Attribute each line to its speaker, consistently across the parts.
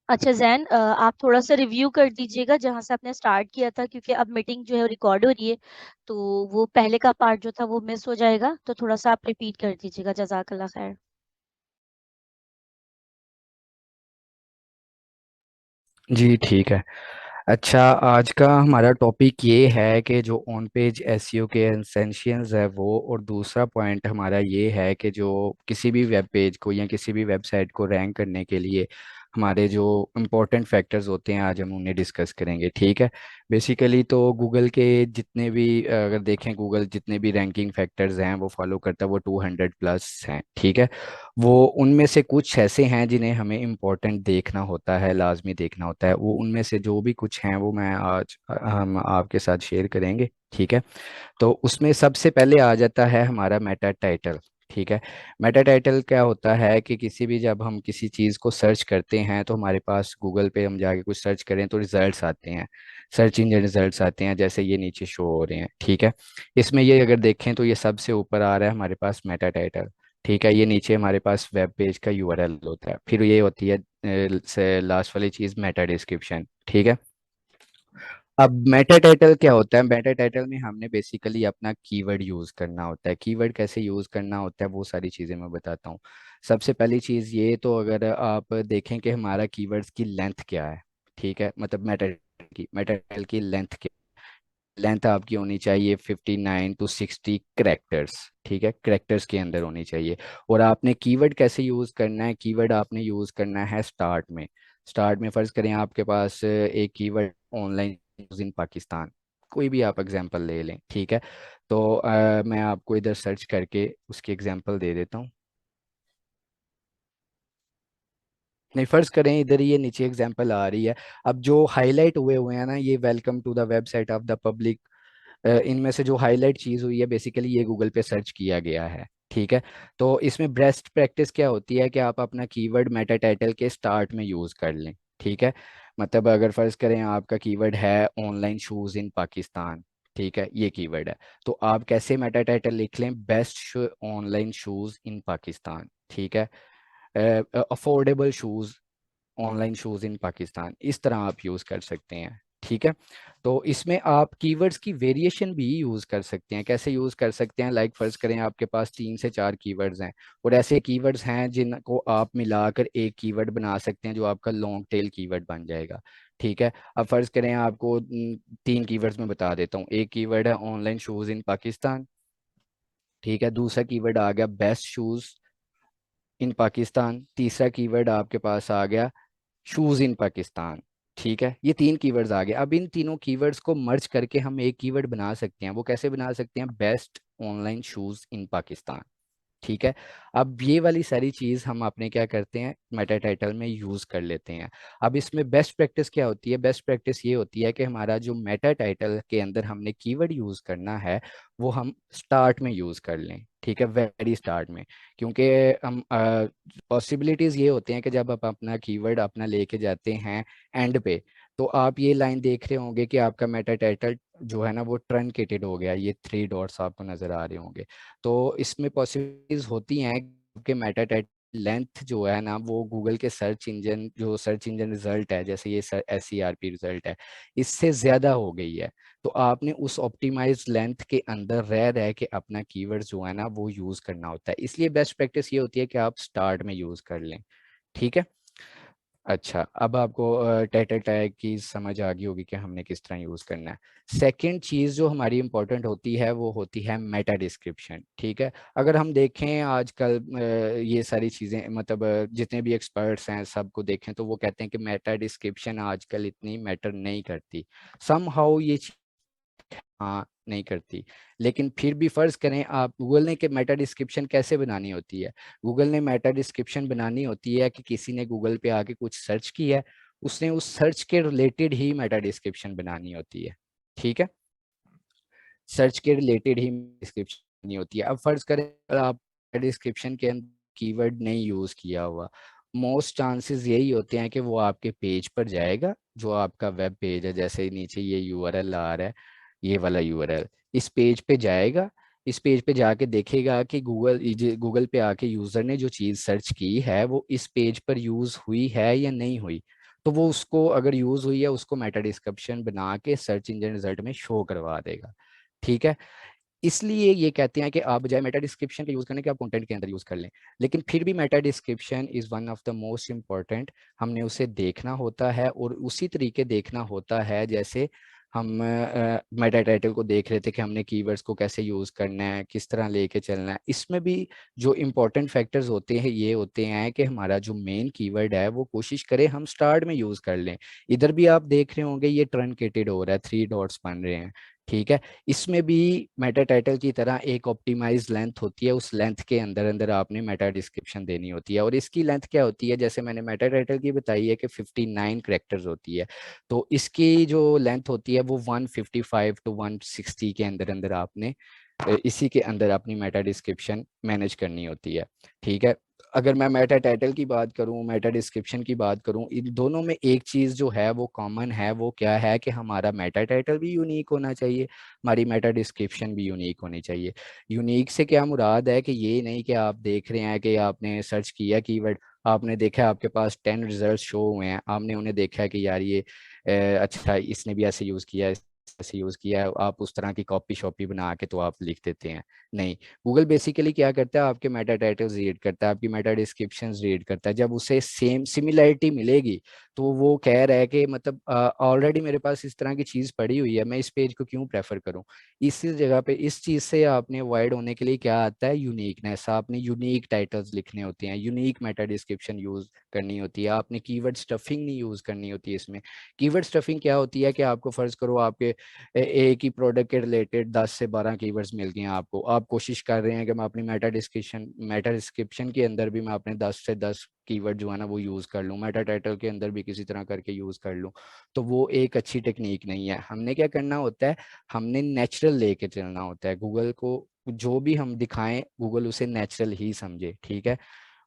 Speaker 1: अच्छा जैन, आप थोड़ा सा रिव्यू कर दीजिएगा जहां से आपने स्टार्ट किया था, क्योंकि अब मीटिंग जो है रिकॉर्ड हो रही है। तो वो पहले का पार्ट जो था वो मिस हो जाएगा, तो थोड़ा सा आप रिपीट कर दीजिएगा। जजाकल्ला खैर।
Speaker 2: जी ठीक है। अच्छा, आज का हमारा टॉपिक ये है कि जो ऑन पेज एसईओ के एसेंशियल्स है वो, और दूसरा पॉइंट हमारा ये है कि जो किसी भी वेब पेज को या किसी भी वेबसाइट को रैंक करने के लिए हमारे जो इम्पोर्टेंट फैक्टर्स होते हैं आज हम उन्हें डिस्कस करेंगे। ठीक है। बेसिकली तो गूगल के जितने भी अगर देखें, गूगल जितने भी रैंकिंग फैक्टर्स हैं वो फॉलो करता है, वो 200 प्लस हैं। ठीक है। वो उनमें से कुछ ऐसे हैं जिन्हें हमें इम्पोर्टेंट देखना होता है, लाजमी देखना होता है। वो उनमें से जो भी कुछ हैं वो मैं आज हम आपके साथ शेयर करेंगे। ठीक है। तो उसमें सबसे पहले आ जाता है हमारा मेटा टाइटल। ठीक है। मेटा टाइटल क्या होता है कि किसी भी जब हम किसी चीज़ को सर्च करते हैं तो हमारे पास गूगल पे हम जाके कुछ सर्च करें तो रिजल्ट्स आते हैं, सर्च इंजन रिजल्ट्स आते हैं, जैसे ये नीचे शो हो रहे हैं। ठीक है। इसमें ये अगर देखें तो ये सबसे ऊपर आ रहा है हमारे पास मेटा टाइटल। ठीक है। ये नीचे हमारे पास वेब पेज का यूआरएल होता है, फिर ये होती है से लास्ट वाली चीज़ मेटा डिस्क्रिप्शन। ठीक है। अब मेटा टाइटल क्या होता है? मेटा टाइटल में हमने बेसिकली अपना कीवर्ड यूज करना होता है। कीवर्ड कैसे यूज करना होता है वो सारी चीजें मैं बताता हूँ। सबसे पहली चीज ये, तो अगर आप देखें कि हमारा कीवर्ड्स की लेंथ क्या है। ठीक है। मतलब मेटा टाइटल की लेंथ क्या, लेंथ आपकी होनी चाहिए 59 to 60 करेक्टर्स। ठीक है। करेक्टर्स के अंदर होनी चाहिए। और आपने कीवर्ड कैसे यूज करना है? कीवर्ड आपने यूज करना है स्टार्ट में। स्टार्ट में फर्ज करें आपके पास एक keyword online news in Pakistan, कोई भी आप एग्जांपल ले लें। ठीक है। तो मैं आपको इधर सर्च करके उसकी एग्जांपल दे देता हूँ। नहीं, फर्ज करें इधर ये नीचे एग्जांपल आ रही है। अब जो हाईलाइट हुए हुए हैं ना, ये welcome to the website of the public, इनमें से जो हाईलाइट चीज हुई है बेसिकली ये गूगल पे सर्च किया गया है। ठीक है। तो इसमें बेस्ट प्रैक्टिस क्या होती है कि आप अपना कीवर्ड मेटा टाइटल के स्टार्ट में यूज कर लें। ठीक है। मतलब अगर फर्ज करें आपका कीवर्ड है ऑनलाइन शूज इन पाकिस्तान, ठीक है, ये कीवर्ड है, तो आप कैसे मेटा टाइटल लिख लें? Best online shoes in Pakistan. ठीक है। Affordable shoes, online shoes in Pakistan, इस तरह आप यूज कर सकते हैं। ठीक है। तो इसमें आप कीवर्ड्स की वेरिएशन भी यूज कर सकते हैं। कैसे यूज कर सकते हैं? लाइक फर्ज करें आपके पास 3 से 4 कीवर्ड्स हैं, और ऐसे कीवर्ड्स हैं जिनको आप मिलाकर एक कीवर्ड बना सकते हैं जो आपका लॉन्ग टेल कीवर्ड बन जाएगा। ठीक है। अब फर्ज करें आपको 3 कीवर्ड्स में बता देता हूँ। एक कीवर्ड है ऑनलाइन शूज इन पाकिस्तान। ठीक है। दूसरा कीवर्ड आ गया बेस्ट शूज इन पाकिस्तान। तीसरा कीवर्ड आपके पास आ गया शूज इन पाकिस्तान। ठीक है। ये 3 कीवर्ड्स आ गए। अब इन तीनों कीवर्ड्स को मर्ज करके हम एक कीवर्ड बना सकते हैं। वो कैसे बना सकते हैं? Best online shoes in Pakistan. ठीक है। अब ये वाली सारी चीज हम अपने क्या करते हैं, मेटा टाइटल में यूज कर लेते हैं। अब इसमें बेस्ट प्रैक्टिस क्या होती है? बेस्ट प्रैक्टिस ये होती है कि हमारा जो मेटा टाइटल के अंदर हमने कीवर्ड यूज करना है वो हम स्टार्ट में यूज कर लें। ठीक है, वेरी स्टार्ट में। क्योंकि हम पॉसिबिलिटीज ये होते हैं कि जब आप अपना कीवर्ड अपना लेके जाते हैं एंड पे, तो आप ये लाइन देख रहे होंगे कि आपका मेटा टाइटल जो है ना वो ट्रंकेटेड हो गया। ये 3 डॉट्स आपको नजर आ रहे होंगे। तो इसमें पॉसिबिलिटीज होती हैं कि मेटा टाइटल लेंथ जो है ना वो गूगल के सर्च इंजन, जो सर्च इंजन रिजल्ट है, जैसे ये SERP रिजल्ट है, इससे ज़्यादा हो गई है। तो आपने उस ऑप्टिमाइज लेंथ के अंदर रह रह के अपना कीवर्ड जो है ना वो यूज़ करना होता है। इसलिए बेस्ट प्रैक्टिस ये होती है कि आप स्टार्ट में यूज़ कर लें। ठीक है। अच्छा, अब आपको टाइटल टैग की समझ आ गई होगी कि हमने किस तरह यूज़ करना है। सेकंड चीज़ जो हमारी इंपॉर्टेंट होती है वो होती है मेटा डिस्क्रिप्शन। ठीक है। अगर हम देखें आजकल ये सारी चीज़ें, मतलब जितने भी एक्सपर्ट्स हैं सबको देखें तो वो कहते हैं कि मेटा डिस्क्रिप्शन आजकल इतनी मैटर नहीं करती। सम हाउ ये हाँ नहीं करती। लेकिन फिर भी फर्ज करें आप, गूगल ने कि मेटा डिस्क्रिप्शन कैसे बनानी होती है? गूगल ने मेटा डिस्क्रिप्शन बनानी होती है कि किसी ने गूगल पे आके कुछ सर्च किया है, उसने उस सर्च के रिलेटेड ही मेटा डिस्क्रिप्शन बनानी होती है। ठीक है। सर्च के रिलेटेड ही डिस्क्रिप्शन बनानी होती है। अब फर्ज करें अगर आप डिस्क्रिप्शन के अंदर कीवर्ड नहीं यूज किया हुआ, मोस्ट चांसेस यही होते हैं कि वो आपके पेज पर जाएगा, जो आपका वेब पेज है, जैसे नीचे ये यूआरएल आ रहा है, ये वाला यूआरएल, इस पेज पे जाएगा। इस पेज पे जाके देखेगा कि गूगल पे आके यूजर ने जो चीज सर्च की है वो इस पेज पर यूज हुई है या नहीं हुई। तो वो उसको अगर यूज हुई है उसको मेटा डिस्क्रिप्शन बना के सर्च इंजन रिजल्ट में शो करवा देगा। ठीक है, इसलिए ये कहते हैं कि आप बजाय मेटा डिस्क्रिप्शन का यूज करने के आप कंटेंट के अंदर यूज कर लें। लेकिन फिर भी Meta description is one of the most important. हमने उसे देखना होता है और उसी तरीके देखना होता है जैसे हम मेटा टाइटल को देख रहे थे कि हमने कीवर्ड्स को कैसे यूज करना है, किस तरह लेके चलना है। इसमें भी जो इम्पोर्टेंट फैक्टर्स होते हैं ये होते हैं कि हमारा जो मेन कीवर्ड है वो कोशिश करें हम स्टार्ट में यूज कर लें। इधर भी आप देख रहे होंगे ये ट्रंकेटेड हो रहा है, 3 डॉट्स बन रहे हैं। ठीक है, इसमें भी मेटा टाइटल की तरह एक ऑप्टिमाइज लेंथ होती है, उस लेंथ के अंदर अंदर आपने मेटा डिस्क्रिप्शन देनी होती है। और इसकी लेंथ क्या होती है, जैसे मैंने मेटा टाइटल की बताई है कि 59 कैरेक्टर्स होती है, तो इसकी जो लेंथ होती है वो 155 टू 160 के अंदर अंदर आपने इसी के अंदर अपनी मेटा डिस्क्रिप्शन मैनेज करनी होती है। ठीक है, अगर मैं मेटा टाइटल की बात करूं, मेटा डिस्क्रिप्शन की बात करूं, इन दोनों में एक चीज जो है वो कॉमन है, वो क्या है कि हमारा मेटा टाइटल भी यूनिक होना चाहिए, हमारी मेटा डिस्क्रिप्शन भी यूनिक होनी चाहिए। यूनिक से क्या मुराद है कि ये नहीं कि आप देख रहे हैं कि आपने सर्च किया कीवर्ड, आपने देखा आपके पास 10 रिजल्ट शो हुए हैं, आपने उन्हें देखा है कि यार ये अच्छा इसने भी ऐसे यूज किया है, ऐसे यूज किया है, आप उस तरह की कॉपी शॉपी बना के तो आप लिख देते हैं। नहीं, गूगल बेसिकली क्या करता है, आपके मेटा टाइटल्स रीड करता है, आपकी मेटा डिस्क्रिप्शन रीड करता है। जब उसे सेम सिमिलैरिटी मिलेगी तो वो कह रहा है कि मतलब ऑलरेडी मेरे पास इस तरह की चीज पड़ी हुई है, मैं इस पेज को क्यों प्रेफर करूं। इसी जगह पे इस चीज से आपने अवॉइड होने के लिए क्या आता है, यूनिकनेस। आपने यूनिक टाइटल्स लिखने होते हैं, यूनिक मेटा डिस्क्रिप्शन यूज करनी होती है, आपने कीवर्ड स्टफिंग नहीं यूज करनी होती है इसमें। कीवर्ड स्टफिंग क्या होती है कि आपको फर्ज करो आपके एक ही प्रोडक्ट के रिलेटेड 10 से 12 कीवर्ड्स मिल गए हैं आपको, आप कोशिश कर रहे हैं कि मैं अपनी मेटा डिस्क्रिप्शन के अंदर भी मैं अपने 10 से 10 कीवर्ड जो है ना वो यूज कर लूँ, मेटा टाइटल के अंदर भी किसी तरह करके यूज कर लूँ, तो वो एक अच्छी टेक्निक नहीं है। हमने क्या करना होता है, हमने नेचुरल लेके चलना होता है। गूगल को जो भी हम दिखाएं गूगल उसे नेचुरल ही समझे, ठीक है,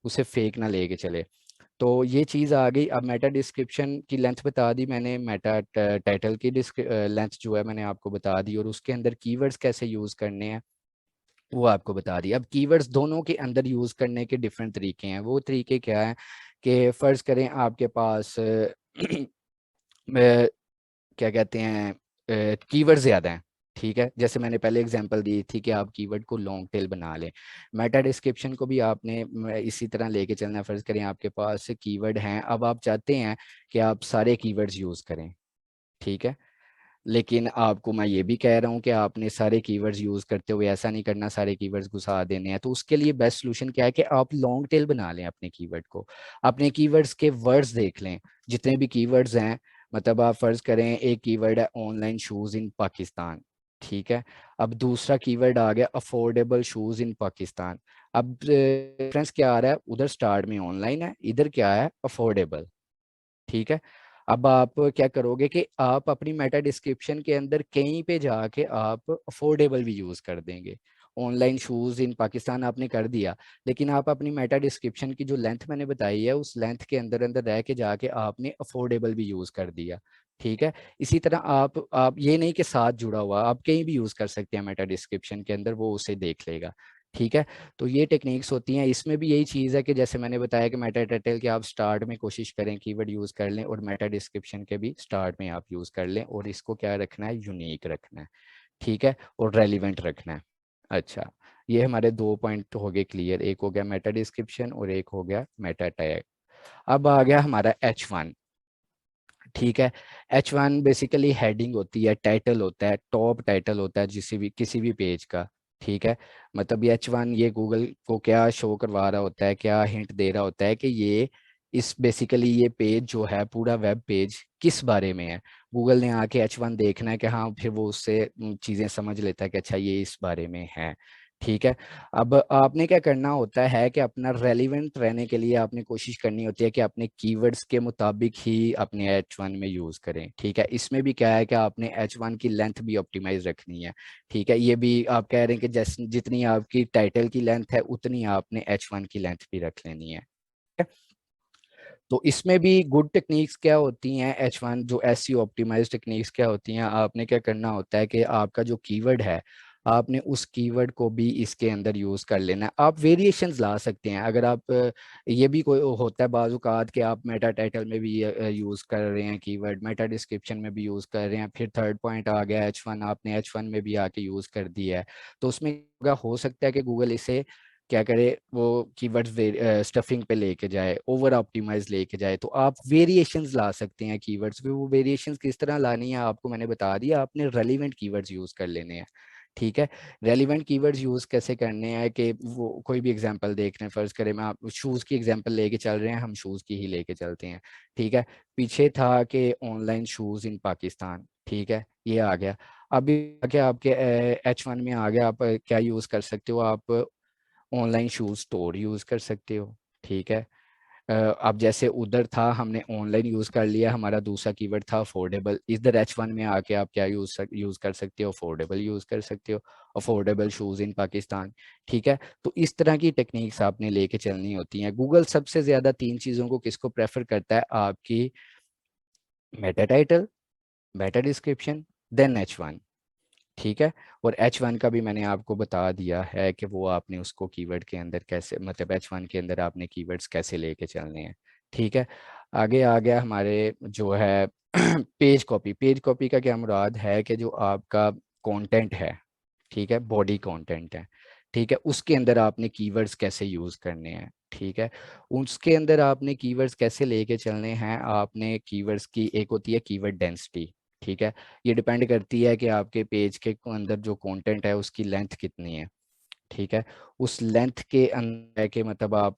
Speaker 2: उसे फेक ना लेके चले। तो ये चीज़ आ गई। अब मेटा डिस्क्रिप्शन की लेंथ बता दी मैंने, मेटा टाइटल की लेंथ जो है मैंने आपको बता दी, और उसके अंदर कीवर्ड्स कैसे यूज़ करने हैं वो आपको बता दी। अब कीवर्ड्स दोनों के अंदर यूज़ करने के डिफरेंट तरीके हैं। वो तरीके क्या है कि फ़र्ज़ करें आपके पास क्या कहते हैं कीवर्ड ज़्यादा हैं। ठीक है, जैसे मैंने पहले एग्जांपल दी थी कि आप कीवर्ड को लॉन्ग टेल बना लें, मेटा डिस्क्रिप्शन को भी आपने इसी तरह लेके चलना है। फ़र्ज़ करें आपके पास कीवर्ड हैं, अब आप चाहते हैं कि आप सारे कीवर्ड्स यूज़ करें। ठीक है, लेकिन आपको मैं ये भी कह रहा हूँ कि आपने सारे कीवर्ड्स यूज करते हुए ऐसा नहीं करना सारे कीवर्ड्स घुसा देने हैं। तो उसके लिए बेस्ट सोल्यूशन क्या है कि आप लॉन्ग टेल बना लें अपने कीवर्ड को, अपने कीवर्ड्स के वर्ड्स देख लें, जितने भी कीवर्ड्स हैं। मतलब आप फर्ज करें एक कीवर्ड है ऑनलाइन शूज इन पाकिस्तान, ठीक है, अब दूसरा कीवर्ड आ गया अफोर्डेबल शूज इन पाकिस्तान। अब डिफरेंस क्या आ रहा है, उधर स्टार्ट में ऑनलाइन है, इधर क्या है अफोर्डेबल। ठीक है, अब आप क्या करोगे कि आप अपनी मेटा डिस्क्रिप्शन के अंदर कहीं पे जाके आप अफोर्डेबल भी यूज कर देंगे। ऑनलाइन शूज इन पाकिस्तान आपने कर दिया, लेकिन आप अपनी मेटा डिस्क्रिप्शन की जो लेंथ मैंने बताई है उस लेंथ के अंदर अंदर रह के जाके आपने अफोर्डेबल भी यूज कर दिया। ठीक है, इसी तरह आप ये नहीं कि साथ जुड़ा हुआ, आप कहीं भी यूज कर सकते हैं मेटा डिस्क्रिप्शन के अंदर, वो उसे देख लेगा। ठीक है, तो ये टेक्निक्स होती हैं। इसमें भी यही चीज़ है कि जैसे मैंने बताया कि मेटा टाइटल के आप स्टार्ट में कोशिश करें कीवर्ड यूज़ कर लें, और मेटा डिस्क्रिप्शन के भी स्टार्ट में आप यूज़ कर लें, और इसको क्या रखना है, यूनिक रखना है। ठीक है, और रेलिवेंट रखना है। अच्छा, ये हमारे 2 पॉइंट हो गए क्लियर, एक हो गया मेटा डिस्क्रिप्शन और एक हो गया मेटा टैग। अब आ गया हमारा H1। ठीक है, H1 बेसिकली हेडिंग होती है, टाइटल होता है, टॉप टाइटल होता है किसी भी पेज का। ठीक है, मतलब ये H1 ये गूगल को क्या शो करवा रहा होता है, क्या हिंट दे रहा होता है कि ये इस बेसिकली ये पेज जो है पूरा वेब पेज किस बारे में है। गूगल ने आके H1 देखना है कि हाँ, फिर वो उससे चीज़ें समझ लेता है कि अच्छा ये इस बारे में है। ठीक है, अब आपने क्या करना होता है कि अपना रेलिवेंट रहने के लिए आपने कोशिश करनी होती है कि अपने कीवर्ड्स के मुताबिक ही अपने H1 में यूज़ करें। ठीक है, इसमें भी क्या है कि आपने H1 की लेंथ भी ऑप्टिमाइज रखनी है। ठीक है, ये भी आप कह रहे हैं कि जितनी आपकी टाइटल की लेंथ है उतनी आपने H1 की लेंथ भी रख लेनी है। तो इसमें भी गुड टेक्निक्स क्या होती हैं, H1 जो SEO ऑप्टिमाइज टेक्निक्स क्या होती हैं, आपने क्या करना होता है कि आपका जो कीवर्ड है आपने उस कीवर्ड को भी इसके अंदर यूज कर लेना है। आप वेरिएशंस ला सकते हैं। अगर आप ये भी कोई होता है बाजुकात कि आप मेटा टाइटल में भी यूज कर रहे हैं कीवर्ड, मेटा डिस्क्रिप्शन में भी यूज कर रहे हैं, फिर थर्ड पॉइंट आ गया H1, आपने H1 में भी आके यूज कर दिया है, तो उसमें हो सकता है कि गूगल इसे क्या करे, वो कीवर्ड्स स्टफिंग पे लेके जाए, ओवर ऑप्टिमाइज लेके जाए। तो आप वेरिएशंस ला सकते हैं कीवर्ड्स पे। वो वेरिएशंस किस तरह लानी है आपको मैंने बता दिया, आपने रेलिवेंट कीवर्ड्स यूज कर लेने हैं। ठीक है, रेलिवेंट कीवर्ड्स यूज कैसे करने हैं कि वो कोई भी एग्जांपल देख रहे हैं, फर्ज करें मैं आप शूज की एग्जांपल लेके चल रहे हैं, हम शूज की ही लेके चलते हैं। ठीक है, पीछे था कि ऑनलाइन शूज इन पाकिस्तान, ठीक है, ये आ गया। अभी आगे आपके H1 में आ गया, आप क्या यूज कर सकते हो, आप ऑनलाइन शूज स्टोर यूज कर सकते हो। ठीक है, अब जैसे उधर था हमने ऑनलाइन यूज कर लिया, हमारा दूसरा कीवर्ड था अफोर्डेबल, इधर H1 में आके आप क्या यूज कर सकते हो, अफोर्डेबल यूज कर सकते हो, अफोर्डेबल शूज इन पाकिस्तान। ठीक है, तो इस तरह की टेक्निक्स आपने लेके चलनी होती हैं। गूगल सबसे ज्यादा तीन चीजों को किसको प्रेफर करता है, आपकी meta title, meta description, then H1। ठीक है, और H1 का भी मैंने आपको बता दिया है कि वो आपने उसको कीवर्ड के अंदर कैसे, मतलब H1 के अंदर आपने कीवर्ड्स कैसे लेके चलने हैं। ठीक है, आगे आ गया हमारे जो है पेज कॉपी। पेज कॉपी का क्या मुराद है कि जो आपका कंटेंट है, ठीक है, बॉडी कंटेंट है, ठीक है, उसके अंदर आपने कीवर्ड्स कैसे यूज करने हैं। ठीक है, उसके अंदर आपने कीवर्ड्स कैसे लेके चलने हैं, आपने कीवर्ड्स की एक होती है कीवर्ड डेंसिटी। ठीक है, ये डिपेंड करती है कि आपके पेज के अंदर जो कंटेंट है उसकी लेंथ कितनी है। ठीक है, उस लेंथ के अंदर के मतलब आप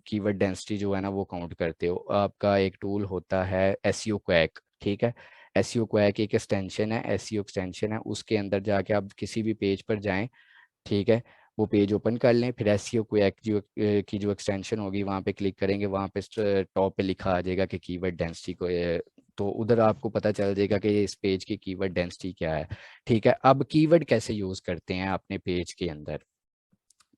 Speaker 2: कीवर्ड डेंसिटी जो है ना वो काउंट करते हो। आपका एक टूल होता है एसईओ क्वैक। ठीक है, एसईओ क्वैक एक एक्सटेंशन है, एसईओ एक्सटेंशन है, उसके अंदर जाके आप किसी भी पेज पर जाएं, ठीक है, वो पेज ओपन कर लें, फिर एसईओ क्वैक की जो एक्सटेंशन होगी वहाँ पे क्लिक करेंगे, वहाँ पे टॉप पे लिखा आ जाएगा कि कीवर्ड डेंसिटी को तो उधर आपको पता चल जाएगा कि इस पेज की कीवर्ड डेंसिटी क्या है। ठीक है, अब कीवर्ड कैसे यूज करते हैं अपने पेज के अंदर।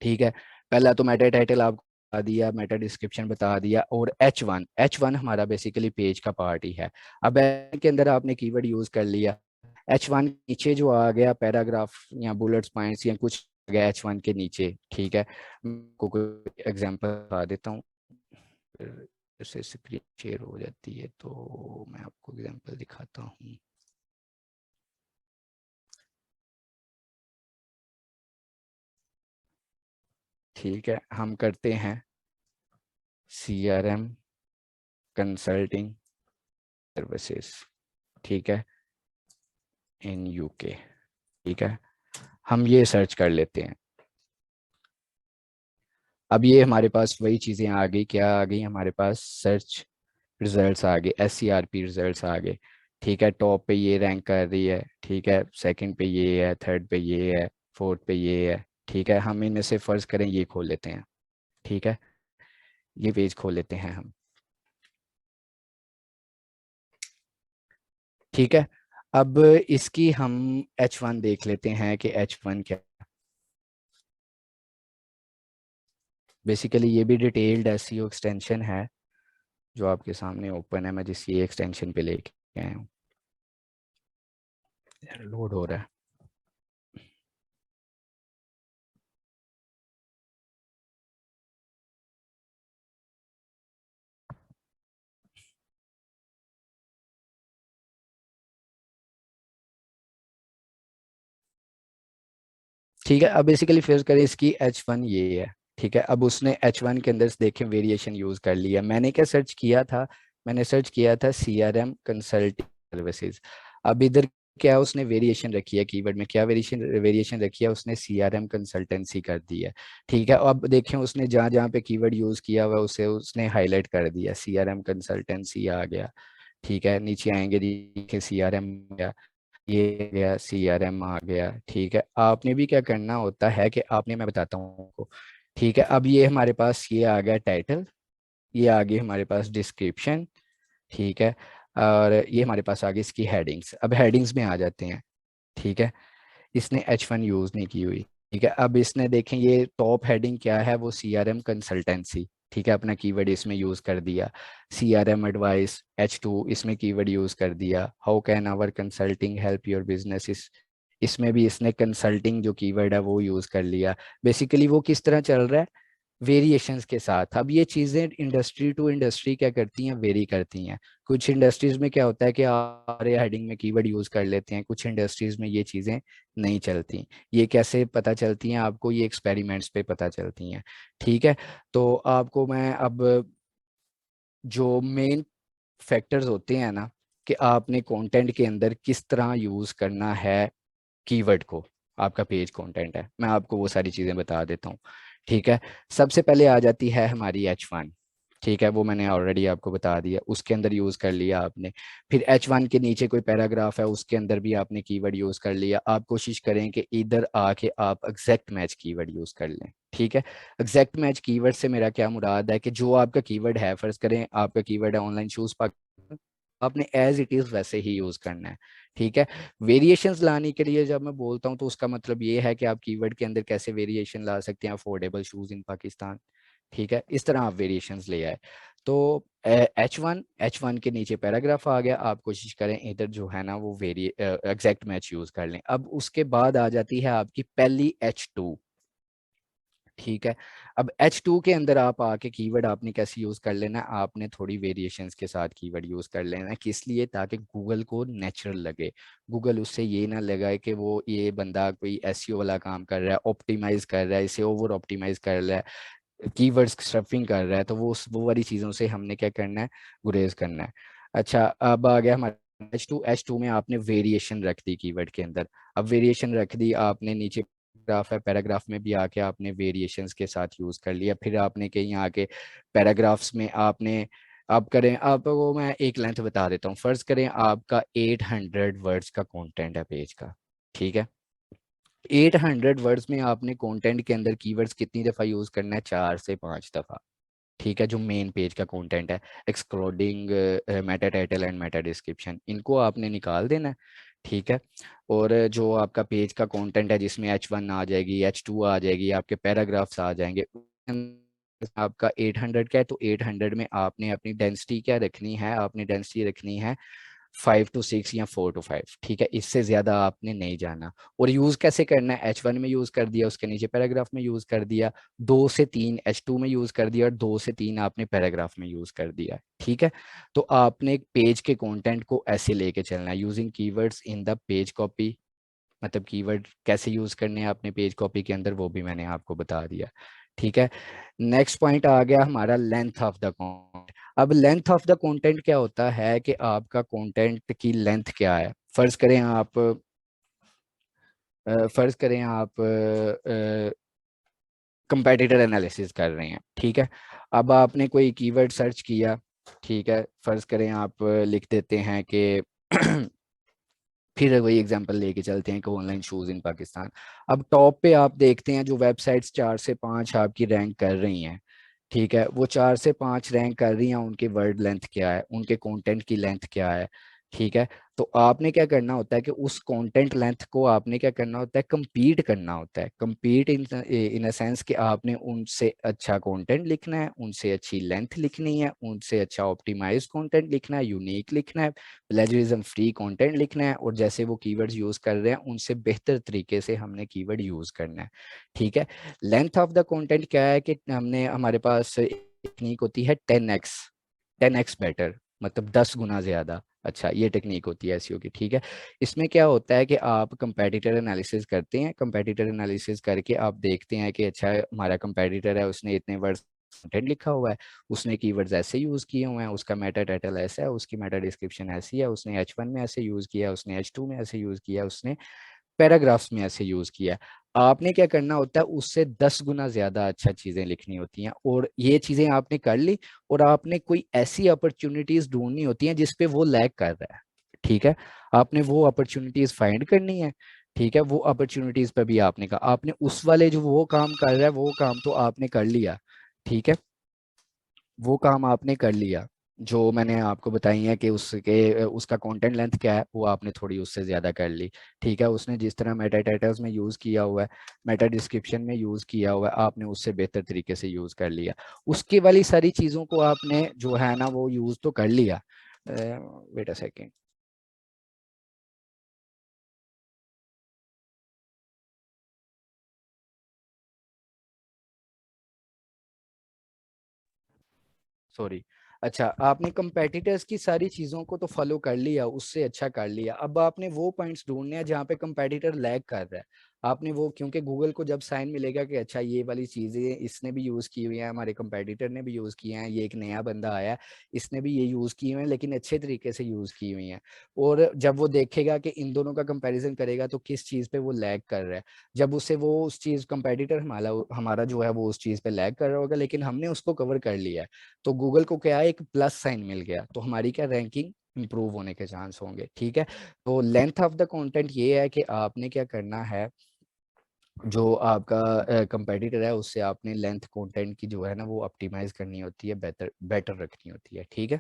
Speaker 2: ठीक है, पहला तो मेटा टाइटल आपको बता दिया, मेटा डिस्क्रिप्शन बता दिया, और H1 हमारा बेसिकली पेज का पार्ट ही है। अब के अंदर आपने कीवर्ड यूज कर लिया, H1 नीचे जो आ गया पैराग्राफ या बुलेट्स पॉइंट्स या कुछ आ गया H1 के नीचे। ठीक है, मैं आपको कोई एग्जांपल बता देता हूँ, फिर जैसे स्क्रीन शेयर हो जाती है तो मैं आपको एग्जांपल दिखाता हूँ। ठीक है, हम करते हैं CRM कंसल्टिंग सर्विसेज, ठीक है, इन UK। ठीक है, हम ये सर्च कर लेते हैं। अब ये हमारे पास वही चीज़ें आ गई, क्या आ गई हमारे पास, सर्च रिजल्ट्स आ गए, SCRP रिजल्ट्स आ गए। ठीक है, टॉप पे ये रैंक कर रही है, ठीक है, सेकंड पे ये है, थर्ड पे ये है, फोर्थ पे ये है। ठीक है, हम इनमें से फर्ज करें ये खोल लेते हैं। ठीक है, ये पेज खोल लेते हैं हम। ठीक है, अब इसकी हम H1 देख लेते हैं कि H1 क्या। बेसिकली ये भी डिटेल्ड SEO एक्सटेंशन है जो आपके सामने ओपन है, मैं जिस ये एक्सटेंशन पे लेके आया हूँ। लोड हो रहा है। ठीक है, अब बेसिकली फिर करें इसकी H1 ये है। ठीक है, अब उसने H1 के अंदर से देखें वेरिएशन यूज कर लिया। मैंने क्या सर्च किया था, मैंने सर्च किया था CRM कंसल्टिंग सर्विसेज। अब इधर क्या उसने वेरिएशन रखी है, कीवर्ड में क्या वेरिएशन वेरिएशन रखी है, उसने CRM कंसल्टेंसी कर दी है। ठीक है, अब देखें उसने जहाँ जहाँ पे कीवर्ड यूज किया हुआ उसे उसने हाईलाइट कर दिया, CRM कंसल्टेंसी आ गया। ठीक है, नीचे आएंगे, देखिए CRM ये गया, CRM आ गया। ठीक है, आपने भी क्या करना होता है कि आपने, मैं बताता हूँ आपको। ठीक है, अब ये हमारे पास ये आ गया टाइटल, ये आ गई हमारे पास डिस्क्रिप्शन। ठीक है, और ये हमारे पास आ गई इसकी हेडिंग्स। अब हेडिंग्स में आ जाते हैं। ठीक है, इसने H1 यूज नहीं की हुई। ठीक है, अब इसने देखें ये टॉप हेडिंग क्या है, वो CRM कंसल्टेंसी। ठीक है, अपना कीवर्ड इसमें यूज कर दिया। CRM एडवाइस H2 इसमें कीवर्ड यूज कर दिया। How can our consulting help your business इसमें भी इसने कंसल्टिंग जो कीवर्ड है वो यूज कर लिया। बेसिकली वो किस तरह चल रहा है, वेरिएशंस के साथ। अब ये चीजें इंडस्ट्री टू इंडस्ट्री क्या करती हैं, वेरी करती हैं। कुछ इंडस्ट्रीज में क्या होता है कि आरे हेडिंग में कीवर्ड यूज कर लेते हैं, कुछ इंडस्ट्रीज में ये चीजें नहीं चलती। ये कैसे पता चलती हैं आपको, ये एक्सपेरिमेंट्स पे पता चलती हैं। ठीक है, तो आपको मैं अब जो मेन फैक्टर्स होते हैं ना, कि आपने कंटेंट के अंदर किस तरह यूज करना है कीवर्ड को, आपका पेज कंटेंट है, मैं आपको वो सारी चीजें बता देता हूँ। ठीक है, सबसे पहले आ जाती है हमारी H1। ठीक है, वो मैंने ऑलरेडी आपको बता दिया, उसके अंदर यूज कर लिया आपने। फिर H1 के नीचे कोई पैराग्राफ है, उसके अंदर भी आपने कीवर्ड यूज कर लिया। आप कोशिश करें कि इधर आके आप एग्जैक्ट मैच कीवर्ड यूज कर लें। ठीक है, एग्जैक्ट मैच कीवर्ड से मेरा क्या मुराद है कि जो आपका कीवर्ड है, फर्ज करें आपका कीवर्ड है ऑनलाइन शूज, आपने एज इट इज वैसे ही यूज करना है। ठीक है, वेरिएशंस लाने के लिए जब मैं बोलता हूँ तो उसका मतलब ये है कि आप कीवर्ड के अंदर कैसे वेरिएशन ला सकते हैं, अफोर्डेबल शूज इन पाकिस्तान। ठीक है, इस तरह आप वेरिएशंस ले आए। तो H1 के नीचे पैराग्राफ आ गया, आप कोशिश करें इधर जो है ना वो वेरी एग्जैक्ट मैच यूज कर लें। अब उसके बाद आ जाती है आपकी पहली H2। ठीक है, अब H2 के अंदर आप आके कीवर्ड आपने कैसे यूज कर लेना है, आपने थोड़ी वेरिएशंस के साथ कीवर्ड यूज कर लेना है। किस लिए, ताकि गूगल को नेचुरल लगे, गूगल उससे ये ना लगाए कि वो ये बंदा कोई एसईओ वाला काम कर रहा है, ऑप्टिमाइज कर रहा है, इसे ओवर ऑप्टिमाइज कर रहा है, कीवर्ड्स स्टफिंग कर रहा है। तो वो वाली चीजों से हमने क्या करना है, गुरेज करना है। अच्छा, अब आ गया हमारा H2 में आपने वेरिएशन रख दी कीवर्ड के अंदर। अब वेरिएशन रख दी आपने, नीचे पैराग्राफ है, पैराग्राफ में भी आके आपने वेरिएशंस के साथ यूज कर लिया। फिर आपने कहीं आके पैराग्राफ्स में आपने, आप करें, आपको मैं एक लेंथ बता देता हूँ। फर्ज करें आपका 800 वर्ड्स का कंटेंट है पेज का। ठीक है, 800 वर्ड्स में आपने कंटेंट के अंदर कीवर्ड्स कितनी दफ़ा यूज करना है, 4 से 5 दफ़ा। ठीक है, जो मेन पेज का कंटेंट है, excluding Meta title and Meta description, इनको आपने निकाल देना है। ठीक है, और जो आपका पेज का कंटेंट है जिसमें H1 आ जाएगी, H2 आ जाएगी, आपके पैराग्राफ्स आ जाएंगे, आपका 800 का है, तो 800 में आपने अपनी डेंसिटी क्या रखनी है, आपने डेंसिटी रखनी है 5 to 6 या 4 to 5। ठीक है, इससे ज्यादा आपने नहीं जाना। और यूज कैसे करना है, H1 में यूज कर दिया, उसके नीचे पैराग्राफ में यूज कर दिया, 2 से 3 H2 में यूज कर दिया, और 2 से 3 आपने पैराग्राफ में यूज कर दिया। ठीक है, तो आपने पेज के कंटेंट को ऐसे लेके चलना है, using keywords in the page copy. मतलब कीवर्ड कैसे यूज करने हैं आपने पेज कॉपी के अंदर, वो भी मैंने आपको बता दिया। ठीक है, नेक्स्ट पॉइंट आ गया हमारा लेंथ ऑफ द कंटेंट। अब लेंथ ऑफ द कंटेंट क्या होता है कि आपका कंटेंट की लेंथ क्या है। फर्ज करें आप फर्ज करें आप कंपेटिटर एनालिसिस कर रहे हैं। ठीक है, अब आपने कोई कीवर्ड सर्च किया। ठीक है, फर्ज करें आप लिख देते हैं कि फिर वही एग्जांपल लेके चलते हैं कि ऑनलाइन शूज इन पाकिस्तान। अब टॉप पे आप देखते हैं जो वेबसाइट्स 4 से 5 आपकी रैंक कर रही हैं। ठीक है, वो 4 से 5 रैंक कर रही हैं, उनके वर्ड लेंथ क्या है, उनके कंटेंट की लेंथ क्या है। ठीक है, तो आपने क्या करना होता है कि उस कंटेंट लेंथ को आपने क्या करना होता है, compete करना होता है। compete इन अ सेंस कि आपने उनसे अच्छा कंटेंट लिखना है, उनसे अच्छी लेंथ लिखनी है, उनसे अच्छा ऑप्टिमाइज कंटेंट लिखना है, यूनिक लिखना है, प्लेजरिज्म फ्री कंटेंट लिखना है, और जैसे वो कीवर्ड्स यूज कर रहे हैं उनसे बेहतर तरीके से हमने कीवर्ड यूज करना है। ठीक है, लेंथ ऑफ द कंटेंट क्या है कि हमने, हमारे पास टेक्निक होती है 10x, 10x बेटर, मतलब 10 गुना ज्यादा अच्छा, ये टेक्निक होती है एसईओ की। ठीक है, इसमें क्या होता है कि आप कंपेटिटर एनालिसिस करते हैं, कंपेटिटर एनालिसिस करके आप देखते हैं कि अच्छा हमारा कंपेटिटर है, उसने इतने वर्ड कंटेंट लिखा हुआ है, उसने कीवर्ड्स ऐसे यूज किए हुए हैं, उसका मेटा टाइटल ऐसा है, उसकी मेटा डिस्क्रिप्शन ऐसी है, उसने H1 में ऐसे यूज किया, उसने H2 में ऐसे यूज किया, उसने पैराग्राफ्स में ऐसे यूज किया। आपने क्या करना होता है, उससे 10 गुना ज्यादा अच्छा चीजें लिखनी होती हैं, और ये चीजें आपने कर ली, और आपने कोई ऐसी अपॉर्चुनिटीज ढूंढनी होती हैं जिसपे वो लैग कर रहा है। ठीक है, आपने वो अपॉर्चुनिटीज फाइंड करनी है। ठीक है, वो अपॉर्चुनिटीज पे भी आपने कहा, आपने उस वाले जो वो काम कर रहा है वो काम तो आपने कर लिया। ठीक है, वो काम आपने कर लिया, जो मैंने आपको बताई है कि उसके उसका कंटेंट लेंथ क्या है, वो आपने थोड़ी उससे ज्यादा कर ली। ठीक है, उसने जिस तरह मेटा टाइटल्स में यूज किया हुआ है, मेटा डिस्क्रिप्शन में यूज किया हुआ है, आपने उससे बेहतर तरीके से यूज कर लिया। उसके वाली सारी चीजों को आपने जो है ना वो यूज तो कर लिया। Wait a second. सॉरी। अच्छा, आपने कंपेटिटर्स की सारी चीजों को तो फॉलो कर लिया, उससे अच्छा कर लिया। अब आपने वो पॉइंट्स ढूंढने हैं जहाँ पे कंपेटिटर लैग कर रहा है। आपने वो, क्योंकि गूगल को जब साइन मिलेगा कि अच्छा ये वाली चीजें इसने भी यूज की हुई है, हमारे कंपेटिटर ने भी यूज की हैं, ये एक नया बंदा आया है इसने भी ये यूज की हुई है लेकिन अच्छे तरीके से यूज की हुई हैं, और जब वो देखेगा कि इन दोनों का कंपैरिजन करेगा तो किस चीज पे वो लैग कर रहा है, जब उससे वो उस चीज कंपेटिटर हमारा हमारा जो है वो उस चीज पे लैग कर रहा होगा लेकिन हमने उसको कवर कर लिया है, तो गूगल को क्या है, एक प्लस साइन मिल गया, तो हमारी क्या रैंकिंग इंप्रूव होने के चांस होंगे। ठीक है, तो लेंथ ऑफ द कंटेंट ये है कि आपने क्या करना है, जो आपका कंपेटिटर है उससे आपने लेंथ कंटेंट की जो है ना वो ऑप्टिमाइज करनी होती है, बेटर बेटर रखनी होती है। ठीक है।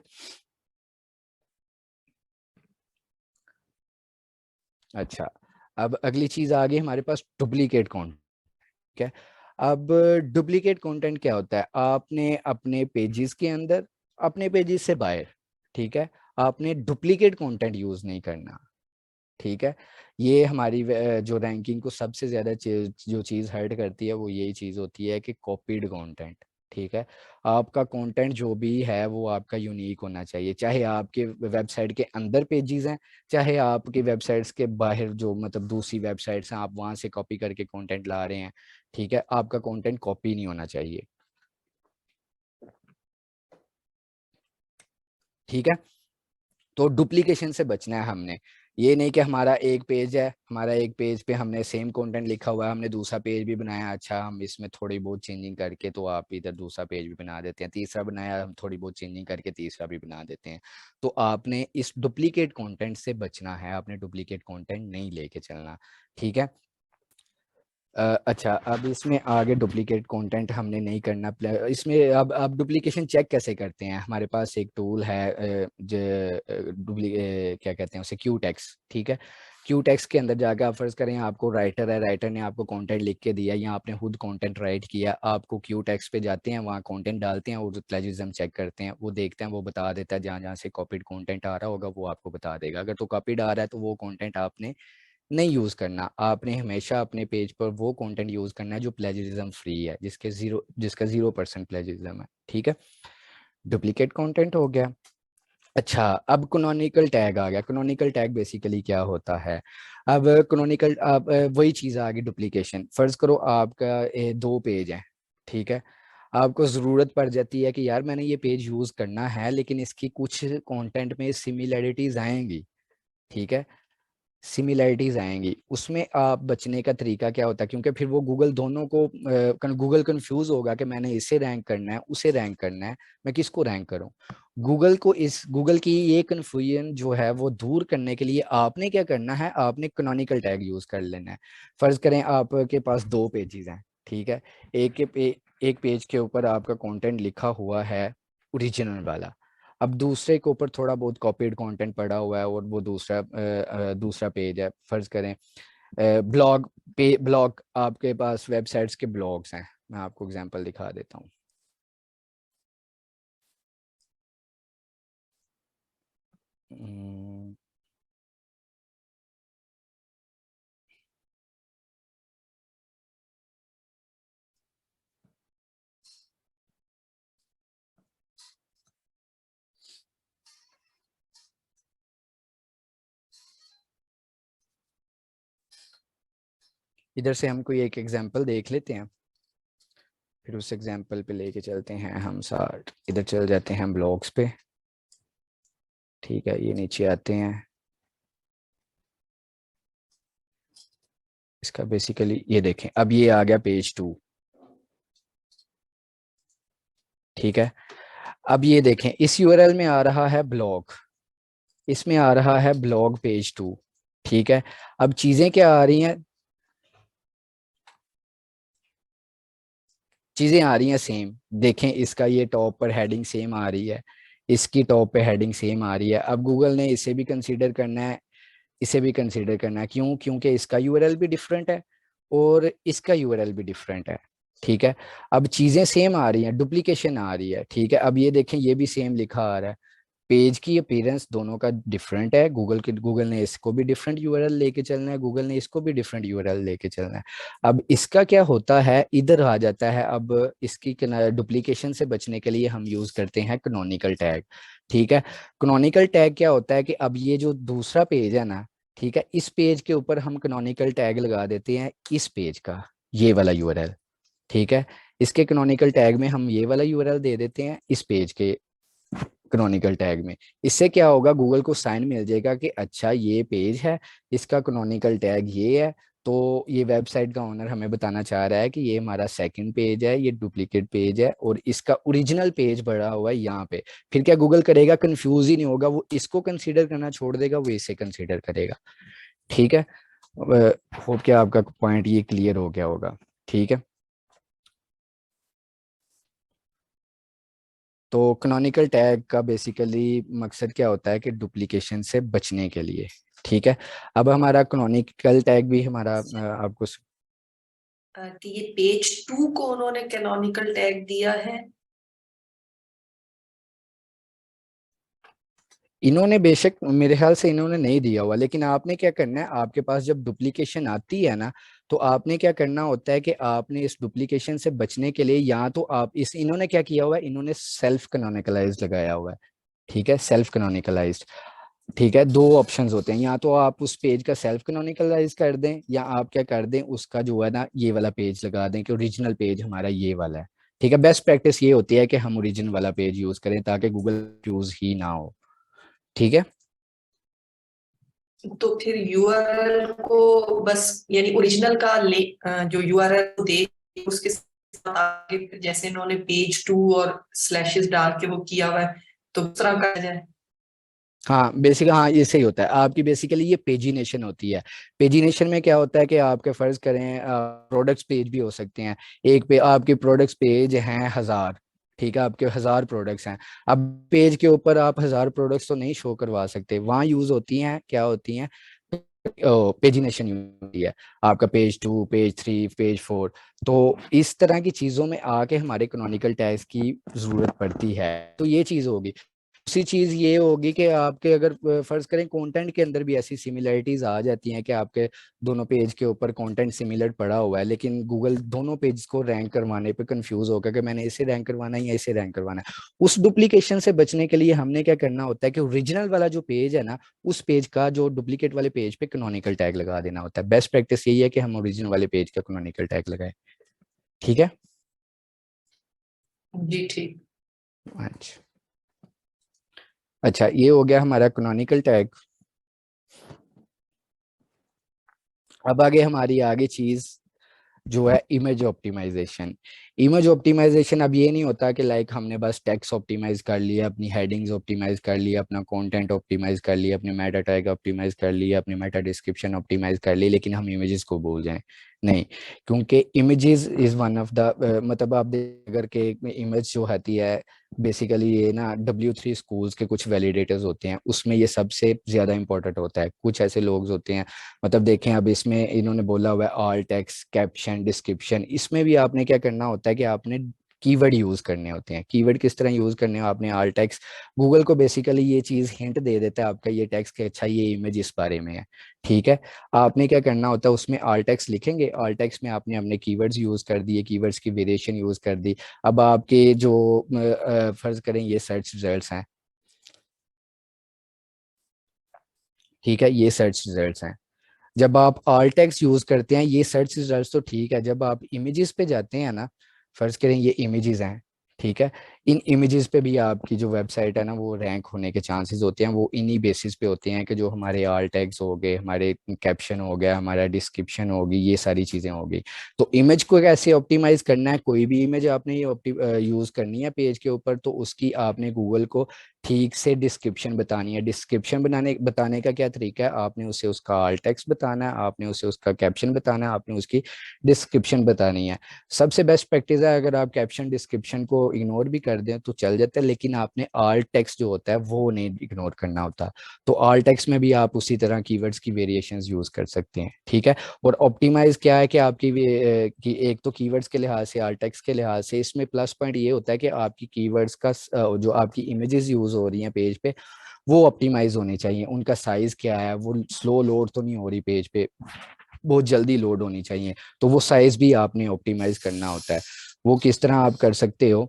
Speaker 2: अच्छा, अब अगली चीज आ गई हमारे पास, डुप्लीकेट कंटेंट। ठीक है, अब डुप्लीकेट कंटेंट क्या होता है, आपने अपने पेजेस के अंदर, अपने पेजेस से बाहर, ठीक है, आपने डुप्लीकेट कंटेंट यूज नहीं करना। ठीक है, ये हमारी जो रैंकिंग को सबसे ज्यादा जो चीज हर्ट करती है वो यही चीज होती है कि कॉपीड कंटेंट। ठीक है, आपका कंटेंट जो भी है वो आपका यूनिक होना चाहिए, चाहे आपके वेबसाइट के अंदर पेजेस हैं, चाहे आपके वेबसाइट्स के बाहर जो मतलब दूसरी वेबसाइट्स हैं आप वहां से कॉपी करके कंटेंट ला रहे हैं। ठीक है, आपका कंटेंट कॉपी नहीं होना चाहिए। ठीक है, तो डुप्लीकेशन से बचना है हमने। ये नहीं कि हमारा एक पेज है, हमारा एक पेज पे हमने सेम कंटेंट लिखा हुआ है, हमने दूसरा पेज भी बनाया, अच्छा हम इसमें थोड़ी बहुत चेंजिंग करके तो आप इधर दूसरा पेज भी बना देते हैं, तीसरा बनाया हम थोड़ी बहुत चेंजिंग करके तीसरा भी बना देते हैं। तो आपने इस डुप्लीकेट कंटेंट से बचना है, आपने डुप्लीकेट कंटेंट नहीं लेके चलना। ठीक है। अच्छा, अब इसमें आगे डुप्लीकेट कंटेंट हमने नहीं करना। इसमें अब आप डुप्लीकेशन चेक कैसे करते हैं, हमारे पास एक टूल है जो क्या कहते हैं उसे, क्यू टेक्स। ठीक है, क्यू टेक्स के अंदर जाकर आप फर्ज करें आपको राइटर है, राइटर ने आपको कंटेंट लिख के दिया या आपने खुद कंटेंट राइट किया, आपको क्यू टेक्स पे जाते हैं, वहाँ कंटेंट डालते हैं और प्लेजरिज्म चेक करते हैं, वो देखते हैं, वो बता देता है जहाँ जहाँ से कॉपीड कंटेंट आ रहा होगा वो आपको बता देगा। अगर तो कॉपीड आ रहा है तो वो कंटेंट आपने नहीं यूज करना, आपने हमेशा अपने पेज पर वो कंटेंट यूज करना है जो प्लेजरिज्म फ्री है, जिसका 0% प्लेजरिज्म है। ठीक है, डुप्लीकेट कंटेंट हो गया। अच्छा, अब कैनोनिकल टैग आ गया। कैनोनिकल टैग बेसिकली क्या होता है, अब कैनोनिकल अब वही चीज आ गई डुप्लीकेशन। फर्ज करो आपका दो पेज है। ठीक है, आपको ज़रूरत पड़ जाती है कि यार मैंने ये पेज यूज़ करना है लेकिन इसकी कुछ कंटेंट में सिमिलैरिटीज आएंगी। ठीक है, सिमिलैरिटीज आएंगी, उसमें आप बचने का तरीका क्या होता है, क्योंकि फिर वो गूगल दोनों को गूगल कंफ्यूज होगा कि मैंने इसे रैंक करना है उसे रैंक करना है, मैं किसको रैंक करूं। गूगल की ये कन्फ्यूजन जो है वो दूर करने के लिए आपने क्या करना है, आपने कैनोनिकल टैग यूज कर लेना है। फर्ज करें आपके पास दो पेजेस हैं। ठीक है, एक पेज के ऊपर आपका कंटेंट लिखा हुआ है ओरिजिनल वाला, अब दूसरे के ऊपर थोड़ा बहुत कॉपीड कंटेंट पड़ा हुआ है और वो दूसरा पेज है। फर्ज करें ब्लॉग आपके पास वेबसाइट्स के ब्लॉग्स हैं, मैं आपको एग्जांपल दिखा देता हूँ। हम्म, इधर से हम कोई एक एग्जांपल देख लेते हैं, फिर उस एग्जांपल पे लेके चलते हैं हम साथ। इधर चल जाते हैं ब्लॉग्स पे। ठीक है, ये नीचे आते हैं, इसका बेसिकली ये देखें, अब ये आ गया पेज 2। ठीक है, अब ये देखें इस यूआरएल में आ रहा है ब्लॉग, इसमें आ रहा है ब्लॉग पेज 2। ठीक है, अब चीजें क्या आ रही हैं, चीजें आ रही हैं सेम। देखें इसका ये टॉप पर हेडिंग सेम आ रही है, इसकी टॉप पे हेडिंग सेम आ रही है। अब गूगल ने इसे भी कंसीडर करना है, इसे भी कंसीडर करना है, क्यों, क्योंकि इसका यूआरएल भी डिफरेंट है और इसका यूआरएल भी डिफरेंट है। ठीक है, अब चीजें सेम आ रही हैं, डुप्लीकेशन आ रही है। ठीक है, अब ये देखें ये भी सेम लिखा आ रहा है, पेज की अपीयरेंस दोनों का डिफरेंट है। गूगल ने इसको भी डिफरेंट यूआरएल लेके चलना है, गूगल ने इसको भी डिफरेंट यूआरएल लेके चलना है। अब इसका क्या होता है, इधर आ जाता है। अब इसकी डुप्लीकेशन से बचने के लिए हम यूज करते हैं कैनोनिकल टैग। ठीक है, कैनोनिकल टैग क्या होता है कि अब ये जो दूसरा पेज है ना, ठीक है, इस पेज के ऊपर हम कैनोनिकल टैग लगा देते हैं इस पेज का, ये वाला यूआरएल। ठीक है, इसके कैनोनिकल टैग में हम ये वाला यूआरएल दे देते हैं इस पेज के कैनोनिकल टैग में। इससे क्या होगा, गूगल को साइन मिल जाएगा कि अच्छा ये पेज है, इसका कैनोनिकल टैग ये है। तो ये वेबसाइट का ओनर हमें बताना चाह रहा है कि ये हमारा सेकंड पेज है, ये डुप्लीकेट पेज है और इसका ओरिजिनल पेज बढ़ा हुआ है यहाँ पे। फिर क्या गूगल करेगा, कंफ्यूज ही नहीं होगा, वो इसको कंसीडर करना छोड़ देगा, वो इसे कंसीडर करेगा। ठीक है, होप कि आपका पॉइंट ये क्लियर हो गया होगा। ठीक है, तो कैनोनिकल टैग का बेसिकली मकसद क्या होता है कि डुप्लीकेशन से बचने के लिए। ठीक है, अब हमारा कैनोनिकल टैग भी हमारा आपको
Speaker 3: तो ये पेज 2 को उन्होंने कैनोनिकल टैग दिया है।
Speaker 2: इन्होंने बेशक मेरे ख्याल से इन्होंने नहीं दिया हुआ, लेकिन आपने क्या करना है, आपके पास जब डुप्लीकेशन आती है ना, तो आपने क्या करना होता है कि आपने इस डुप्लीकेशन से बचने के लिए या तो आप इस, इन्होंने क्या किया हुआ है, इन्होंने सेल्फ कैनोनिकलाइज लगाया हुआ है। ठीक है, सेल्फ कैनोनिकलाइज्ड। ठीक है, दो ऑप्शंस होते हैं, या तो आप उस पेज का सेल्फ कैनोनिकलाइज कर दें या आप क्या कर दें, उसका जो है ना ये वाला पेज लगा दें कि ओरिजिनल पेज हमारा ये वाला है। ठीक है, बेस्ट प्रैक्टिस ये होती है कि हम ओरिजिनल वाला पेज यूज करें ताकि गूगल यूज ही ना हो। ठीक है,
Speaker 3: तो फिर यूआरएल को बस यानी ओरिजिनल का जो यूआरएल दे उसके साथ आगे फिर जैसे इन्होंने पेज 2 और स्लैशेस डाल के वो किया हुआ है तो दूसरा कहा जाए।
Speaker 2: हाँ बेसिक, हाँ ये सही होता है आपकी, बेसिकली ये पेजिनेशन होती है। पेजिनेशन में क्या होता है कि आपके फर्ज करें प्रोडक्ट्स पेज भी हो सकते हैं। एक पे आपके प्रोडक्ट्स पेज हैं 1000, ठीक है, आपके 1000 प्रोडक्ट्स हैं। अब पेज के ऊपर आप 1000 प्रोडक्ट्स तो नहीं शो करवा सकते, वहाँ यूज होती हैं, क्या होती हैं, पेजिनेशन होती है। आपका पेज 2, पेज 3, पेज 4। तो इस तरह की चीजों में आके हमारे कैनोनिकल टैग्स की जरूरत पड़ती है। तो ये चीज होगी। दूसरी चीज ये होगी कि आपके अगर फर्ज करें कंटेंट के अंदर भी ऐसी सिमिलरिटीज आ जाती हैं कि आपके दोनों पेज के ऊपर कंटेंट सिमिलर पड़ा हुआ है, लेकिन गूगल दोनों पेज को रैंक करवाने पे कंफ्यूज होगा कि मैंने इसे रैंक करवाना है या इसे रैंक करवाना है। उस डुप्लीकेशन से बचने के लिए हमने क्या करना होता है कि ओरिजिनल वाला जो पेज है ना, उस पेज का जो डुप्लीकेट वाले पेज पे कैनोनिकल टैग लगा देना होता है। बेस्ट प्रैक्टिस यही है कि हम ओरिजिनल वाले पेज का कैनोनिकल टैग लगाएं। ठीक है,
Speaker 3: जी ठीक।
Speaker 2: अच्छा, अच्छा ये हो गया हमारा कैनोनिकल टैग। अब आगे हमारी आगे चीज जो है इमेज ऑप्टिमाइजेशन। इमेज ऑप्टिमाइजेशन अब ये नहीं होता कि लाइक हमने बस टेक्स्ट ऑप्टिमाइज कर लिया, अपनी हेडिंग्स ऑप्टिमाइज कर लिया, अपना कंटेंट ऑप्टिमाइज कर लिया, अपने मेटा टैग ऑप्टिमाइज कर लिया, अपनी मेटा डिस्क्रिप्शन ऑप्टिमाइज कर ली, लेकिन हम इमेजेस को भूल जाएं। नहीं, क्योंकि images is one of the मतलब आप अगर के इमेज जो होती है, बेसिकली ये ना W3 स्कूल्स के कुछ वैलिडेटर्स होते हैं, उसमें ये सबसे ज्यादा इंपॉर्टेंट होता है। कुछ ऐसे लोग होते हैं, मतलब देखें अब इसमें इन्होंने बोला हुआ है ऑल टेक्स्ट कैप्शन डिस्क्रिप्शन, इसमें भी आपने क्या करना होता है कि आपने कीवर्ड यूज करने होते हैं। कीवर्ड किस तरह यूज करने हो, आपने ऑल टेक्स्ट, गूगल को बेसिकली ये चीज हिंट दे देता है आपका ये टेक्स्ट कि अच्छा ये इमेज इस बारे में है। ठीक है, आपने क्या करना होता है, उसमें ऑल टेक्स्ट लिखेंगे, ऑल टेक्स्ट में आपने अपने कीवर्ड्स यूज कर दिए, कीवर्ड्स की वेरिएशन यूज कर दी। अब आपके जो फर्ज करें ये सर्च रिजल्ट्स हैं, ठीक है, ये सर्च रिजल्ट्स हैं। जब आप ऑल टेक्स्ट यूज करते हैं ये सर्च रिजल्ट्स तो ठीक है, जब आप इमेजेस पे जाते हैं ना, फर्ज करें ये इमेजेस हैं, ठीक है, इन इमेजेस पे भी आपकी जो वेबसाइट है ना वो रैंक होने के चांसेस होते हैं। वो इन्हीं बेसिस पे होते हैं कि जो हमारे ऑल टैग्स हो गए, हमारे कैप्शन हो गया, हमारा डिस्क्रिप्शन होगी, ये सारी चीजें होगी। तो इमेज को कैसे ऑप्टिमाइज करना है, कोई भी इमेज आपने ये यूज करनी है पेज के ऊपर, तो उसकी आपने गूगल को ठीक से डिस्क्रिप्शन बतानी है। डिस्क्रिप्शन बताने का क्या तरीका है, आपने उसे उसका ऑल टेक्स्ट बताना है, आपने उसे उसका कैप्शन बताना है, आपने उसकी डिस्क्रिप्शन बतानी है। सबसे बेस्ट प्रैक्टिस है, अगर आप कैप्शन डिस्क्रिप्शन को इग्नोर भी कर दें तो चल जाता है, लेकिन आपने ऑल्ट टेक्स्ट जो होता है वो नहीं इग्नोर करना होता। तो ऑल्ट टेक्स्ट में भी आप उसी तरह कीवर्ड्स की वेरिएशंस यूज कर सकते हैं, ठीक है। और ऑप्टिमाइज क्या है कि आपकी कि एक तो कीवर्ड्स के लिहाज से, ऑल्ट टेक्स्ट के लिहाज से इसमें प्लस पॉइंट ये होता है कि आपकी कीवर्ड्स का जो आपकी इमेजेस यूज हो रही हैं पेज पे वो ऑप्टिमाइज होनी चाहिए। उनका साइज क्या है, वो स्लो लोड तो नहीं हो रही पेज पे, बहुत जल्दी लोड होनी चाहिए, तो वो साइज भी आपने ऑप्टिमाइज करना होता है। वो किस तरह आप कर सकते हो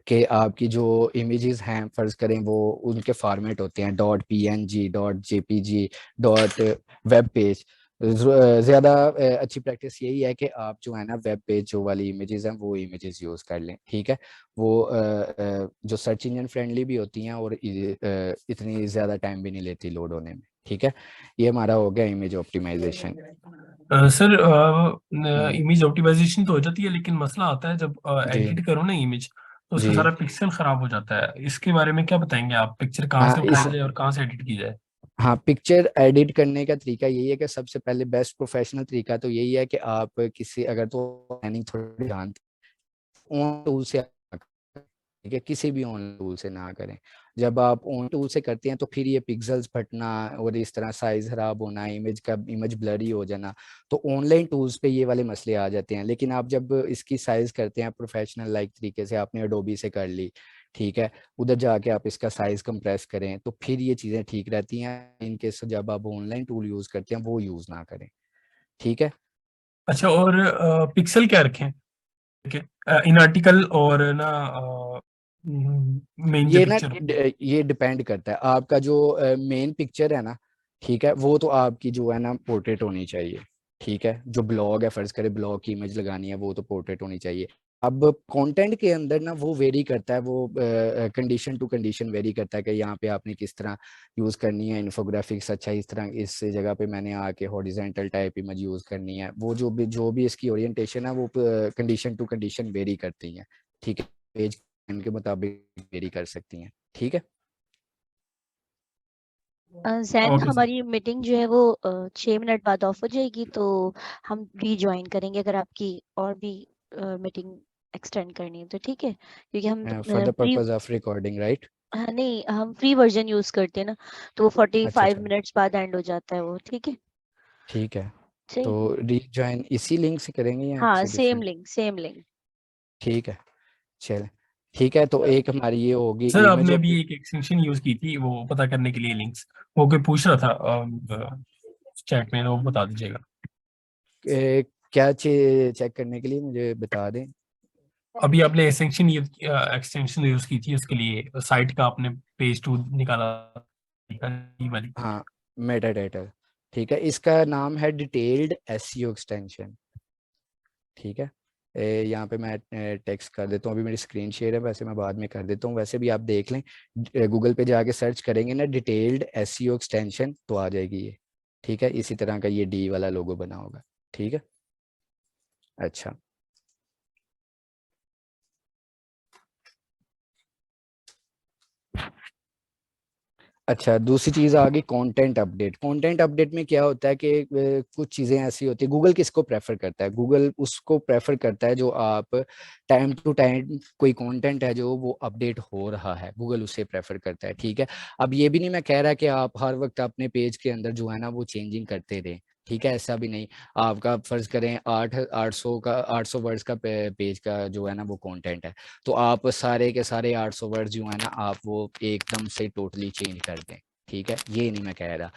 Speaker 2: कि आपकी जो इमेजेस हैं फर्ज करें वो उनके फॉर्मेट होते हैं dot png, dot jpg, dot web page. ज़्यादा अच्छी प्रैक्टिस यही है कि आप जो है ना वेब पेज जो वाली इमेजेस हैं वो इमेजेस यूज़ कर लें, ठीक है। वो जो सर्च इंजन फ्रेंडली भी होती हैं और इतनी ज़्यादा टाइम भी नहीं लेती लोड होने में, ठीक है। ये हमारा हो गया image optimisation.
Speaker 4: Sir image optimisation तो हो जाती है, लेकिन मसला आता है जब
Speaker 2: जी
Speaker 4: एडिट करो ना इमेज, तो उसका
Speaker 2: जी।
Speaker 4: सारा पिक्सल खराब हो जाता है। इसके बारे में क्या बताएंगे आप? पिक्चर कहाँ
Speaker 2: हाँ
Speaker 4: से उठाई जाए और कहाँ से एडिट की जाए?
Speaker 2: हाँ, पिक्चर एडिट करने का तरीका यही है कि सबसे पहले बेस्ट प्रोफेशनल तरीका तो यही है कि आप किसी, अगर तो प्लानिंग थोड़ी जानते ऑन टूल से, ठीक है, किसी भी ऑन टूल से ना करें। जब आप ऑन टूल से करते हैं तो फिर ये पिक्सल्स फटना और इस तरह साइज खराब होना, इमेज ब्लरी हो जाना, तो ऑनलाइन टूल्स पे ये वाले मसले आ जाते हैं। लेकिन आप जब इसकी साइज करते हैं प्रोफेशनल लाइक तरीके से, आपने एडोबी से कर ली, ठीक है, उधर जाके आप इसका साइज कंप्रेस करें तो फिर ये चीज़ें ठीक रहती हैं। इनकेस जब आप ऑनलाइन टूल यूज़ करते हैं वो यूज़ ना करें, ठीक है।
Speaker 4: अच्छा, और पिक्सल क्या रखें? ठीक है, इन आर्टिकल और ना मेन जो
Speaker 2: ये ना
Speaker 4: पिक्चर।
Speaker 2: ये डिपेंड करता है, आपका जो मेन पिक्चर है ना, ठीक है, वो तो आपकी जो है ना पोर्ट्रेट होनी चाहिए, ठीक है। जो ब्लॉग है, फर्ज करें ब्लॉग की इमेज लगानी है, वो तो पोर्ट्रेट होनी चाहिए। अब कंटेंट के अंदर ना वो वेरी करता है, वो कंडीशन टू कंडीशन वेरी करता है कि यहाँ पे आपने किस तरह यूज़ करनी है इन्फोग्राफिक्स। अच्छा, इस तरह इस जगह पे मैंने आके हॉरिजॉन्टल टाइप इमेज यूज़ करनी है, वो जो भी इसकी ओरिएंटेशन है वो कंडीशन टू कंडीशन वेरी करती है, ठीक है। पेज के मुताबिक वेरी कर सकती हैं, ठीक है।
Speaker 1: Jain,
Speaker 4: okay sir.
Speaker 1: हमारी मीटिंग जो है वो 6 मिनट बाद ऑफ हो जाएगी, तो हम रीज्वाइन करेंगे अगर आपकी और भी मीटिंग एक्सटेंड करनी है तो, ठीक है, क्योंकि हम
Speaker 2: for the
Speaker 1: free,
Speaker 2: purpose of recording, right.
Speaker 1: नहीं, हम फ्री वर्जन यूज करते हैं ना, तो वो
Speaker 2: अच्छा
Speaker 1: 45
Speaker 2: अच्छा,
Speaker 1: मिनट्स बाद एंड हो जाता है वो, ठीक है।
Speaker 2: ठीक है। तो
Speaker 1: ठीक है,
Speaker 2: रीजॉइन इसी लिंक से करेंगे या
Speaker 1: हाँ,
Speaker 2: किसी
Speaker 1: same
Speaker 2: different?
Speaker 1: Link, same link.
Speaker 2: ठीक है, चल, ठीक है। तो एक हमारी ये होगी
Speaker 4: सर
Speaker 2: इमेज
Speaker 4: आपने
Speaker 2: ऑफ।
Speaker 4: अभी एक एक्सटेंशन यूज की थी वो पता करने के लिए, लिंक्स वो कोई पूछ रहा था चैट में, वो बता दीजिएगा।
Speaker 2: क्या चेक करने के लिए मुझे बता दें।
Speaker 4: अभी आपने एक्सटेंशन यूज की थी उसके लिए, साइट का आपने पेज 2 निकाला ई वाली।
Speaker 2: हाँ, मेटा डेटा, ठीक है। इसका नाम है डिटेल्ड एसईओ एक्सटेंशन, ठीक है। यहाँ पे मैं टेक्स्ट कर देता हूँ, अभी मेरी स्क्रीन शेयर है, वैसे मैं बाद में कर देता हूँ, वैसे भी आप देख लें। गूगल पे जाके सर्च करेंगे ना डिटेल्ड एसईओ एक्सटेंशन तो आ जाएगी ये, ठीक है। इसी तरह का ये डी वाला लोगो बना होगा, ठीक है। अच्छा, अच्छा, दूसरी चीज़ आ गई कंटेंट अपडेट। कंटेंट अपडेट में क्या होता है कि कुछ चीज़ें ऐसी होती है, गूगल किसको प्रेफर करता है, गूगल उसको प्रेफर करता है जो आप टाइम टू टाइम कोई कंटेंट है जो वो अपडेट हो रहा है, गूगल उसे प्रेफर करता है, ठीक है। अब ये भी नहीं मैं कह रहा कि आप हर वक्त अपने पेज के अंदर जो है ना वो चेंजिंग करते रहें, ठीक है, ऐसा भी नहीं। आपका फर्ज करें 800 वर्ड्स का पेज का जो है ना वो कंटेंट है, तो आप सारे के सारे 800 वर्ड जो है ना आप वो एकदम से टोटली चेंज कर दें, ठीक है, ये नहीं मैं कह रहा।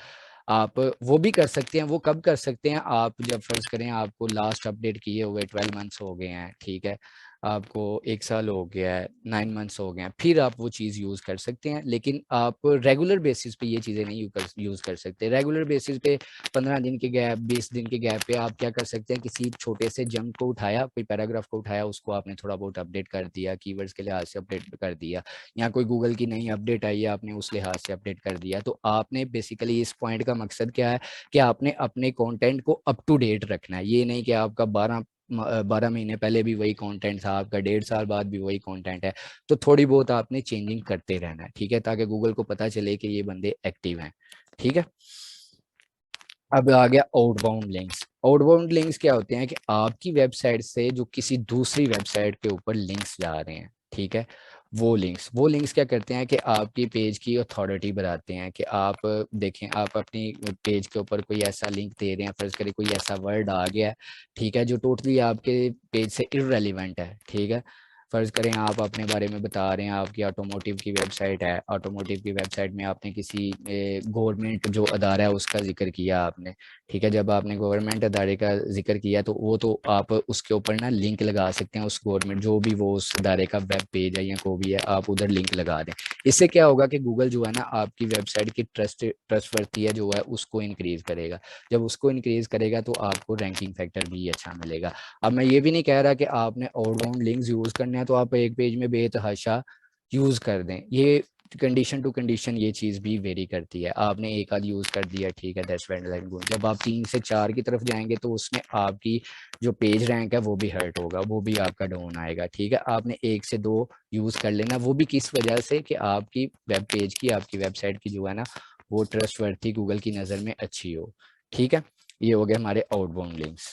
Speaker 2: आप वो भी कर सकते हैं। वो कब कर सकते हैं? आप जब फर्ज करें आपको लास्ट अपडेट किए हुए 12 मंथ्स हो गए हैं, ठीक है, आपको 1 साल हो गया है, 9 मंथ्स हो गए हैं, फिर आप वो चीज़ यूज़ कर सकते हैं। लेकिन आप रेगुलर बेसिस पे ये चीज़ें नहीं यूज़ कर सकते। रेगुलर बेसिस पे 15 दिन के गैप, 20 दिन के गैप पे आप क्या कर सकते हैं, किसी छोटे से जंक को उठाया, कोई पैराग्राफ को उठाया, उसको आपने थोड़ा बहुत अपडेट कर दिया, कीवर्ड्स के लिहाज से अपडेट कर दिया, या कोई गूगल की नई अपडेट आई है आपने उस लिहाज से अपडेट कर दिया। तो आपने बेसिकली इस पॉइंट का मकसद क्या है कि आपने अपने कंटेंट को अप टू डेट रखना है। ये नहीं कि आपका 12 महीने पहले भी वही कंटेंट था, आपका 1.5 साल बाद भी वही कंटेंट है। तो थोड़ी बहुत आपने चेंजिंग करते रहना है, ठीक है, ताकि गूगल को पता चले कि ये बंदे एक्टिव हैं, ठीक है। अब आ गया आउटबाउंड लिंक्स। आउटबाउंड लिंक्स क्या होते हैं कि आपकी वेबसाइट से जो किसी दूसरी वेबसाइट के ऊपर लिंक्स जा रहे हैं, ठीक है। वो लिंक्स क्या करते हैं कि आपकी पेज की अथॉरिटी बढ़ाते हैं कि आप देखें, आप अपनी पेज के ऊपर कोई ऐसा लिंक दे रहे हैं, फर्ज करें कोई ऐसा वर्ड आ गया है, ठीक है, जो टोटली आपके पेज से इररेलेवेंट है, ठीक है। फर्ज करें आप अपने बारे में बता रहे हैं, आपकी ऑटोमोटिव की वेबसाइट है, ऑटोमोटिव की वेबसाइट में आपने किसी गवर्नमेंट जो अदारा है उसका जिक्र किया आपने, ठीक है। जब आपने गवर्नमेंट अदारे का जिक्र किया तो वो तो आप उसके ऊपर ना लिंक लगा सकते हैं, उस गवर्नमेंट जो भी वो उस अदारे का वेब पेज है या कोई भी है, आप उधर लिंक लगा दें। इससे क्या होगा कि गूगल जो है ना आपकी वेबसाइट की ट्रस्टवर्दी है जो है उसको इंक्रीज करेगा। जब उसको इंक्रीज करेगा तो आपको रैंकिंग फैक्टर भी अच्छा मिलेगा। अब मैं ये भी नहीं कह रहा कि आपने आउटबाउंड लिंक्स यूज करने हैं तो आप एक पेज में बेतहाशा यूज कर दें, ये कंडीशन टू कंडीशन ये चीज़ भी वेरी करती है। आपने एक आध यूज़ कर दिया, ठीक है, दैट्स वेरी गुड। जब आप 3 से 4 की तरफ जाएंगे तो उसमें आपकी जो पेज रैंक है वो भी हर्ट होगा, वो भी आपका डाउन आएगा, ठीक है। आपने 1 से 2 यूज़ कर लेना, वो भी किस वजह से कि आपकी वेब पेज की, आपकी वेबसाइट की जो है ना वो ट्रस्टवर्थी गूगल की नज़र में अच्छी हो, ठीक है। ये हो गए हमारे आउटबाउंड लिंक्स।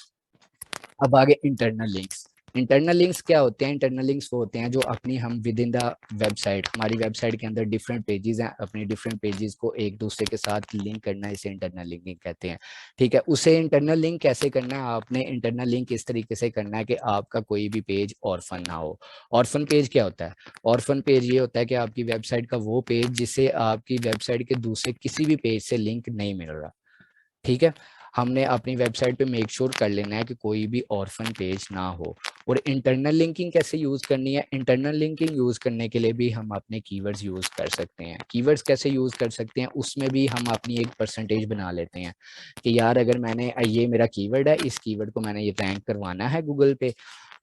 Speaker 2: अब आगे इंटरनल लिंक्स। इंटरनल लिंक्स क्या होते हैं? इंटरनल लिंक्स वो होते हैं जो अपनी हम विद इन द वेबसाइट, हमारी वेबसाइट के अंदर डिफरेंट पेजेस हैं, अपने डिफरेंट पेजेस को एक दूसरे के साथ लिंक करना, इसे इंटरनल लिंकिंग कहते हैं, ठीक है। उसे इंटरनल लिंक कैसे करना है? आपने इंटरनल लिंक इस तरीके से करना है कि आपका कोई भी पेज ऑर्फन ना हो। ऑर्फन पेज क्या होता है? ऑर्फन पेज ये होता है कि आपकी वेबसाइट का वो पेज जिसे आपकी वेबसाइट के दूसरे किसी भी पेज से लिंक नहीं मिल रहा, ठीक है। हमने अपनी वेबसाइट पे मेक श्योर कर लेना है कि कोई भी ऑर्फन पेज ना हो। और इंटरनल लिंकिंग कैसे यूज करनी है? इंटरनल लिंकिंग यूज करने के लिए भी हम अपने कीवर्ड्स यूज कर सकते हैं। कीवर्ड्स कैसे यूज कर सकते हैं? उसमें भी हम अपनी एक परसेंटेज बना लेते हैं कि यार अगर मैंने ये मेरा कीवर्ड है, इस कीवर्ड को मैंने ये रैंक करवाना है गूगल पे,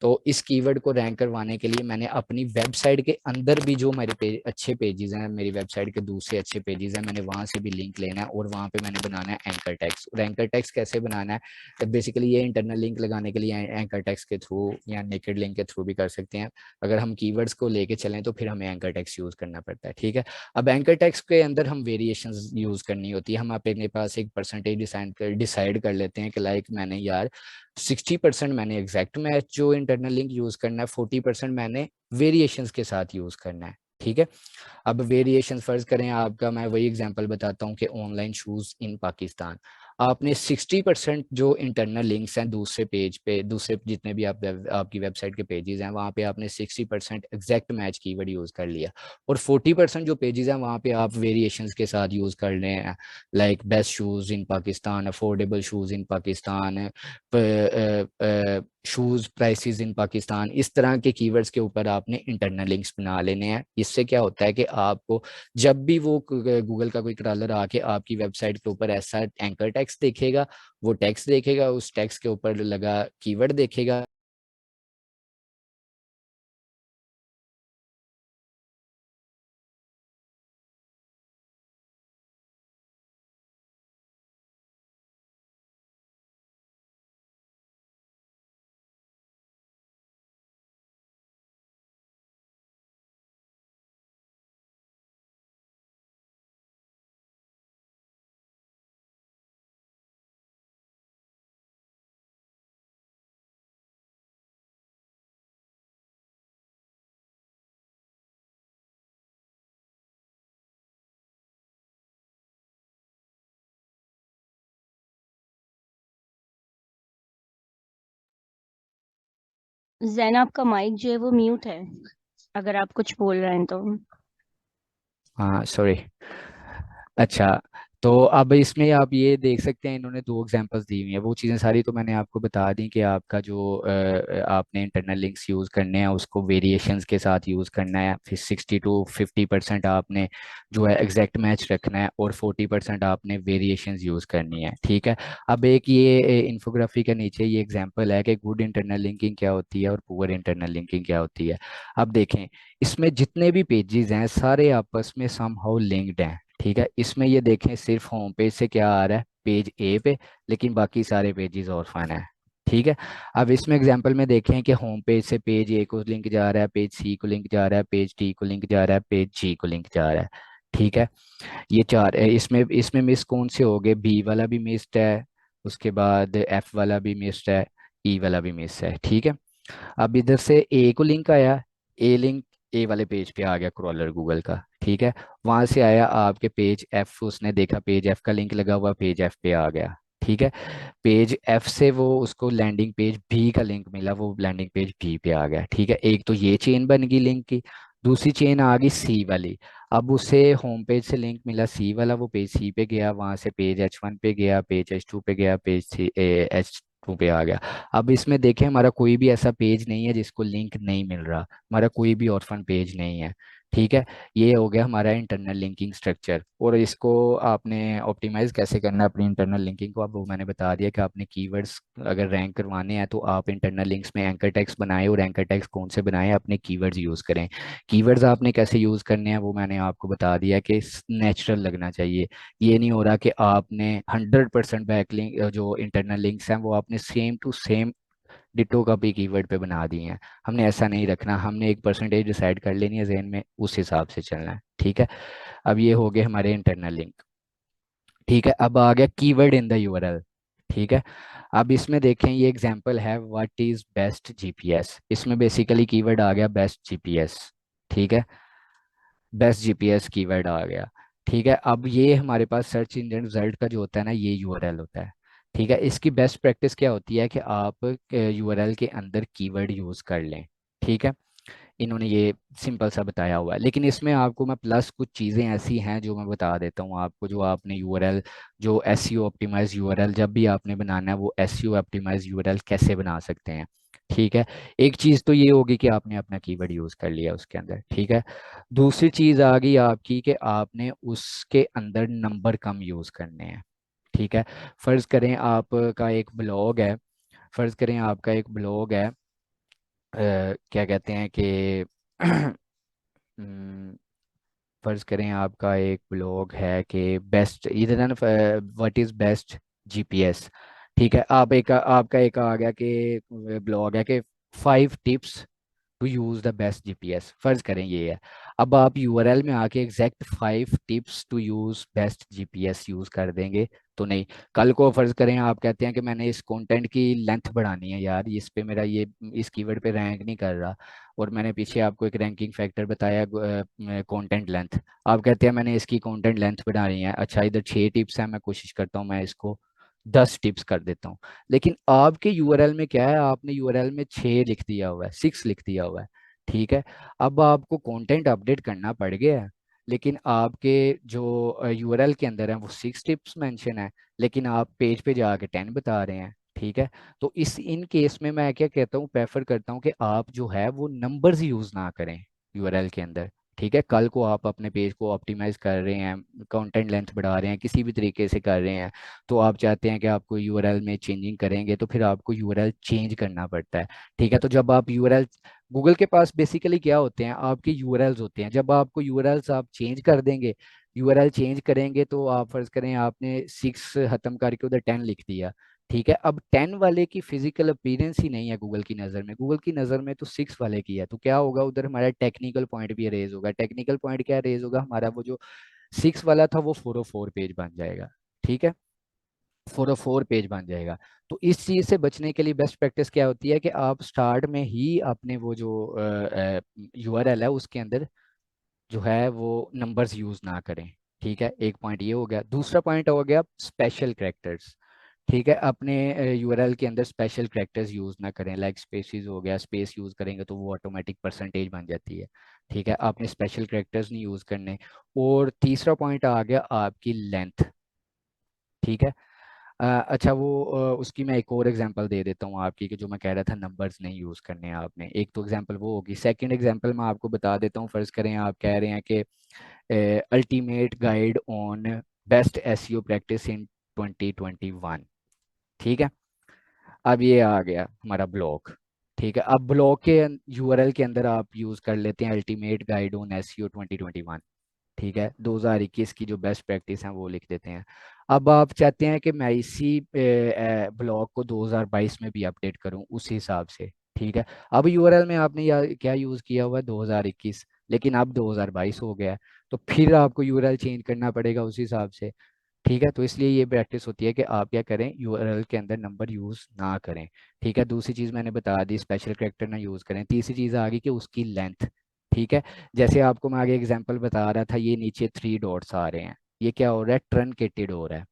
Speaker 2: तो इस कीवर्ड को रैंक करवाने के लिए मैंने अपनी वेबसाइट के अंदर भी जो मेरे अच्छे पेजेस हैं, मेरी वेबसाइट के दूसरे अच्छे पेजेस हैं, मैंने वहां से भी लिंक लेना है और वहां पे मैंने बनाना है एंकर टेक्स्ट। और एंकर टेक्स्ट कैसे बनाना है? तो बेसिकली ये इंटरनल लिंक लगाने के लिए एंकर टेक्स्ट के थ्रू या नेकेड लिंक के थ्रू भी कर सकते हैं। अगर हम कीवर्ड्स को लेके चलें तो फिर हमें एंकर टेक्स्ट यूज करना पड़ता है, ठीक है। अब एंकर टेक्स्ट के अंदर हम वेरिएशंस यूज करनी होती है। हम अपने पास एक परसेंटेज डिसाइड कर लेते हैं कि लाइक मैंने यार 60% मैंने एग्जैक्ट मैच जो इंटरनल लिंक यूज करना है, 40% मैंने वेरिएशंस के साथ यूज करना है, ठीक है। अब वेरिएशन फर्ज करें आपका, मैं वही एग्जांपल बताता हूँ कि ऑनलाइन शूज इन पाकिस्तान, आपने 60% जो इंटरनल लिंक्स हैं दूसरे पेज पे, दूसरे जितने भी आपकी वेबसाइट के पेजेस हैं वहाँ पे आपने 60% एग्जैक्ट मैच कीवर्ड यूज कर लिया, और 40% जो पेजेस हैं वहाँ पे आप वेरिएशंस के साथ यूज कर रहे हैं, like best shoes in Pakistan, affordable shoes in Pakistan, shoes prices in Pakistan. इस तरह के कीवर्ड्स के ऊपर आपने इंटरनल लिंक्स बना लेने हैं। इससे क्या होता है कि आपको जब भी वो गूगल का कोई क्रॉलर आके आपकी वेबसाइट के ऊपर ऐसा एंकर टेक्स्ट देखेगा, वो टेक्स्ट देखेगा, उस टेक्स्ट के ऊपर लगा कीवर्ड देखेगा,
Speaker 1: जैन आपका माइक जो है वो म्यूट है, अगर आप कुछ बोल रहे हैं तो।
Speaker 2: हाँ सॉरी। अच्छा, तो अब इसमें आप ये देख सकते हैं इन्होंने 2 एग्जांपल्स दी हुई हैं। वो चीज़ें सारी तो मैंने आपको बता दी कि आपका जो आपने इंटरनल लिंक्स यूज़ करने हैं उसको वेरिएशंस के साथ यूज़ करना है, फिर 60 to 50% आपने जो है एग्जैक्ट मैच रखना है, और 40% आपने वेरिएशंस यूज़ करनी है, ठीक है। अब एक ये इन्फोग्राफी के नीचे ये एग्जाम्पल है कि गुड इंटरनल लिंकिंग क्या होती है और पुअर इंटरनल लिंकिंग क्या होती है। अब देखें, इसमें जितने भी पेजेस हैं सारे आपस में समहाउ लिंक्ड हैं, ठीक है। इसमें ये देखें सिर्फ होम पेज से क्या आ रहा है, पेज ए पे, लेकिन बाकी सारे पेजेस ऑर्फन है, ठीक है। अब इसमें एग्जांपल में देखें कि होम पेज से पेज ए को लिंक जा रहा है, पेज सी को लिंक जा रहा है, पेज डी को लिंक जा रहा है, पेज जी को लिंक जा रहा है, ठीक है। ये 4 इसमें इसमें मिस कौन से हो गए? बी वाला भी मिस्ड है, उसके बाद एफ वाला भी मिस्ड है, ई वाला भी मिस है, ठीक है। अब इधर से ए को लिंक आया, ए लिंक ए वाले पेज पे आ गया क्रॉलर गूगल का, ठीक है। वहां से आया आपके पेज एफ, उसने देखा पेज एफ का लिंक लगा हुआ, पेज एफ पे आ गया, ठीक है। पेज एफ से वो उसको लैंडिंग पेज बी का लिंक मिला, वो लैंडिंग पेज बी पे आ गया, ठीक है। एक तो ये चेन बन गई लिंक की। दूसरी चेन आ गई सी वाली। अब उसे होम पेज से लिंक मिला सी वाला, वो पेज सी पे गया, वहां से पेज H1 पे गया, पेज H2 पे गया, पेज H2 पे आ गया। अब इसमें देखें हमारा कोई भी ऐसा पेज नहीं है जिसको लिंक नहीं मिल रहा, हमारा कोई भी ऑर्फन पेज नहीं है, ठीक है। ये हो गया हमारा इंटरनल लिंकिंग स्ट्रक्चर। और इसको आपने ऑप्टिमाइज कैसे करना है अपनी इंटरनल लिंकिंग को, अब वो मैंने बता दिया कि आपने कीवर्ड्स अगर रैंक करवाने हैं तो आप इंटरनल लिंक्स में एंकर टेक्स्ट बनाए, और एंकर टेक्स्ट कौन से बनाए, अपने कीवर्ड्स यूज़ करें। कीवर्ड्स आपने कैसे यूज़ करने हैं वो मैंने आपको बता दिया कि नेचुरल लगना चाहिए। ये नहीं हो रहा कि आपने 100% बैकलिंक जो इंटरनल लिंक्स हैं वो आपने same to same ditto copy keyword पे बना दी हैं। हमने ऐसा नहीं रखना, हमने एक परसेंटेज डिसाइड कर लेनी है जहन में, उस हिसाब से चलना है, ठीक है। अब ये हो गए हमारे इंटरनल लिंक, ठीक है। अब आ गया कीवर्ड इन द यूआरएल, ठीक है। अब इसमें देखें ये एग्जांपल है व्हाट इज बेस्ट जीपीएस, इसमें बेसिकली कीवर्ड आ गया बेस्ट जीपीएस, ठीक है। बेस्ट जीपीएस कीवर्ड आ गया, ठीक है। अब ये हमारे पास सर्च इंजन रिजल्ट का जो होता है ना, ये यूआरएल होता है, ठीक है। इसकी बेस्ट प्रैक्टिस क्या होती है कि आप यूआरएल के अंदर कीवर्ड यूज़ कर लें, ठीक है। इन्होंने ये सिंपल सा बताया हुआ है, लेकिन इसमें आपको मैं प्लस कुछ चीज़ें ऐसी हैं जो मैं बता देता हूँ आपको, जो आपने यूआरएल जो एसईओ ऑप्टिमाइज यूआरएल जब भी आपने बनाना है वो एसईओ ऑप्टिमाइज यूआरएल कैसे बना सकते हैं, ठीक है। एक चीज़ तो ये होगी कि आपने अपना कीवर्ड यूज़ कर लिया उसके अंदर, ठीक है। दूसरी चीज़ आ गई आपकी कि आपने उसके अंदर नंबर कम यूज़ करने हैं, ठीक है। फ़र्ज़ करें आपका एक ब्लॉग है, फ़र्ज़ करें आपका एक ब्लॉग है, क्या कहते हैं कि हम्म, फर्ज करें आपका एक ब्लॉग है कि बेस्ट इधर व्हाट इज बेस्ट जीपीएस, ठीक है। आप एक आपका एक आ गया कि ब्लॉग है कि 5 tips to use the best GPS, फर्ज करें ये है। अब आप यूआरएल में आके exact 5 tips to use best GPS use कर देंगे तो नहीं। कल को फर्ज करें आप कहते हैं कि मैंने इस कंटेंट की लेंथ बढ़ानी है यार, इस पे मेरा ये इस कीवर्ड पे रैंक नहीं कर रहा, और मैंने पीछे आपको एक रैंकिंग फैक्टर बताया कंटेंट लेंथ। आप कहते हैं मैंने इसकी कंटेंट लेंथ बढ़ानी है, अच्छा इधर 6 टिप्स है, मैं कोशिश करता हूँ मैं इसको 10 टिप्स कर देता हूँ। लेकिन आपके यूआरएल में क्या है, आपने यूआरएल में 6 लिख दिया हुआ है, 6 लिख दिया हुआ है, ठीक है। अब आपको कंटेंट अपडेट करना पड़ गया है, लेकिन आपके जो यूआरएल के अंदर है वो 6 टिप्स मेंशन है, लेकिन आप पेज पे जाके 10 बता रहे हैं, ठीक है। तो इस इन केस में मैं क्या कहता हूँ, प्रेफर करता हूँ कि आप जो है वो नंबर्स यूज ना करें यूआरएल के अंदर, ठीक है। कल को आप अपने पेज को ऑप्टिमाइज कर रहे हैं, कंटेंट लेंथ बढ़ा रहे हैं, किसी भी तरीके से कर रहे हैं, तो आप चाहते हैं कि आपको यूआरएल में चेंजिंग करेंगे तो फिर आपको यूआरएल चेंज करना पड़ता है, ठीक है। तो जब आप यूआरएल गूगल के पास बेसिकली क्या होते हैं, आपके यूआरएल्स होते हैं, जब आपको यूआरएल्स आप चेंज कर देंगे, यूआरएल चेंज करेंगे तो आप फर्ज करें आपने 6 खत्म करके उधर 10 लिख दिया, ठीक है। अब 10 वाले की फिजिकल अपीयरेंस ही नहीं है गूगल की नज़र में, गूगल की नज़र में तो 6 वाले की है, तो क्या होगा उधर हमारा टेक्निकल पॉइंट भी रेज होगा। टेक्निकल पॉइंट क्या रेज होगा, हमारा वो जो 6 वाला था वो 404 पेज बन जाएगा, ठीक है। 404 पेज बन जाएगा। तो इस चीज़ से बचने के लिए बेस्ट प्रैक्टिस क्या होती है कि आप स्टार्ट में ही अपने वो जो यूआरएल है उसके अंदर जो है वो नंबर्स यूज ना करें, ठीक है। एक पॉइंट ये हो गया। दूसरा पॉइंट हो गया स्पेशल कैरेक्टर्स, ठीक है। अपने यूआरएल के अंदर स्पेशल कैरेक्टर्स यूज ना करें, लाइक स्पेसिस हो गया, स्पेस यूज करेंगे तो वो ऑटोमेटिक परसेंटेज बन जाती है, ठीक है। आपने स्पेशल कैरेक्टर्स नहीं यूज करने। और तीसरा पॉइंट आ गया आपकी लेंथ, ठीक है। अच्छा वो उसकी मैं एक और एग्जांपल दे देता हूँ आपकी, कि जो मैं कह रहा था नंबर्स नहीं यूज़ करने हैं आपने, एक तो एग्जांपल वो होगी। सेकंड एग्जांपल मैं आपको बता देता हूँ। फर्ज करें आप कह रहे हैं कि ultimate guide on best SEO practice in 2021, ठीक है। अब ये आ गया हमारा ब्लॉग, ठीक है। अब ब्लॉग के यूआरएल के अंदर आप यूज़ कर लेते हैं अल्टीमेट गाइड ऑन एसईओ 2021, ठीक है। 2021 की जो बेस्ट प्रैक्टिस है वो लिख देते हैं। अब आप चाहते हैं कि मैं इसी ब्लॉग को 2022 में भी अपडेट करूं उस हिसाब से, ठीक है। अब यूआरएल में आपने क्या यूज़ किया हुआ है 2021, लेकिन अब 2022 हो गया है, तो फिर आपको यूआरएल चेंज करना पड़ेगा उस हिसाब से, ठीक है। तो इसलिए ये प्रैक्टिस होती है कि आप क्या करें, यूआरएल के अंदर नंबर यूज़ ना करें, ठीक है। दूसरी चीज़ मैंने बता दी, स्पेशल कैरेक्टर ना यूज़ करें। तीसरी चीज़ आ गई कि उसकी लेंथ, ठीक है। जैसे आपको मैं आगे एग्जांपल बता रहा था, ये नीचे 3 डॉट्स आ रहे हैं, ये क्या हो रहा है, ट्रंकेटेड हो रहा है।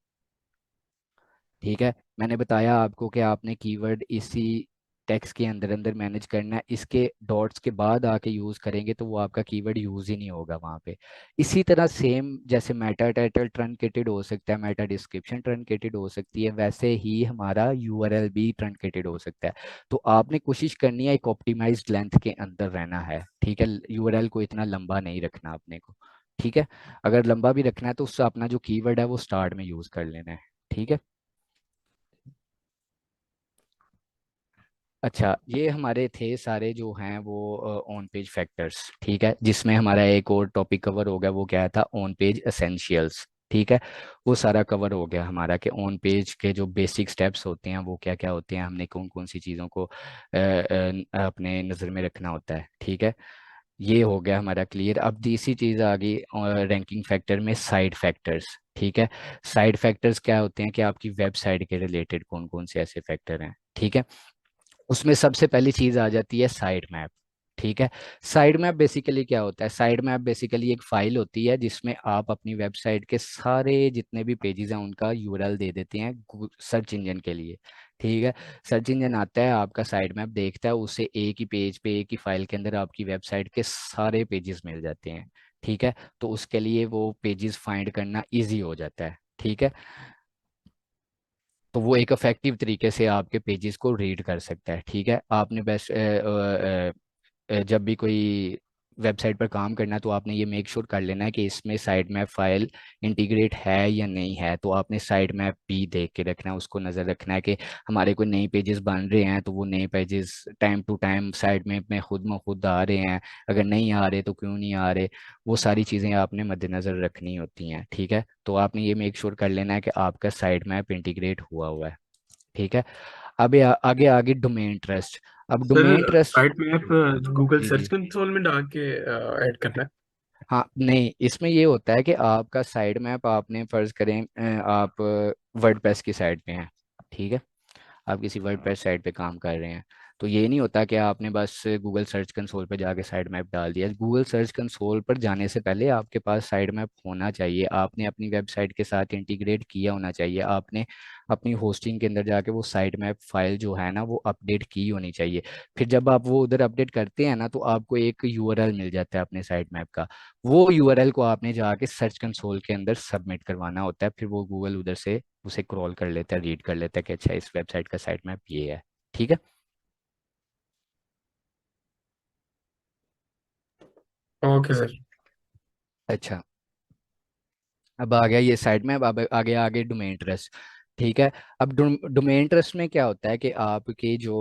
Speaker 2: ठीक है, मैंने बताया आपको कि आपने कीवर्ड इसी टेक्स्ट के अंदर अंदर मैनेज करना है, इसके डॉट्स के बाद आके यूज करेंगे तो वो आपका कीवर्ड यूज ही नहीं होगा वहां पे। इसी तरह सेम जैसे मेटा टाइटल ट्रंकेटेड हो सकता है, मेटा डिस्क्रिप्शन ट्रंकेटेड हो सकती है, वैसे ही हमारा यूआरएल भी ट्रंकेटेड हो सकता है। तो आपने कोशिश करनी है एक ऑप्टिमाइज्ड लेंथ के अंदर रहना है। ठीक है, यूआरएल को इतना लंबा नहीं रखना अपने को। ठीक है, अगर लंबा भी रखना है तो उससे अपना जो कीवर्ड है वो स्टार्ट में यूज कर लेना है। ठीक है। अच्छा, ये हमारे थे सारे जो हैं वो ऑन पेज फैक्टर्स। ठीक है, जिसमें हमारा एक और टॉपिक कवर हो गया, वो क्या था, ऑन पेज एसेंशियल्स। ठीक है, वो सारा कवर हो गया हमारा कि ऑन पेज के जो बेसिक स्टेप्स होते हैं वो क्या क्या होते हैं, हमने कौन कौन सी चीज़ों को अपने नज़र में रखना होता है। ठीक है, ये हो गया हमारा क्लियर। अब तीसरी चीज़ आ गई रैंकिंग फैक्टर में, साइड फैक्टर्स। ठीक है, साइड फैक्टर्स क्या होते हैं कि आपकी वेबसाइट के रिलेटेड कौन कौन से ऐसे फैक्टर हैं। ठीक है, उसमें सबसे पहली चीज आ जाती है साइड मैप। ठीक है, साइड मैप बेसिकली क्या होता है, साइड मैप बेसिकली एक फाइल होती है जिसमें आप अपनी वेबसाइट के सारे जितने भी पेजेस हैं उनका यूआरएल दे देते हैं सर्च इंजन के लिए। ठीक है, सर्च इंजन आता है, आपका साइड मैप देखता है, उसे एक ही पेज पे एक ही फाइल के अंदर आपकी वेबसाइट के सारे पेजेस मिल जाते हैं। ठीक है, तो उसके लिए वो पेजेस फाइंड करना इजी हो जाता है। ठीक है, तो वो एक इफेक्टिव तरीके से आपके पेजेस को रीड कर सकता है। ठीक है, आपने बस जब भी कोई वेबसाइट पर काम करना है तो आपने ये मेक श्योर कर लेना है कि इसमें साइड मैप फाइल इंटीग्रेट है या नहीं है। तो आपने साइड मैप भी देख के रखना है, उसको नज़र रखना है कि हमारे कोई नए पेजेस बन रहे हैं तो वो नए pages time to time site map में खुद ब खुद आ रहे हैं, अगर नहीं आ रहे तो क्यों नहीं आ रहे। वो सारी चीज़ें आपने मद्देनज़र रखनी होती हैं। ठीक है, तो आपने ये मेक श्योर कर लेना है कि आपका साइड मैप इंटीग्रेट हुआ हुआ है। ठीक है, अब आगे आगे डोमेन ट्रस्ट। अब
Speaker 4: सर
Speaker 2: डोमेन ट्रस्ट,
Speaker 4: साइट में आप गूगल
Speaker 2: जी
Speaker 4: सर्च
Speaker 2: जी,
Speaker 4: कंसोल में डाल के ऐड करना है।
Speaker 2: हाँ नहीं, इसमें ये होता है कि आपका साइड मैप आपने फर्ज करें आप वर्डप्रेस की साइट पे हैं। ठीक है, आप किसी वर्डप्रेस साइट पे काम कर रहे हैं, तो ये नहीं होता कि आपने बस गूगल सर्च कंसोल पे जाके साइड मैप डाल दिया। गूगल सर्च कंसोल पर जाने से पहले आपके पास साइड मैप होना चाहिए, आपने अपनी वेबसाइट के साथ इंटीग्रेट किया होना चाहिए, आपने अपनी होस्टिंग के अंदर जाके वो साइड मैप फाइल जो है ना वो अपडेट की होनी चाहिए। फिर जब आप वो उधर अपडेट करते हैं ना तो आपको एक यूआरएल मिल जाता है अपने साइड मैप का, वो यूआरएल को आपने जाके सर्च कंसोल के अंदर सबमिट करवाना होता है, फिर वो गूगल उधर से उसे क्रॉल कर लेता है, रीड कर लेता है कि अच्छा इस वेबसाइट का साइट मैप ये है। ठीक है।
Speaker 4: Okay sir.
Speaker 2: अच्छा, अब आ गया ये साइड मैप, अब आगे आगे डोमेन ट्रस्ट। ठीक है, अब डोमेन ट्रस्ट में क्या होता है कि आपके जो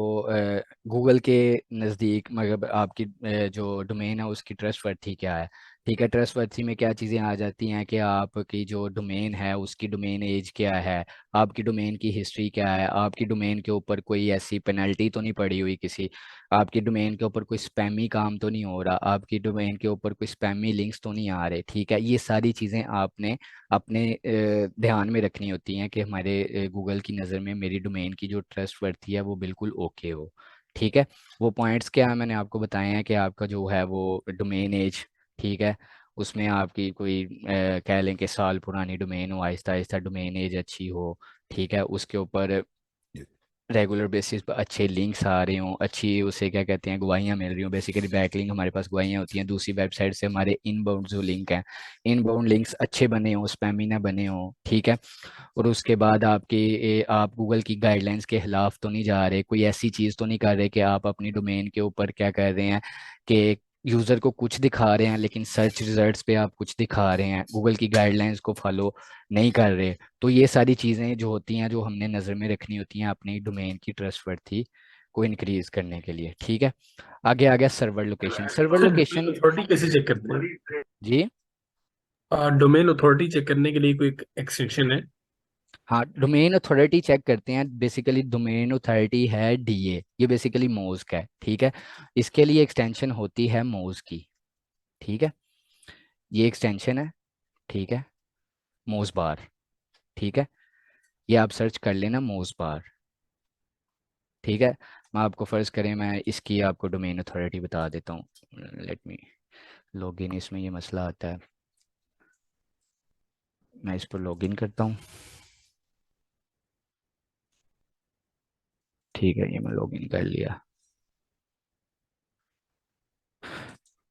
Speaker 2: गूगल के नज़दीक मतलब आपकी जो डोमेन है उसकी ट्रस्टवर्थी क्या है। ठीक है, ट्रस्टवर्थी में क्या चीज़ें आ जाती हैं कि आपकी जो डोमेन है उसकी डोमेन एज क्या है, आपकी डोमेन की हिस्ट्री क्या है, आपकी डोमेन के ऊपर कोई ऐसी पेनल्टी तो नहीं पड़ी हुई किसी, आपकी डोमेन के ऊपर कोई स्पैमी काम तो नहीं हो रहा, आपकी डोमेन के ऊपर कोई स्पैमी लिंक्स तो नहीं आ रहे। ठीक है, ये सारी चीज़ें आपने अपने ध्यान में रखनी होती हैं कि हमारे गूगल की नज़र में मेरी डोमेन की जो ट्रस्टवर्थी है वो बिल्कुल ओके हो। ठीक है, वो पॉइंट्स क्या है मैंने आपको बताए हैं कि आपका जो है वो डोमेन एज, ठीक है, उसमें आपकी कोई कह लें कि साल पुरानी डोमेन हो, आहिस्ता आहिस्ता डोमेन एज अच्छी हो। ठीक है, उसके ऊपर रेगुलर बेसिस पर अच्छे लिंक्स आ रहे हों, अच्छी उसे क्या कहते हैं गवाहियाँ मिल रही हों, बेसिकली बैकलिंक हमारे पास गवाहियाँ होती हैं दूसरी वेबसाइट से, हमारे इनबाउंड जो लिंक हैं, इनबाउंड लिंक्स अच्छे बने हों, स्पैमी ना बने हों। ठीक है, और उसके बाद आप गूगल की गाइडलाइंस के खिलाफ तो नहीं जा रहे, कोई ऐसी चीज़ तो नहीं कर रहे कि आप अपनी डोमेन के ऊपर क्या कर रहे हैं कि यूज़र को कुछ दिखा रहे हैं लेकिन सर्च रिजल्ट्स पे आप कुछ दिखा रहे हैं, गूगल की गाइडलाइंस को फॉलो नहीं कर रहे। तो ये सारी चीज़ें जो होती हैं जो हमने नज़र में रखनी होती हैं अपनी डोमेन की ट्रस्टवर्थी को इंक्रीज करने के लिए। ठीक है, आगे आ गया server location. Server
Speaker 4: sir
Speaker 2: location,
Speaker 4: domain authority कैसे चेक करते
Speaker 2: जी
Speaker 4: हैं? डोमेन अथॉरिटी चेक करने के लिए कोई एक्सटेंशन है?
Speaker 2: हाँ, डोमेन अथॉरिटी चेक करते हैं, बेसिकली डोमेन अथॉरिटी है डीए, ये बेसिकली मोज का है। ठीक है, इसके लिए एक्सटेंशन होती है मोज की। ठीक है, ये एक्सटेंशन है। ठीक है, मोज बार। ठीक है, ये आप सर्च कर लेना मोज बार। ठीक है, मैं आपको फ़र्ज़ करें मैं इसकी आपको डोमेन अथॉरिटी बता देता हूँ, लेट मी, लॉगिन, इसमें ये मसला आता है। मैं इस पर लॉगिन करता हूँ। ठीक है, ये मैं लॉगिन कर लिया।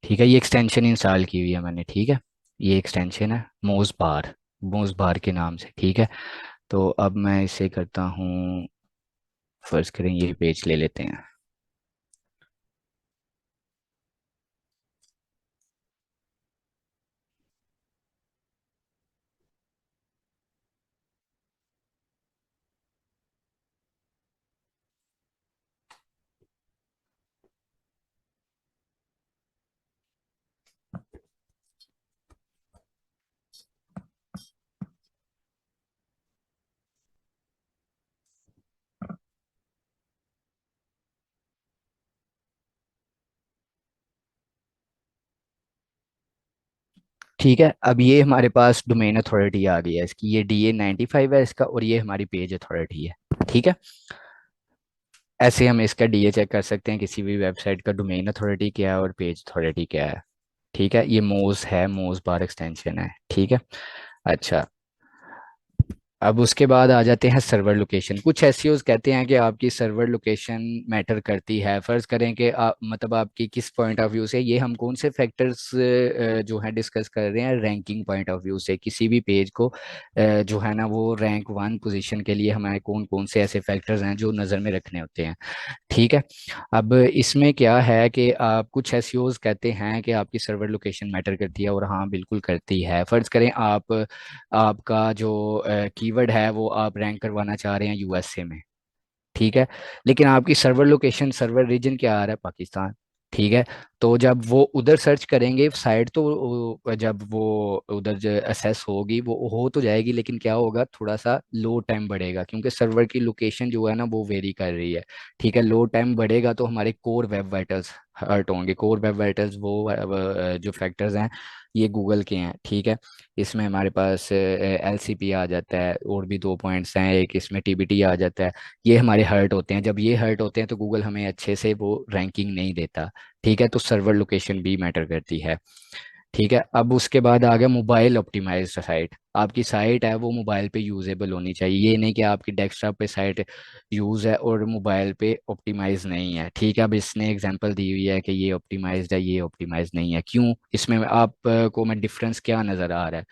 Speaker 2: ठीक है, ये एक्सटेंशन इंस्टॉल की हुई है मैंने। ठीक है, ये एक्सटेंशन है मोज बार के नाम से। ठीक है, तो अब मैं इसे करता हूँ, फर्ज करें ये पेज ले लेते हैं। ठीक है, अब ये हमारे पास डोमेन अथॉरिटी आ गई है इसकी, ये DA95 है इसका, और ये हमारी पेज अथॉरिटी है। ठीक है, ऐसे हम इसका DA चेक कर सकते हैं किसी भी वेबसाइट का, डोमेन अथॉरिटी क्या है और पेज अथॉरिटी क्या है। ठीक है, ये मोज है, मोज बार एक्सटेंशन है। ठीक है, अच्छा, अब उसके बाद आ जाते हैं सर्वर लोकेशन। कुछ एसईओज कहते हैं कि आपकी सर्वर लोकेशन मैटर करती है। फर्ज करें कि मतलब आपकी किस पॉइंट ऑफ व्यू से, ये हम कौन से फैक्टर्स जो है डिस्कस कर रहे हैं, रैंकिंग पॉइंट ऑफ व्यू से किसी भी पेज को जो है ना वो रैंक 1 पोजीशन के लिए हमारे कौन कौन से ऐसे फैक्टर्स हैं जो नज़र में रखने होते हैं। ठीक है, अब इसमें क्या है कि आप कुछ एसईओज कहते हैं कि आपकी सर्वर लोकेशन मैटर करती है, और हाँ बिल्कुल करती है। फर्ज करें आपका जो कीवर्ड है वो आप रैंक करवाना चाह रहे हैं USA में। ठीक है, लेकिन आपकी सर्वर लोकेशन, सर्वर रीजन क्या आ रहा है, पाकिस्तान। ठीक है, तो जब वो उधर सर्च करेंगे साइट, तो जब वो उधर जो असेस होगी वो हो तो जाएगी, लेकिन क्या होगा, थोड़ा सा लो टाइम बढ़ेगा, क्योंकि सर्वर की लोकेशन जो है ना वो वेरी कर रही है। ठीक है, लो टाइम बढ़ेगा तो हमारे कोर वेब वाइटल्स हर्ट होंगे। कोर वेब वाइटल्स वो जो फैक्टर्स हैं ये गूगल के हैं। ठीक है, इसमें हमारे पास LCP आ जाता है, और भी 2 पॉइंट्स हैं, एक इसमें TBT आ जाता है। ये हमारे हर्ट होते हैं, जब ये हर्ट होते हैं तो गूगल हमें अच्छे से वो रैंकिंग नहीं देता। ठीक है, तो सर्वर लोकेशन भी मैटर करती है। ठीक है, अब उसके बाद आ गया मोबाइल ऑप्टिमाइज्ड साइट। आपकी साइट है वो मोबाइल पे यूजेबल होनी चाहिए, ये नहीं कि आपकी डेस्कटॉप पे साइट यूज है और मोबाइल पे ऑप्टिमाइज नहीं है। ठीक है, अब इसने एग्जांपल दी हुई है कि ये ऑप्टिमाइज्ड है, ये ऑप्टिमाइज नहीं है, क्यों, इसमें आपको मैं डिफरेंस क्या नज़र आ रहा है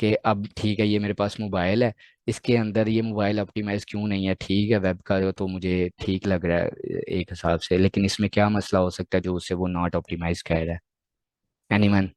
Speaker 2: कि अब ठीक है ये मेरे पास मोबाइल है, इसके अंदर ये मोबाइल ऑप्टिमाइज क्यों नहीं है। ठीक है, वेब का तो मुझे ठीक लग रहा है एक हिसाब से, लेकिन इसमें क्या मसला हो सकता है जो उससे वो नॉट ऑप्टिमाइज कह रहा है। एनीवन।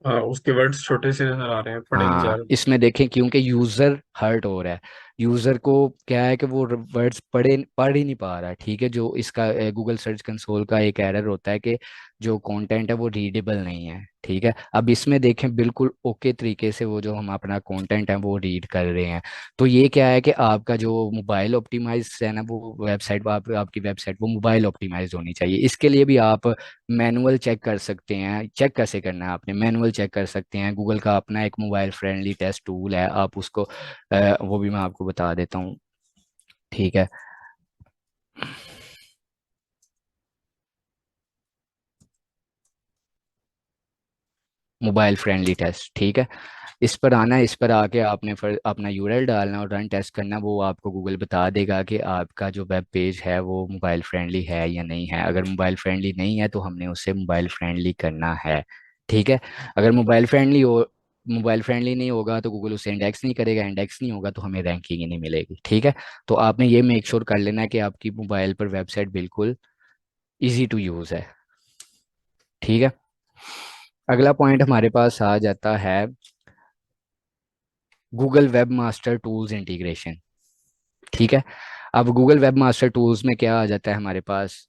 Speaker 4: हाँ, उसके वर्ड्स छोटे से नजर आ रहे हैं, पढ़े नहीं जा
Speaker 2: हाँ,
Speaker 4: रहे।
Speaker 2: इसमें देखें क्योंकि यूजर हर्ट हो रहा है, यूजर को क्या है कि वो वर्ड्स पढ़ ही नहीं पा रहा है। ठीक है, जो इसका गूगल सर्च कंसोल का एक एरर होता है कि जो कंटेंट है वो रीडेबल नहीं है। ठीक है, अब इसमें देखें बिल्कुल ओके तरीके से वो जो हम अपना कंटेंट है वो रीड कर रहे हैं। तो ये क्या है कि आपका जो मोबाइल ऑप्टिमाइज है ना वो वेबसाइट, आपकी वेबसाइट वो मोबाइल ऑप्टिमाइज होनी चाहिए। इसके लिए भी आप मैनुअल चेक कर सकते हैं। चेक कैसे करना है, आपने मैनुअल चेक कर सकते हैं, गूगल का अपना एक मोबाइल फ्रेंडली टेस्ट टूल है, आप उसको वो भी मैं आपको बता देता हूँ। ठीक है, मोबाइल फ्रेंडली टेस्ट। ठीक है, इस पर आना है, इस पर आके आपने अपना URL डालना और रन टेस्ट करना, वो आपको गूगल बता देगा कि आपका जो वेब पेज है वो मोबाइल फ्रेंडली है या नहीं है। अगर मोबाइल फ्रेंडली नहीं है तो हमने उसे मोबाइल फ्रेंडली करना है। ठीक है, अगर मोबाइल फ्रेंडली नहीं होगा तो गूगल उसे इंडेक्स नहीं करेगा, इंडेक्स नहीं होगा तो हमें रैंकिंग ही नहीं मिलेगी। ठीक है, तो आपने ये मेक श्योर कर लेना है कि आपकी मोबाइल पर वेबसाइट बिल्कुल इजी टू यूज़ है। ठीक है, अगला पॉइंट हमारे पास आ जाता है Google web master tools integration. ठीक है, अब गूगल वेब मास्टर टूल्स में क्या आ जाता है हमारे पास,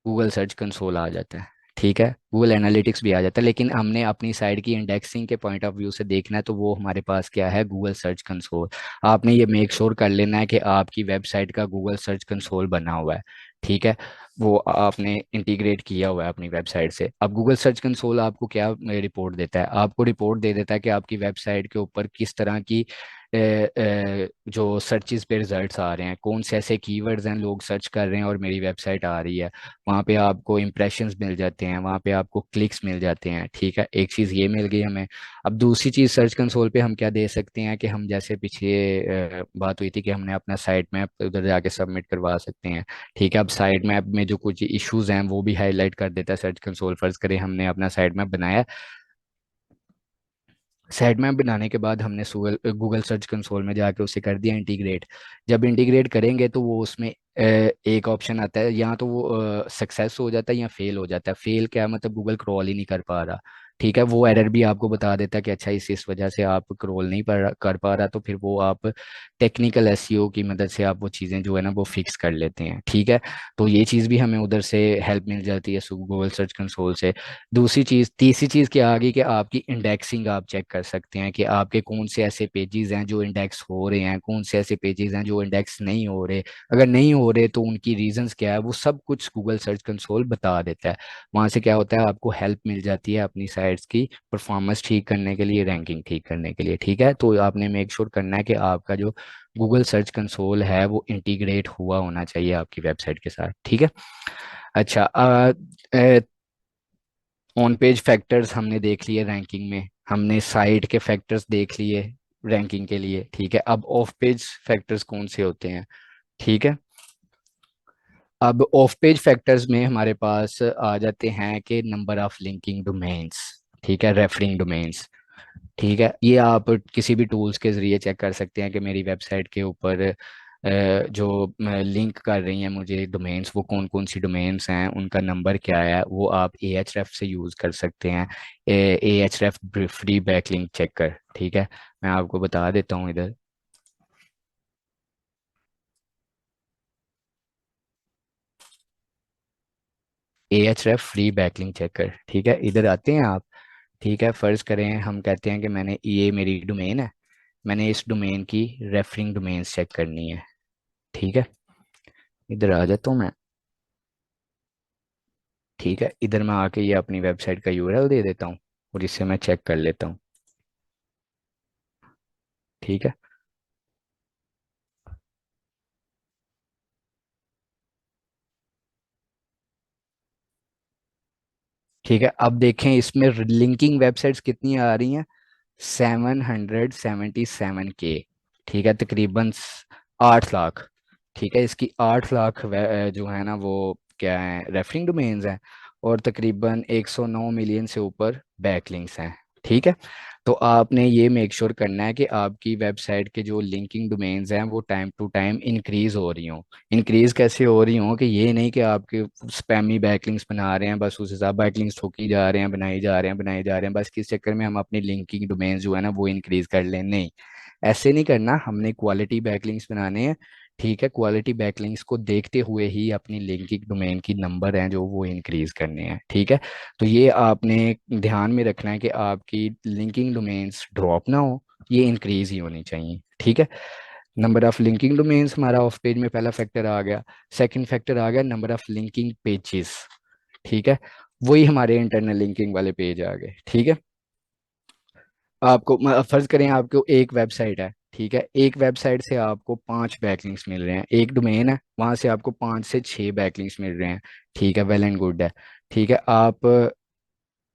Speaker 2: गूगल सर्च कंसोल आ जाता है। ठीक है, गूगल एनालिटिक्स भी आ जाता है, लेकिन हमने अपनी साइट की इंडेक्सिंग के पॉइंट ऑफ व्यू से देखना है तो वो हमारे पास क्या है, गूगल सर्च कंसोल। आपने ये मेक श्योर कर लेना है कि आपकी वेबसाइट का गूगल सर्च कंसोल बना हुआ है। ठीक है, वो आपने इंटीग्रेट किया हुआ है अपनी वेबसाइट से। अब गूगल सर्च कंसोल आपको क्या रिपोर्ट देता है, आपको रिपोर्ट दे देता है कि आपकी वेबसाइट के ऊपर किस तरह की जो सर्चिस पे रिजल्ट्स आ रहे हैं, कौन से ऐसे कीवर्ड्स हैं लोग सर्च कर रहे हैं और मेरी वेबसाइट आ रही है। वहाँ पे आपको इम्प्रेशंस मिल जाते हैं, वहाँ पे आपको क्लिक्स मिल जाते हैं। ठीक है, एक चीज़ ये मिल गई हमें। अब दूसरी चीज़ सर्च कंसोल पे हम क्या दे सकते हैं कि हम जैसे पीछे बात हुई थी कि हमने अपना साइट मैप उधर जाके सबमिट करवा सकते हैं। ठीक है, अब साइट मैप में जो कुछ इश्यूज हैं वो भी हाईलाइट कर देता है सर्च कंसोल। फर्ज करें हमने अपना साइट मैप बनाया, साइट मैप बनाने के बाद हमने गूगल सर्च कंसोल में जाके उसे कर दिया इंटीग्रेट। जब इंटीग्रेट करेंगे तो वो उसमें एक ऑप्शन आता है, या तो वो सक्सेस हो जाता है या फेल हो जाता है। फेल क्या मतलब गूगल क्रॉल ही नहीं कर पा रहा। ठीक है, वो एरर भी आपको बता देता है कि अच्छा इस वजह से आप क्रॉल नहीं कर पा रहा, तो फिर वो आप टेक्निकल एसईओ की मदद से आप वो चीज़ें जो है ना वो फिक्स कर लेते हैं। ठीक है, तो ये चीज़ भी हमें उधर से हेल्प मिल जाती है गूगल सर्च कंसोल से। दूसरी चीज़, तीसरी चीज़ क्या आ गई कि आपकी इंडेक्सिंग आप चेक कर सकते हैं कि आपके कौन से ऐसे पेजेस हैं जो इंडेक्स हो रहे हैं, कौन से ऐसे पेजेस हैं जो इंडेक्स नहीं हो रहे। अगर नहीं हो रहे तो उनकी रीजंस क्या है, वो सब कुछ गूगल सर्च कंसोल बता देता है। वहाँ से क्या होता है, आपको हेल्प मिल जाती है अपनी साइट्स की परफॉर्मेंस ठीक करने के लिए, रैंकिंग ठीक करने के लिए। ठीक है, तो आपने मेक श्योर करना है कि आपका जो गूगल सर्च कंसोल है वो इंटीग्रेट हुआ होना चाहिए आपकी वेबसाइट के साथ। ठीक है, अच्छा, ऑन पेज फैक्टर्स हमने देख लिए रैंकिंग में, हमने साइट के फैक्टर्स देख लिए रैंकिंग के लिए। ठीक है, अब ऑफ पेज फैक्टर्स कौन से होते हैं। ठीक है, अब ऑफ पेज फैक्टर्स में हमारे पास आ जाते हैं कि नंबर ऑफ लिंकिंग डोमेन्स। ठीक है, रेफरिंग डोमेन्स। ठीक है, ये आप किसी भी टूल्स के जरिए चेक कर सकते हैं कि मेरी वेबसाइट के ऊपर जो लिंक कर रही हैं मुझे डोमेन्स, वो कौन कौन सी डोमेन्स हैं, उनका नंबर क्या है। वो आप Ahref से यूज़ कर सकते हैं, Ahref फ्री बैकलिंक चेकर। ठीक है, मैं आपको बता देता हूँ इधर। Ahref free backlink checker. ठीक है, इधर आते हैं आप। ठीक है, फर्ज करें हम कहते हैं कि मैंने ये मेरी डोमेन है, मैंने इस डोमेन की रेफरिंग डोमेन्स चेक करनी है। ठीक है, इधर आ जाता हूँ मैं। ठीक है, इधर मैं आके ये अपनी वेबसाइट का यूआरएल दे देता हूँ और इससे मैं चेक कर लेता हूँ। ठीक है, ठीक है, अब देखें इसमें लिंकिंग वेबसाइट्स कितनी आ रही हैं, 777K। ठीक है, तकरीबन 8 लाख। ठीक है, इसकी 8 लाख जो है ना वो क्या है, रेफरिंग डोमेन्स हैं, और तकरीबन 109 मिलियन से ऊपर बैकलिंक्स हैं। ठीक है, तो आपने ये मेक श्योर करना है कि आपकी वेबसाइट के जो लिंकिंग डोमेन्स हैं वो टाइम टू टाइम इंक्रीज हो रही हों। इंक्रीज कैसे हो रही हों कि ये नहीं कि आपके स्पैमी बैकलिंक्स बना रहे हैं, बस उस हिसाब बैकलिंक्स ठोकी जा रहे हैं, बनाई जा रहे हैं, बनाई जा रहे हैं, बस किस चक्कर में हम अपनी लिंकिंग डोमेन्स जो है ना वो इंक्रीज कर लें। नहीं, ऐसे नहीं करना, हमने क्वालिटी बैकलिंक्स बनाने हैं। ठीक है, क्वालिटी बैकलिंक्स को देखते हुए ही अपनी लिंकिंग डोमेन की नंबर हैं जो वो इंक्रीज करने हैं। ठीक है, तो ये आपने ध्यान में रखना है कि आपकी लिंकिंग डोमेन्स ड्रॉप ना हो, ये इंक्रीज ही होनी चाहिए। ठीक है, नंबर ऑफ लिंकिंग डोमेन्स हमारा ऑफ पेज में पहला फैक्टर आ गया। सेकंड फैक्टर आ गया नंबर ऑफ लिंकिंग पेजेस। ठीक है, वही हमारे इंटरनल लिंकिंग वाले पेज आ गए। ठीक है, आपको फर्ज करें आपको एक वेबसाइट है। ठीक है, एक वेबसाइट से आपको 5 बैकलिंक्स मिल रहे हैं, एक डोमेन है वहां से आपको 5 से 6 बैकलिंक्स मिल रहे हैं। ठीक है, वेल एंड गुड है। ठीक है, आप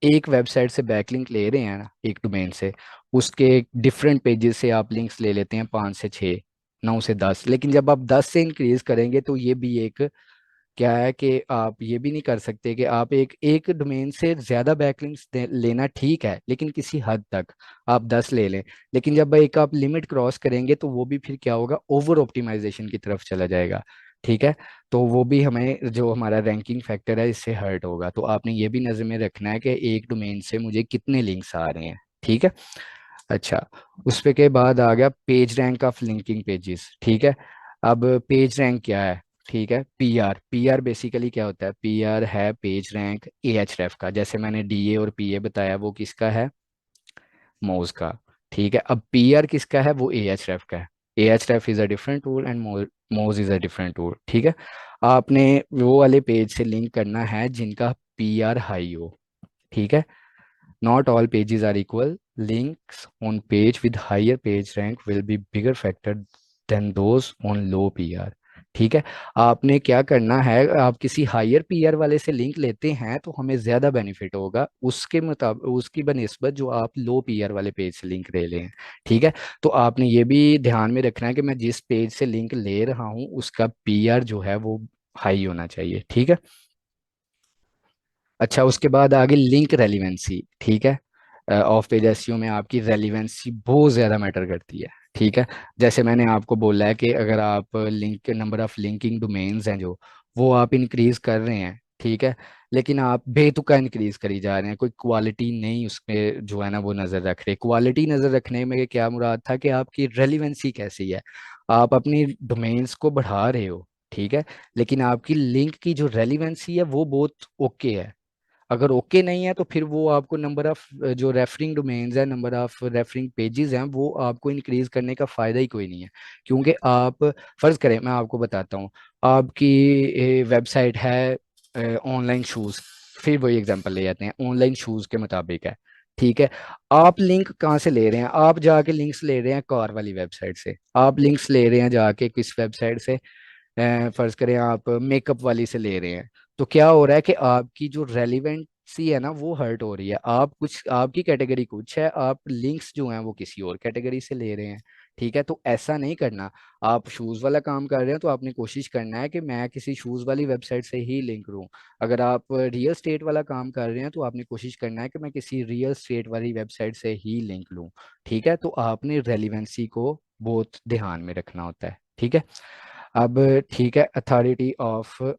Speaker 2: एक वेबसाइट से बैकलिंक ले रहे हैं ना एक डोमेन से, उसके डिफरेंट पेजेस से आप लिंक्स ले लेते हैं 5 से 6, 9 से 10, लेकिन जब आप 10 से इंक्रीज करेंगे तो ये भी एक क्या है कि आप ये भी नहीं कर सकते कि आप एक एक डोमेन से ज्यादा बैकलिंक्स लेना ठीक है, लेकिन किसी हद तक आप 10 ले लें। लेकिन जब एक आप लिमिट क्रॉस करेंगे तो वो भी फिर क्या होगा, ओवर ऑप्टिमाइजेशन की तरफ चला जाएगा। ठीक है, तो वो भी हमें जो हमारा रैंकिंग फैक्टर है इससे हर्ट होगा। तो आपने ये भी नजर में रखना है कि एक डोमेन से मुझे कितने लिंक्स आ रहे हैं। ठीक है, अच्छा, उस पे के बाद आ गया page rank of linking pages. ठीक है, अब पेज रैंक क्या है। ठीक है, पीआर, पीआर बेसिकली क्या होता है, पीआर है पेज रैंक Ahref का। जैसे मैंने डीए और पीए बताया, वो किसका है, मोज का। ठीक है, अब पीआर किसका है, वो Ahref का है। Ahref is a different tool and मोज इज अ डिफरेंट टूल। ठीक है, आपने वो वाले पेज से लिंक करना है जिनका पीआर हाई हो। ठीक है, Not all pages are equal. Links on page with higher page rank will be bigger factor than those on low PR. ठीक है, आपने क्या करना है, आप किसी हायर पीआर वाले से लिंक लेते हैं तो हमें ज्यादा बेनिफिट होगा उसके मुताबिक, उसकी बनिस्बत जो आप लो पीआर वाले पेज से लिंक ले लें। ठीक है, तो आपने ये भी ध्यान में रखना है कि मैं जिस पेज से लिंक ले रहा हूँ उसका पीआर जो है वो हाई होना चाहिए। ठीक है, अच्छा उसके बाद आगे लिंक रेलिवेंसी। ठीक है, ऑफ पेज एसईओ में आपकी रेलिवेंसी बहुत ज़्यादा मैटर करती है। ठीक है, जैसे मैंने आपको बोला है कि अगर आप link number of linking domains हैं जो वो आप इंक्रीज कर रहे हैं, ठीक है, लेकिन आप बेतुका इंक्रीज करी जा रहे हैं, कोई क्वालिटी नहीं उसमें जो है ना वो नज़र रख रहे। क्वालिटी नज़र रखने में क्या मुराद था कि आपकी रेलिवेंसी कैसी है, आप अपनी डोमेन्स को बढ़ा रहे हो, ठीक है, लेकिन आपकी लिंक की जो रेलिवेंसी है वो बहुत ओके है। अगर ओके नहीं है तो फिर वो आपको नंबर ऑफ जो रेफरिंग डोमेन्स है, नंबर ऑफ रेफरिंग पेजेस हैं, वो आपको इंक्रीज करने का फायदा ही कोई नहीं है। क्योंकि आप फर्ज करें, मैं आपको बताता हूँ, आपकी वेबसाइट है ऑनलाइन शूज, फिर वही एग्जांपल ले जाते हैं, ऑनलाइन शूज के मुताबिक है। ठीक है, आप लिंक कहाँ से ले रहे हैं, आप जाके लिंक्स ले रहे हैं कार वाली वेबसाइट से, आप लिंक्स ले रहे हैं जाके किस वेबसाइट से, फर्ज करें आप मेकअप वाली से ले रहे हैं। तो क्या हो रहा है कि आपकी जो रेलिवेंसी है ना वो हर्ट हो रही है, आप कुछ, आपकी कैटेगरी कुछ है, आप लिंक्स जो हैं वो किसी और कैटेगरी से ले रहे हैं। ठीक है, तो ऐसा नहीं करना। आप शूज़ वाला काम कर रहे हैं तो आपने कोशिश करना है कि मैं किसी शूज़ वाली वेबसाइट से ही लिंक लूँ। अगर आप रियल स्टेट वाला काम कर रहे हैं तो आपने कोशिश करना है कि मैं किसी रियल स्टेट वाली वेबसाइट से ही लिंक लूँ। ठीक है, तो आपने रेलिवेंसी को बहुत ध्यान में रखना होता है। ठीक है, अब ठीक है, अथॉरिटी ऑफ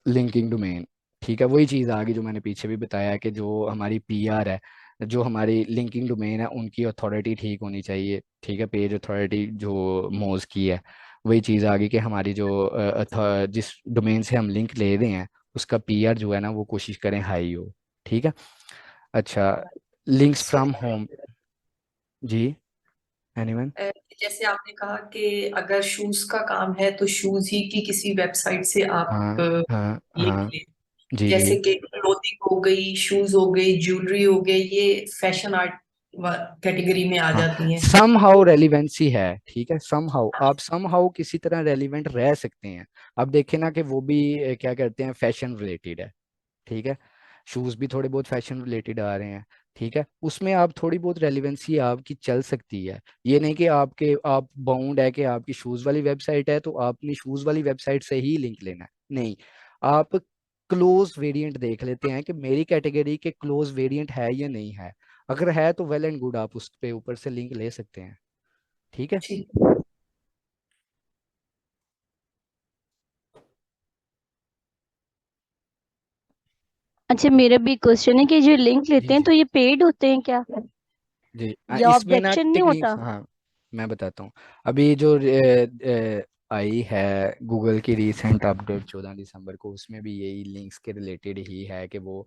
Speaker 2: लिंकिंग डोमेन। ठीक है, वही चीज़ आ गई जो मैंने पीछे भी बताया कि जो हमारी पीआर है, जो हमारी लिंकिंग डोमेन है, उनकी अथॉरिटी ठीक होनी चाहिए। ठीक है, पेज अथॉरिटी जो मोज की है, वही चीज़ आ गई कि हमारी जो जिस डोमेन से हम लिंक ले रहे हैं उसका पीआर जो है ना वो कोशिश करें हाई हो। ठीक है, अच्छा लिंक्स फ्रॉम होम। जी, एनीवन।
Speaker 3: अ, जैसे आपने कहा कि अगर शूज का काम है तो शूज ही की किसी वेबसाइट से आप
Speaker 2: हाँ हाँ
Speaker 3: लिंक
Speaker 2: हाँ।
Speaker 3: लें।
Speaker 2: जी जी।
Speaker 3: जैसे कि क्लोथिंग हो गई, शूज हो गई, ज्वेलरी हो गई, ये फैशन आर्ट कैटेगरी में आ
Speaker 2: हाँ,
Speaker 3: जाती हैं।
Speaker 2: सम हाउ रेलिवेंसी है। ठीक है, सम हाउ आप सम हाउ किसी तरह रेलिवेंट रह सकते हैं। अब देखें ना कि वो भी क्या करते हैं, फैशन रिलेटेड है। ठीक है, शूज भी थोड़े बहुत फैशन रिलेटेड आ रहे हैं। ठीक है, उसमें आप थोड़ी बहुत रेलिवेंसी आपकी चल सकती है। ये नहीं कि आप बाउंड है कि आपकी शूज वाली वेबसाइट है तो आपने शूज वाली वेबसाइट से ही लिंक लेना है, नहीं। आप क्लोज वेरिएंट देख लेते हैं कि मेरी कैटेगरी के क्लोज वेरिएंट है या नहीं है। अगर है तो वेल एंड गुड, आप उस पे ऊपर से लिंक ले सकते हैं। ठीक है।
Speaker 3: ठीक।
Speaker 1: अच्छा, मेरा भी क्वेश्चन है कि जो लिंक
Speaker 2: जी
Speaker 1: लेते हैं
Speaker 2: जी
Speaker 1: तो ये पेड होते हैं क्या,
Speaker 2: जी।
Speaker 1: या
Speaker 2: इसमें ना
Speaker 1: ऑब्जेक्शन नहीं
Speaker 2: टेक्निक्स,
Speaker 1: होता?
Speaker 2: हाँ मैं बताता हूँ। अभी जो आई है गूगल की रीसेंट अपडेट 14 दिसंबर को, उसमें भी यही लिंक्स के रिलेटेड ही है कि वो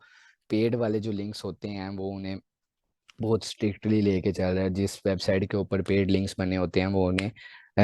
Speaker 2: पेड वाले जो लिंक्स होते हैं वो उन्हें बहुत स्ट्रिक्टली लेके चल रहा है। जिस वेबसाइट के ऊपर पेड लिंक्स बने होते हैं वो उन्हें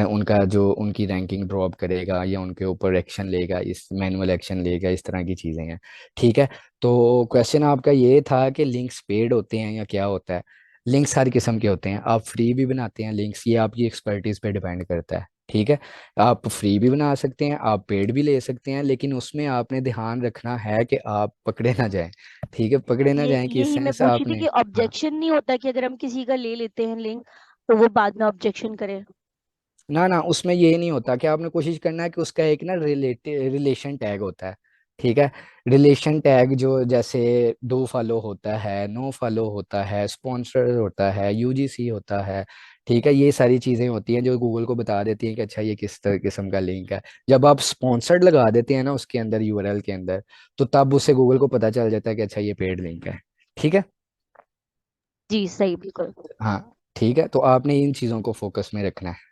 Speaker 2: उनका जो उनकी रैंकिंग ड्रॉप करेगा या उनके ऊपर एक्शन लेगा, इस मैनुअल एक्शन लेगा, इस तरह की चीज़ें हैं। ठीक है, तो क्वेश्चन आपका ये था कि लिंक्स पेड होते हैं या क्या होता है। लिंक्स हर किस्म के होते हैं, आप फ्री भी बनाते हैं लिंक्स, ये आपकी एक्सपर्टीज पे डिपेंड करता है। ठीक है, आप फ्री भी बना सकते हैं, आप पेड भी ले सकते हैं, लेकिन उसमें आपने ध्यान रखना है कि आप पकड़े ना जाएं। ठीक है, पकड़े ना
Speaker 1: ये
Speaker 2: जाएं कि इस
Speaker 1: यही मैं
Speaker 2: सेंस
Speaker 1: पूछ रही थी
Speaker 2: आपने,
Speaker 1: कि
Speaker 2: हाँ,
Speaker 1: ऑब्जेक्शन नहीं होता कि अगर हम किसी का ले लेते हैं लिंक तो वो बाद में ऑब्जेक्शन करे?
Speaker 2: ना ना उसमें ये नहीं होता कि आपने कोशिश करना है कि उसका एक ना रिलेशन टैग होता है। ठीक है, रिलेशन टैग जो जैसे डू फॉलो होता है, नो फॉलो होता है, स्पॉन्सर होता है, यूजीसी होता है। ठीक है, ये सारी चीज़ें होती हैं जो गूगल को बता देती हैं कि अच्छा ये किस तरह किस्म का लिंक है। जब आप स्पॉन्सर्ड लगा देते हैं ना उसके अंदर, यूआरएल के अंदर, तो तब उससे गूगल को पता चल जाता है कि अच्छा ये पेड लिंक है। ठीक है,
Speaker 1: जी सही, बिल्कुल।
Speaker 2: हाँ ठीक है, तो आपने इन चीज़ों को फोकस में रखना है।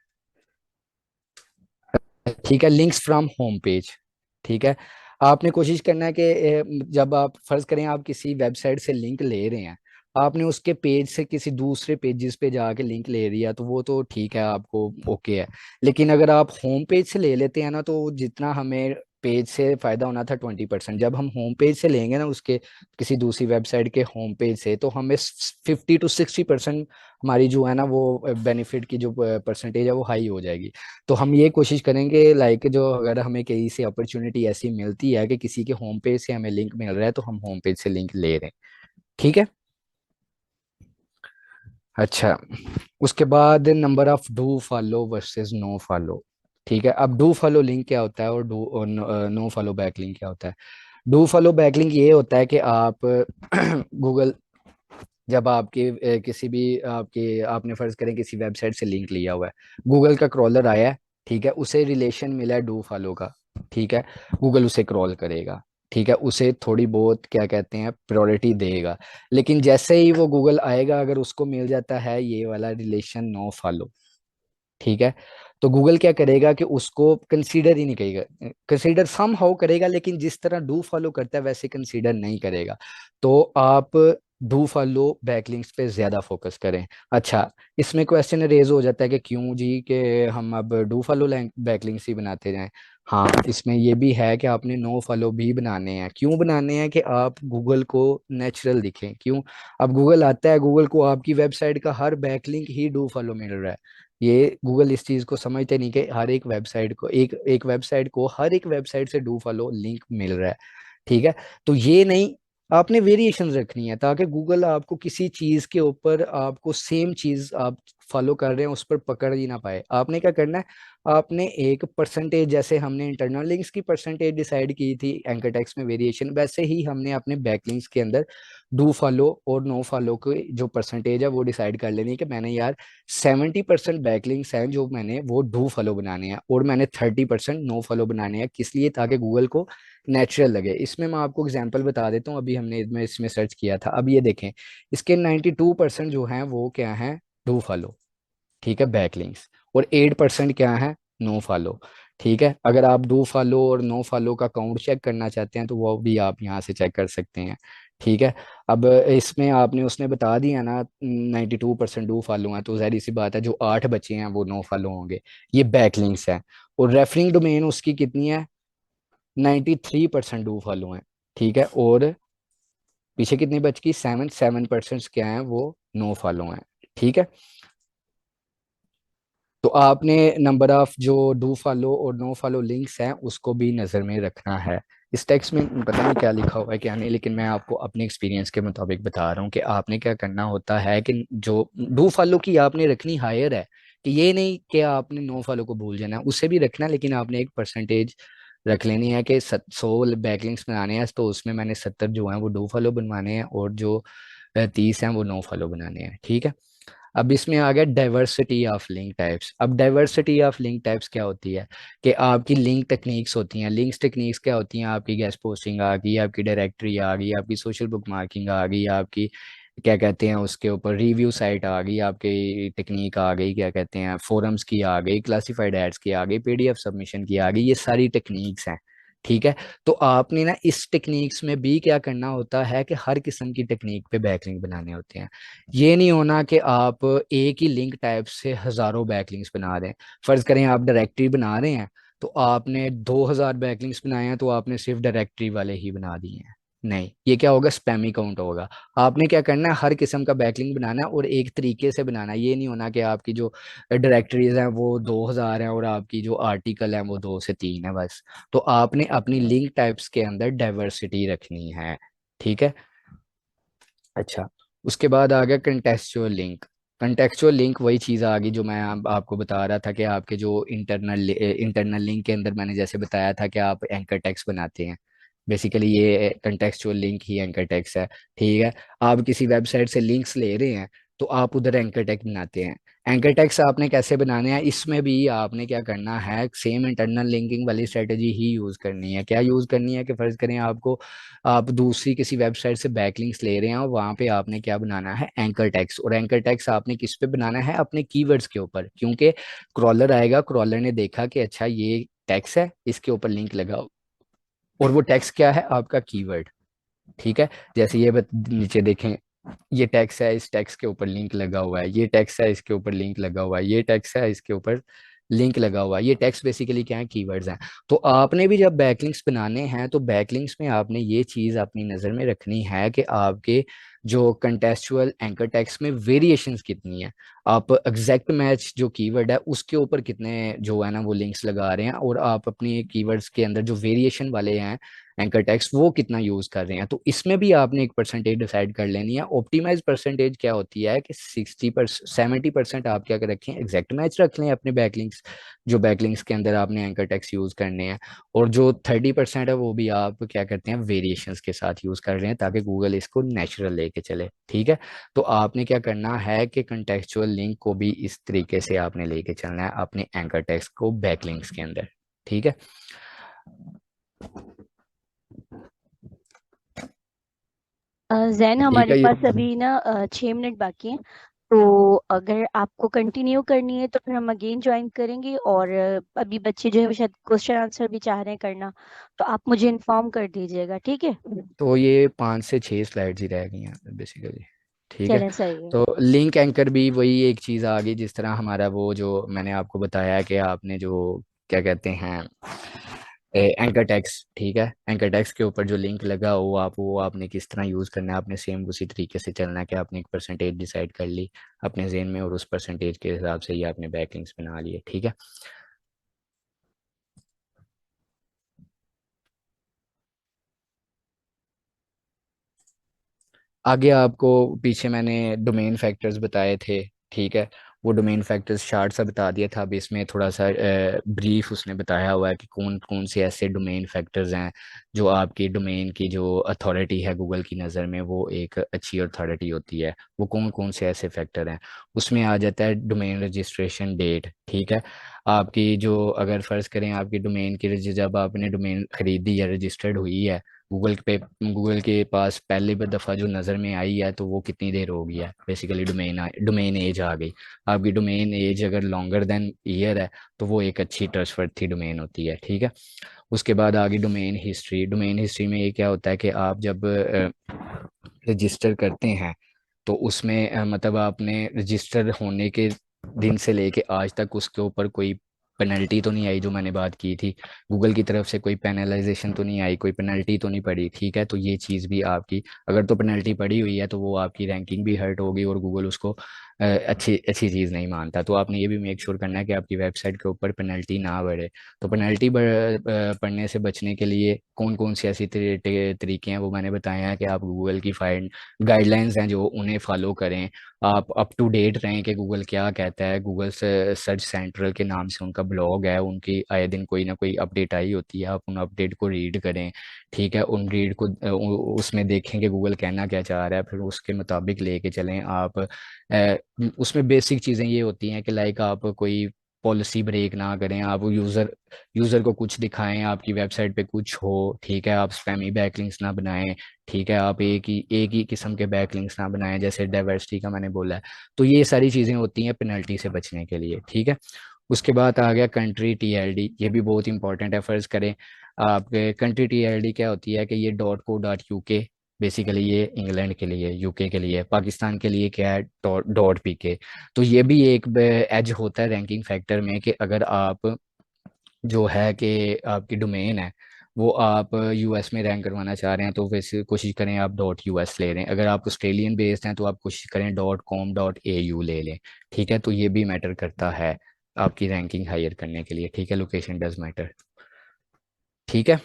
Speaker 2: ठीक है, लिंक्स फ्रॉम होम पेज। ठीक है, आपने कोशिश करना है कि जब आप फर्ज करें आप किसी वेबसाइट से लिंक ले रहे हैं, आपने उसके पेज से किसी दूसरे पेजेस पे जाके लिंक ले लिया तो वो तो ठीक है, आपको ओके है। लेकिन अगर आप होम पेज से ले लेते हैं ना तो जितना हमें पेज से फ़ायदा होना था 20%। जब हम होम पेज से लेंगे ना उसके किसी दूसरी वेबसाइट के होम पेज से, तो हमें 50 to 60% हमारी जो है ना वो बेनिफिट की जो परसेंटेज है वो हाई हो जाएगी। तो हम ये कोशिश करेंगे लाइक जो अगर हमें कहीं से अपॉर्चुनिटी ऐसी मिलती है कि किसी के होम पेज से हमें लिंक मिल रहा है, तो हम होम पेज से लिंक ले रहे हैं। ठीक है। अच्छा, उसके बाद number of do follow versus no follow. ठीक है, अब डू फॉलो लिंक क्या होता है और do no follow back link क्या होता है। डू फॉलो बैक लिंक ये होता है कि आप गूगल जब आपके किसी भी आपके आपने फर्ज करें किसी वेबसाइट से लिंक लिया हुआ है, गूगल का क्रॉलर आया है, ठीक है, उसे रिलेशन मिला है डू फॉलो का, ठीक है, गूगल उसे क्रॉल करेगा, ठीक है, उसे थोड़ी बहुत क्या कहते हैं प्रायोरिटी देगा। लेकिन जैसे ही वो गूगल आएगा, अगर उसको मिल जाता है ये वाला रिलेशन नो फॉलो, ठीक है, तो गूगल क्या करेगा कि उसको कंसीडर ही नहीं करेगा, कंसीडर सम हाउ करेगा, लेकिन जिस तरह डू फॉलो करता है वैसे कंसीडर नहीं करेगा। तो आप डू फॉलो बैकलिंक्स पे ज्यादा फोकस करें। अच्छा, इसमें क्वेश्चन रेज हो जाता है कि क्यों जी कि हम अब डू फॉलो बैकलिंक्स ही बनाते जाएं। हाँ, इसमें ये भी है कि आपने नो फॉलो भी बनाने हैं। क्यों बनाने हैं? कि आप गूगल को नेचुरल दिखें। क्यों? अब गूगल आता है, गूगल को आपकी वेबसाइट का हर बैकलिंक ही डू फॉलो मिल रहा है। ये गूगल इस चीज को समझते नहीं कि हर एक वेबसाइट को एक एक वेबसाइट को हर एक वेबसाइट से डू फॉलो लिंक मिल रहा है। ठीक है, तो ये नहीं, आपने वेरिएशंस रखनी है ताकि गूगल आपको किसी चीज के ऊपर आपको सेम चीज आप फॉलो कर रहे हैं उस पर पकड़ ही ना पाए। आपने क्या करना है, आपने एक परसेंटेज, जैसे हमने इंटरनल लिंक्स की परसेंटेज डिसाइड की थी एंकर टेक्स्ट में वेरिएशन, वैसे ही हमने अपने बैकलिंक्स के अंदर डू फॉलो और नो फॉलो की जो परसेंटेज है वो डिसाइड कर लेनी है कि मैंने यार 70% बैकलिंक्स हैं जो मैंने वो डू फॉलो बनाने हैं और मैंने 30% नो फॉलो बनाने हैं। किस लिए? ताकि गूगल को नेचुरल लगे। इसमें मैं आपको एग्जांपल बता देता हूँ, अभी हमने इसमें सर्च किया था, अब ये देखें, इसके 92% जो हैं वो क्या हैं, डू फॉलो, ठीक है, बैकलिंक्स, और 8% क्या है, नो फॉलो। ठीक है, अगर आप डू फॉलो और नो फॉलो का काउंट चेक करना चाहते हैं तो वो भी आप यहाँ से चेक कर सकते हैं। ठीक है, अब इसमें आपने उसने बता दिया ना 92% डू फॉलो हैं, तो जाहिर सी बात है जो 8 बचे हैं वो नो फॉलो होंगे, ये बैकलिंक्स हैं। और रेफरिंग डोमेन उसकी कितनी है, 93% डू फॉलो हैं। ठीक है, और पीछे कितनी बच गई, 7% क्या है वो नो फॉलो हैं। ठीक है, तो आपने नंबर ऑफ जो डू फॉलो और नो फॉलो लिंक्स हैं उसको भी नज़र में रखना है। इस टेक्स्ट में पता नहीं क्या लिखा हुआ है क्या नहीं, लेकिन मैं आपको अपने एक्सपीरियंस के मुताबिक बता रहा हूँ कि आपने क्या करना होता है कि जो डू फॉलो की आपने रखनी हायर है, कि ये नहीं कि आपने नो फॉलो को भूल जाना है, उससे भी रखना, लेकिन आपने एक परसेंटेज रख लेनी है कि 100 बैकलिंक्स बनाने हैं तो उसमें मैंने 70 जो हैं वो डू फॉलो बनवाने हैं और जो 30 हैं वो नो फॉलो बनाने हैं। ठीक है, अब इसमें आ गया डाइवर्सिटी ऑफ लिंक टाइप्स। अब डाइवर्सिटी ऑफ लिंक टाइप्स क्या होती है, कि आपकी लिंक टेक्निक्स होती हैं। लिंक्स टेक्निक्स क्या होती हैं, आपकी गेस्ट पोस्टिंग आ गई, आपकी डायरेक्टरी आ गई, आपकी सोशल बुक मार्किंग आ गई, आपकी क्या कहते हैं उसके ऊपर रिव्यू साइट आ गई, आपकी टेक्निक आ गई, क्या कहते हैं फोरम्स की आ गई, क्लासिफाइड एड्स की आ गई, पीडीएफ सबमिशन की आ गई, ये सारी टेक्निक्स हैं। ठीक है, तो आपने ना इस टेक्निक्स में भी क्या करना होता है कि हर किस्म की टेक्निक पे बैकलिंक बनाने होते हैं। ये नहीं होना कि आप एक ही लिंक टाइप से हजारों बैकलिंक्स बना रहे हैं। फर्ज करें आप डायरेक्टरी बना रहे हैं, तो आपने 2000 बैकलिंक्स बनाए हैं तो आपने सिर्फ डायरेक्टरी वाले ही बना दिए हैं। नहीं, ये क्या होगा, स्पैमी काउंट होगा। आपने क्या करना है, हर किस्म का बैकलिंक बनाना है और एक तरीके से बनाना है। ये नहीं होना कि आपकी जो डायरेक्टरीज हैं वो 2000 हैं और आपकी जो आर्टिकल हैं वो 2 से 3 है बस। तो आपने अपनी लिंक टाइप्स के अंदर डाइवर्सिटी रखनी है। ठीक है, अच्छा, उसके बाद आ गया कंटेक्चुअल लिंक। कंटेक्चुअल लिंक वही चीज़ आ गई जो मैं आपको बता रहा था कि आपके जो इंटरनल लिंक के अंदर मैंने जैसे बताया था कि आप एंकर टेक्स्ट बनाते हैं, बेसिकली ये कंटेक्चुअल लिंक ही एंकर टेक्स्ट है। ठीक है, आप किसी वेबसाइट से लिंक्स ले रहे हैं तो आप उधर एंकर टेक्स्ट बनाते हैं। एंकर टेक्स्ट आपने कैसे बनाने हैं, इसमें भी आपने क्या करना है, सेम इंटरनल लिंकिंग वाली स्ट्रेटेजी ही यूज़ करनी है। क्या यूज़ करनी है, कि फ़र्ज़ करें आपको आप दूसरी किसी वेबसाइट से बैकलिंक्स ले रहे हैं और वहां पे आपने क्या बनाना है, एंकर टैग्स। और एंकर टैग्स आपने किस पे बनाना है, अपने कीवर्ड्स के ऊपर, क्योंकि क्रॉलर आएगा, क्रॉलर ने देखा कि अच्छा ये टैक्स है, इसके ऊपर लिंक लगाओ, और वो टैक्स क्या है, आपका कीवर्ड। ठीक है, जैसे ये नीचे देखें, ये टैक्स है, इस टैक्स के ऊपर लिंक लगा हुआ है, ये टैक्स है, इसके ऊपर लिंक लगा हुआ है, ये टैक्स है, इसके ऊपर लिंक लगा हुआ है। ये टेक्स्ट बेसिकली क्या है, कीवर्ड्स हैं। तो आपने भी जब बैकलिंक्स बनाने हैं तो बैकलिंक्स में आपने ये चीज़ अपनी नज़र में रखनी है कि आपके जो कंटेक्चुअल एंकर टेक्स्ट में वेरिएशंस कितनी है, आप एग्जैक्ट मैच जो कीवर्ड है उसके ऊपर कितने जो है ना वो लिंक्स लगा रहे हैं, और आप अपनी कीवर्ड्स के अंदर जो वेरिएशन वाले हैं एंकर टेक्स्ट वो कितना यूज कर रहे हैं। तो इसमें भी आपने एक परसेंटेज डिसाइड कर लेनी है। ऑप्टिमाइज परसेंटेज क्या होती है कि 60% 70% आप क्या कर रखें, एग्जैक्ट मैच रख लें अपने बैकलिंक्स, जो बैकलिंक्स के अंदर आपने एंकर टेक्स्ट यूज करने हैं, और जो 30% है वो भी आप क्या करते हैं वेरिएशंस के साथ यूज कर रहे हैं ताकि गूगल इसको नेचुरल लेके चले। ठीक है, तो आपने क्या करना है कि कंटेक्चुअल लिंक को भी इस तरीके से आपने लेके चलना है अपने एंकर टेक्स्ट को बैकलिंक्स के अंदर। ठीक है,
Speaker 1: जैन,
Speaker 2: ठीक
Speaker 1: हमारे
Speaker 2: है। ये
Speaker 1: पास अभी ना 6 मिनट बाकी हैं। तो अगर आपको कंटिन्यू करनी है तो फिर हम अगेन ज्वाइन करेंगे, और अभी बच्चे जो है वो शायद क्वेश्चन आंसर भी चाह रहे हैं करना, तो आप मुझे इन्फॉर्म कर दीजिएगा, ठीक है?
Speaker 2: तो ये 5 से 6 स्लाइड्स ही रह गई हैं बेसिकली। ठीक है,
Speaker 1: चलें, सही है।
Speaker 2: तो लिंक एंकर भी वही एक चीज़ आ गई, जिस तरह हमारा वो जो मैंने आपको बताया कि आपने जो क्या कहते हैं एंकर टेक्स्ट, ठीक है, एंकर टेक्स्ट के ऊपर जो लिंक लगा हो आप वो आपने किस तरह यूज़ करना है, आपने सेम उसी तरीके से चलना है कि आपने एक परसेंटेज डिसाइड कर ली अपने जेन में, और उस परसेंटेज के हिसाब से ही आपने बैकलिंक्स बना लिए। ठीक है, आगे आपको पीछे मैंने डोमेन फैक्टर्स बताए थे। ठीक है, वो डोमेन फैक्टर्स शार्ट सा बता दिया था। अब इसमें थोड़ा सा ब्रीफ उसने बताया हुआ है कि कौन कौन से ऐसे डोमेन फैक्टर्स हैं जो आपकी डोमेन की जो अथॉरिटी है गूगल की नज़र में वो एक अच्छी अथॉरिटी होती है, वो कौन कौन से ऐसे फैक्टर हैं। उसमें आ जाता है डोमेन रजिस्ट्रेशन डेट। ठीक है, आपकी जो अगर फ़र्ज़ करें आपकी डोमेन की जब आपने डोमेन खरीदी या रजिस्टर्ड हुई है गूगल के पास पहली दफ़ा जो नज़र में आई है तो वो कितनी देर हो गई है, बेसिकली डोमेन एज आ गई। आपकी डोमेन एज अगर लॉन्गर देन ईयर है तो वो एक अच्छी ट्रस्टवर्थी डोमेन होती है। ठीक है, उसके बाद आ गई डोमेन हिस्ट्री। डोमेन हिस्ट्री में ये क्या होता है कि आप जब रजिस्टर करते हैं तो उसमें मतलब आपने रजिस्टर होने के दिन से लेके आज तक उसके ऊपर कोई पेनल्टी तो नहीं आई, जो मैंने बात की थी गूगल की तरफ से कोई पेनलाइजेशन तो नहीं आई, कोई पेनल्टी तो नहीं पड़ी। ठीक है, तो ये चीज़ भी आपकी अगर तो पेनल्टी पड़ी हुई है तो वो आपकी रैंकिंग भी हर्ट होगी और गूगल उसको अच्छी अच्छी चीज़ नहीं मानता। तो आपने ये भी मेक श्योर करना है कि आपकी वेबसाइट के ऊपर पेनल्टी ना बढ़े। तो पेनल्टी पड़ने से बचने के लिए कौन कौन सी ऐसी तरीके हैं वो मैंने बताए हैं कि आप गूगल की फाइंड गाइडलाइंस हैं जो उन्हें फॉलो करें। आप अप टू डेट रहें कि गूगल क्या कहता है। गूगल सर्च सेंट्रल के नाम से उनका ब्लॉग है, उनकी आए दिन कोई ना कोई अपडेट आई होती है, आप उन अपडेट को रीड करें। ठीक है, उन रीड को उसमें देखें कि गूगल कहना क्या चाह रहा है, फिर उसके मुताबिक लेके चलें आप। उसमें बेसिक चीज़ें ये होती हैं कि लाइक आप कोई पॉलिसी ब्रेक ना करें, आप यूज़र को कुछ दिखाएं, आपकी वेबसाइट पे कुछ हो। ठीक है, आप स्पैमी बैकलिंक्स ना बनाएं। ठीक है, आप एक ही किस्म के बैकलिंक्स ना बनाएं जैसे डाइवर्सिटी का मैंने बोला है। तो ये सारी चीज़ें होती हैं पेनल्टी से बचने के लिए। ठीक है, उसके बाद आ गया कंट्री टीएलडी। ये भी बहुत इंपॉर्टेंट है। फ़र्ज़ करें आपके कंट्री टीएलडी क्या होती है कि ये .co.uk, बेसिकली ये इंग्लैंड के लिए, यूके के लिए, पाकिस्तान के लिए क्या है .pk। तो ये भी एक एज होता है रैंकिंग फैक्टर में कि अगर आप जो है कि आपकी डोमेन है वो आप यूएस में रैंक करवाना चाह रहे हैं तो वैसे कोशिश करें आप .us ले लें। अगर आप ऑस्ट्रेलियन बेस्ड हैं तो आप कोशिश करें .com.au ले लें। ठीक है, तो ये भी मैटर करता है आपकी रैंकिंग हायर करने के लिए। ठीक है, लोकेशन डज मैटर। ठीक है,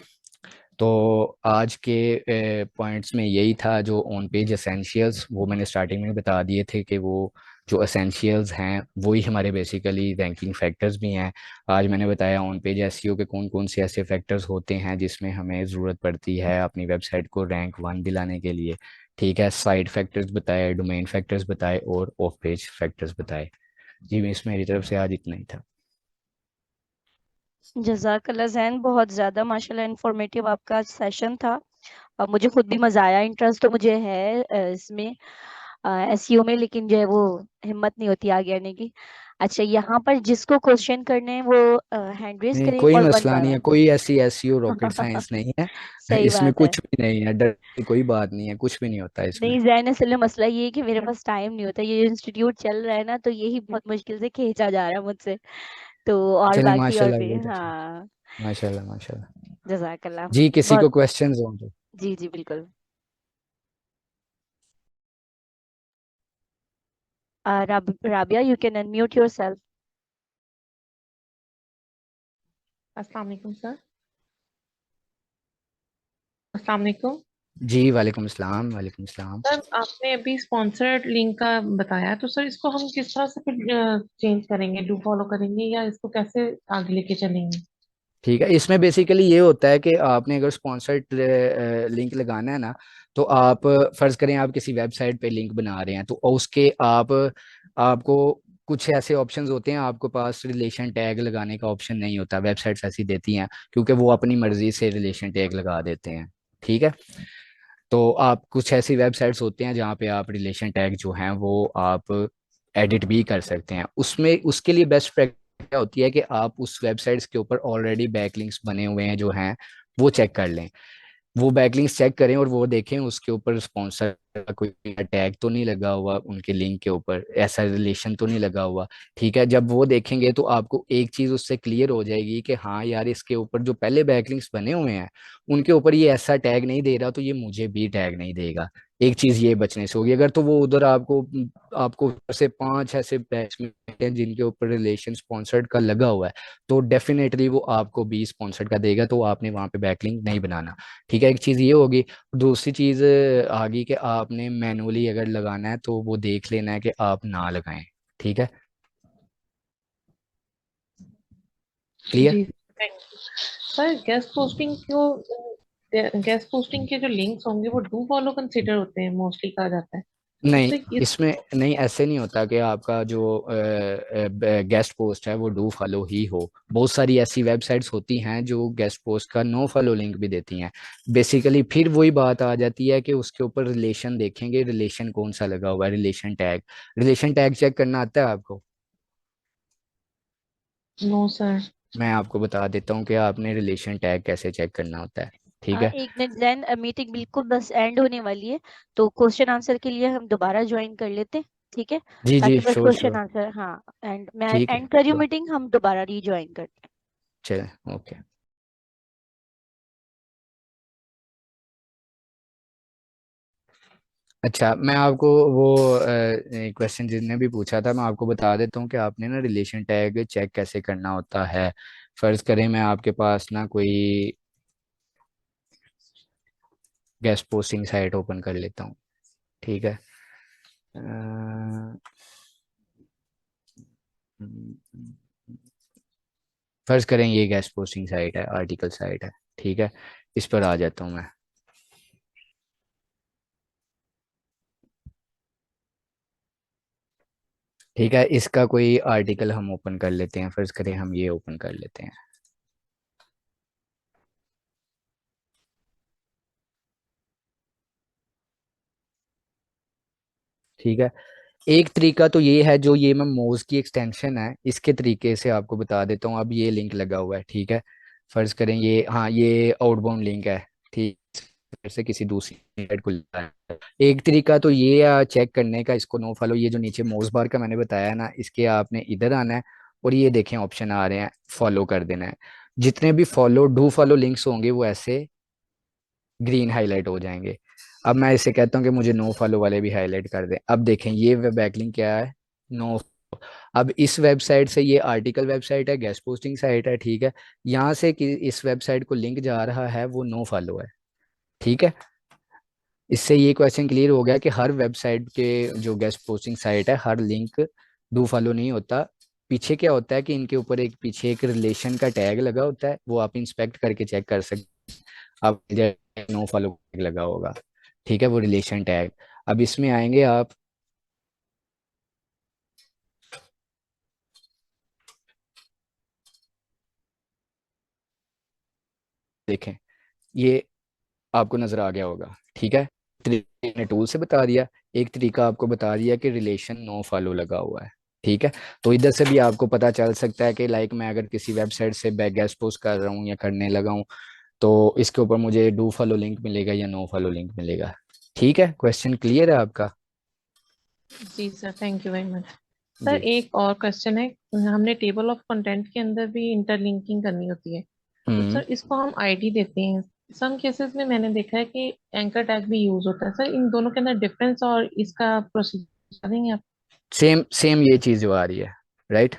Speaker 2: तो आज के पॉइंट्स में यही था जो ऑन पेज एसेंशियल्स, वो मैंने स्टार्टिंग में बता दिए थे कि वो जो एसेंशियल्स हैं वही हमारे बेसिकली रैंकिंग फैक्टर्स भी हैं। आज मैंने बताया ऑन पेज एसईओ के कौन कौन से ऐसे फैक्टर्स होते हैं जिसमें हमें ज़रूरत पड़ती है अपनी वेबसाइट को रैंक 1 दिलाने के लिए। ठीक है, साइड फैक्टर्स बताए, डोमेन फैक्टर्स बताए और ऑफ पेज फैक्टर्स बताए। जी, इस मेरी तरफ से आज इतना ही था।
Speaker 1: जज़ाकल्लाह ज़ैन, बहुत ज़्यादा माशाल्लाह इंफॉर्मेटिव आपका सेशन था। मुझे खुद भी मज़ा आया। इंटरेस्ट तो मुझे है इसमें, एसईओ में, लेकिन जो है वो हिम्मत नहीं होती आगे आने की। अच्छा, यहाँ पर जिसको क्वेश्चन करने हैं वो हैंड रेज
Speaker 2: नहीं,
Speaker 1: करें
Speaker 2: कोई
Speaker 1: और वन
Speaker 2: मसला
Speaker 1: बाय
Speaker 2: नहीं है,
Speaker 1: वन।
Speaker 2: कोई ऐसी एसईओ रॉकेट साइंस नहीं है।
Speaker 1: सही
Speaker 2: इसमें
Speaker 1: बात है।
Speaker 2: कुछ भी नहीं है, डर की कोई बात नहीं है, कुछ भी नहीं होता इसमें।
Speaker 1: नहीं जैन, असल में मसला ये है कि मेरे पास टाइम नहीं होता। ये जो इंस्टीट्यूट चल रहा है ना, तो यही बहुत मुश्किल से खींचा जा रहा है मुझसे। तो और
Speaker 2: चले
Speaker 1: बाकी और
Speaker 2: माशाल्लाह,
Speaker 1: भी,
Speaker 2: बहुत अच्छा।
Speaker 1: हाँ।
Speaker 2: माशाल्लाह माशाल्लाह।
Speaker 1: जजाकल्ला।
Speaker 2: जी, किसी को
Speaker 1: बहुत।
Speaker 2: क्वेश्चंस हो तो।
Speaker 1: जी जी बिल्कुल। Rabia, you can unmute your self.
Speaker 5: अस्सलाम वालेकुम सर। अस्सलाम वालेकुम
Speaker 2: जी वालेकुम अस्सलाम, वालेकुम अस्सलाम।
Speaker 5: सर। आपने अभी स्पॉन्सर्ड लिंक का बताया, तो सर इसको हम किस तरह से फिर चेंज करेंगे, डू फॉलो करेंगे या इसको कैसे आगे लेके चलेंगे?
Speaker 2: ठीक है, इसमें बेसिकली ये होता है कि आपने अगर स्पॉन्सर्ड लिंक लगाना है ना, तो आप फर्ज करें आप किसी वेबसाइट पे लिंक बना रहे हैं, तो उसके आपको कुछ ऐसे ऑप्शंस होते हैं, आपके पास रिलेशन टैग लगाने का ऑप्शन नहीं होता। वेबसाइट्स ऐसी देती हैं क्योंकि वो अपनी मर्जी से रिलेशन टैग लगा देते हैं। ठीक है, तो आप कुछ ऐसी वेबसाइट्स होते हैं जहाँ पे आप रिलेशन टैग जो हैं वो आप एडिट भी कर सकते हैं। उसमें उसके लिए बेस्ट प्रैक्टिस क्या होती है कि आप उस वेबसाइट्स के ऊपर ऑलरेडी बैकलिंक्स बने हुए हैं जो हैं, वो चेक कर लें। वो बैकलिंक्स चेक करें और वो देखें उसके ऊपर स्पॉन्सर का कोई टैग तो नहीं लगा हुआ, उनके लिंक के ऊपर ऐसा रिलेशन तो नहीं लगा हुआ। ठीक है, जब वो देखेंगे तो आपको एक चीज उससे क्लियर हो जाएगी कि हाँ यार, इसके ऊपर जो पहले बैकलिंक्स बने हुए हैं उनके ऊपर ये ऐसा टैग नहीं दे रहा, तो ये मुझे भी टैग नहीं देगा। एक चीज ये बचने से होगी। अगर तो वो उधर आपको आपको से 5 ऐसे बैच में हैं जिनके ऊपर रिलेशन स्पॉन्सर्ड का लगा हुआ है, तो डेफिनेटली वो आपको भी स्पॉन्सर्ड का देगा, तो आपने वहां पे बैकलिंक नहीं बनाना। ठीक है, एक चीज ये होगी। दूसरी चीज आ गई कि आपने मैनुअली अगर लगाना है तो वो देख लेना है कि आप ना लगाएं। ठीक है, क्लियर।
Speaker 5: जी thank you sir. Guest posting के जो लिंक्स होंगे वो डू फॉलो कंसिडर होते हैं, मोस्टली कहा जाता है। तो
Speaker 2: नहीं,
Speaker 5: सर इस
Speaker 2: इसमें नहीं, ऐसे नहीं होता कि आपका जो गेस्ट पोस्ट है वो डू फॉलो ही हो। बहुत सारी ऐसी वेबसाइट्स होती हैं जो गेस्ट पोस्ट का नो फॉलो लिंक भी देती हैं। बेसिकली फिर वही बात आ जाती है कि उसके ऊपर रिलेशन देखेंगे, रिलेशन कौन सा लगा हुआ है, रिलेशन टैग चेक करना आता है आपको?
Speaker 5: No sir.
Speaker 2: मैं आपको बता देता हूँ कि आपने रिलेशन टैग कैसे चेक करना होता है। ठीक है,
Speaker 1: एक मिनट जैन, मीटिंग बिल्कुल बस एंड होने वाली है, तो क्वेश्चन आंसर के लिए हम दोबारा ज्वाइन कर लेते हैं, ठीक है?
Speaker 2: जी जी,
Speaker 1: ताकि बस
Speaker 2: श्योर
Speaker 1: क्वेश्चन
Speaker 2: श्योर।
Speaker 1: आंसर, हाँ, एंड मैं
Speaker 2: ठीक है,
Speaker 1: एंड कर रही हूँ
Speaker 2: श्योर।
Speaker 1: मीटिंग, हम दोबारा रीज्वाइन करते हैं।
Speaker 2: चले, ओके। अच्छा, मैं आपको वो क्वेश्चन जिसने भी पूछा था मैं आपको बता देता हूँ कि आपने ना रिलेशन टैग चेक कैसे करना होता है। फर्ज करें मैं आपके पास ना कोई गेस्ट पोस्टिंग साइट ओपन कर लेता हूँ। ठीक है, फर्ज करें ये गेस्ट पोस्टिंग साइट है, आर्टिकल साइट है। ठीक है, इस पर आ जाता हूँ मैं। ठीक है, इसका कोई आर्टिकल हम ओपन कर लेते हैं। फर्ज करें हम ये ओपन कर लेते हैं। ठीक है, एक तरीका तो ये है, जो ये मैं मोज की एक्सटेंशन है इसके तरीके से आपको बता देता हूँ। अब ये लिंक लगा हुआ है, ठीक है। फर्ज करें ये, हाँ, ये आउटबाउंड लिंक है। ठीक, फिर से किसी दूसरी साइट को लगा है। एक तरीका तो ये चेक करने का, इसको नो फॉलो, ये जो नीचे मोज बार का मैंने बताया ना, इसके आपने इधर आना है और ये देखें ऑप्शन आ रहे हैं, फॉलो कर देना है। जितने भी डू फॉलो लिंक्स होंगे वो ऐसे ग्रीन हाईलाइट हो जाएंगे। अब मैं इसे कहता हूँ कि मुझे नो फॉलो वाले भी हाईलाइट कर दें। अब देखें ये वेब बैकलिंक क्या है, नो। अब इस वेबसाइट से, ये आर्टिकल वेबसाइट है, गेस्ट पोस्टिंग साइट है, ठीक है, यहाँ से कि इस वेबसाइट को लिंक जा रहा है वो नो फॉलो है। ठीक है, इससे ये क्वेश्चन क्लियर हो गया कि हर वेबसाइट के जो गेस्ट पोस्टिंग साइट है, हर लिंक डू फॉलो नहीं होता। पीछे क्या होता है कि इनके ऊपर एक पीछे एक रिलेशन का टैग लगा होता है, वो आप इंस्पेक्ट करके चेक कर सकते हैं। अब नो फॉलो टैग लगा होगा, ठीक है, वो रिलेशन टैग। अब इसमें आएंगे आप, देखें ये आपको नजर आ गया होगा। ठीक है, तरीके ने टूल से बता दिया, एक तरीका आपको बता दिया कि रिलेशन नो फॉलो लगा हुआ है। ठीक है, तो इधर से भी आपको पता चल सकता है कि लाइक मैं अगर किसी वेबसाइट से बैक गेस्ट पोस्ट कर रहा हूँ या करने लगा हूँ, तो इसके ऊपर मुझे डू फॉलो लिंक मिलेगा या नो फॉलो लिंक मिलेगा। ठीक है, क्वेश्चन क्लियर है आपका?
Speaker 5: जी sir, thank you very much. Sir
Speaker 2: जी।
Speaker 5: एक और क्वेश्चन है, हमने टेबल ऑफ कंटेंट के अंदर भी इंटरलिंकिंग करनी होती है, तो
Speaker 2: हम्म।
Speaker 5: सर इसको हम आईडी देते हैं। सम केसेस में मैंने देखा है कि एंकर टैग भी यूज होता है। सर इन दोनों के अंदर डिफरेंस और इसका प्रोसीजर बता देंगे आप?
Speaker 2: सेम सेम ये चीज जो आ रही है, राइट?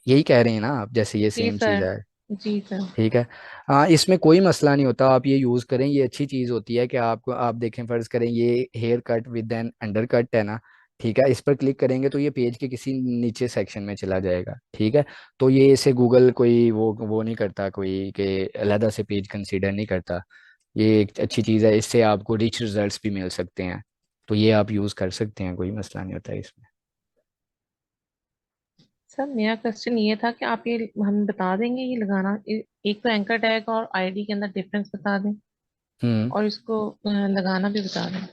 Speaker 2: यही कह रहे हैं ना आप, जैसे ये
Speaker 5: जी
Speaker 2: सेम चीज
Speaker 5: सर।
Speaker 2: है।
Speaker 5: जी सर।
Speaker 2: ठीक है। हाँ, इसमें कोई मसला नहीं होता, आप ये यूज करें, ये अच्छी चीज होती है कि आपको, आप देखें, फर्ज करें ये hair cut with an under cut है ना, ठीक है, इस पर क्लिक करेंगे तो ये पेज के किसी नीचे सेक्शन में चला जाएगा। ठीक है। तो ये इसे गूगल कोई वो नहीं करता, कोई के अलहदा से पेज कंसीडर नहीं करता। ये एक अच्छी चीज़ है, इससे आपको रिच रिजल्ट्स भी मिल सकते हैं। तो ये आप यूज़ कर सकते हैं, कोई मसला नहीं होता इसमें।
Speaker 5: सर मेरा क्वेश्चन ये था कि आप ये हम बता देंगे ये लगाना, एक तो एंकर टैग और आईडी के अंदर डिफरेंस बता दें,
Speaker 2: हम्म।
Speaker 5: और इसको लगाना भी बता दें।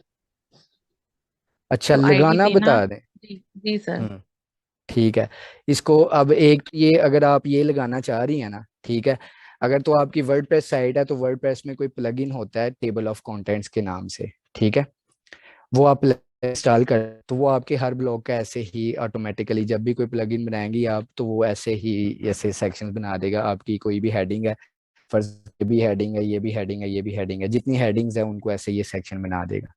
Speaker 2: अच्छा,
Speaker 5: तो आईडी
Speaker 2: लगाना
Speaker 5: देना।
Speaker 2: बता दें।
Speaker 5: जी जी सर।
Speaker 2: हम्म। ठीक है। इसको अब एक ये, अगर आप ये लगाना चाह रही हैं ना, ठीक है, अगर तो आपकी वर्डप्रेस साइट है तो वर्डप्रेस में कोई प्लगइन होता है टेबल ऑफ कंटेंट्स के नाम से, ठीक है, वो आप इंस्टॉल कर, तो वो आपके हर ब्लॉग का ऐसे ही ऑटोमेटिकली जब भी कोई प्लगइन बनाएंगी आप, तो वो ऐसे ही ऐसे सेक्शंस बना देगा। आपकी कोई भी हेडिंग है, फर्स्ट ये भी हेडिंग है, ये भी हेडिंग है, ये भी हेडिंग है, जितनी हेडिंग्स है उनको ऐसे ये सेक्शन बना देगा।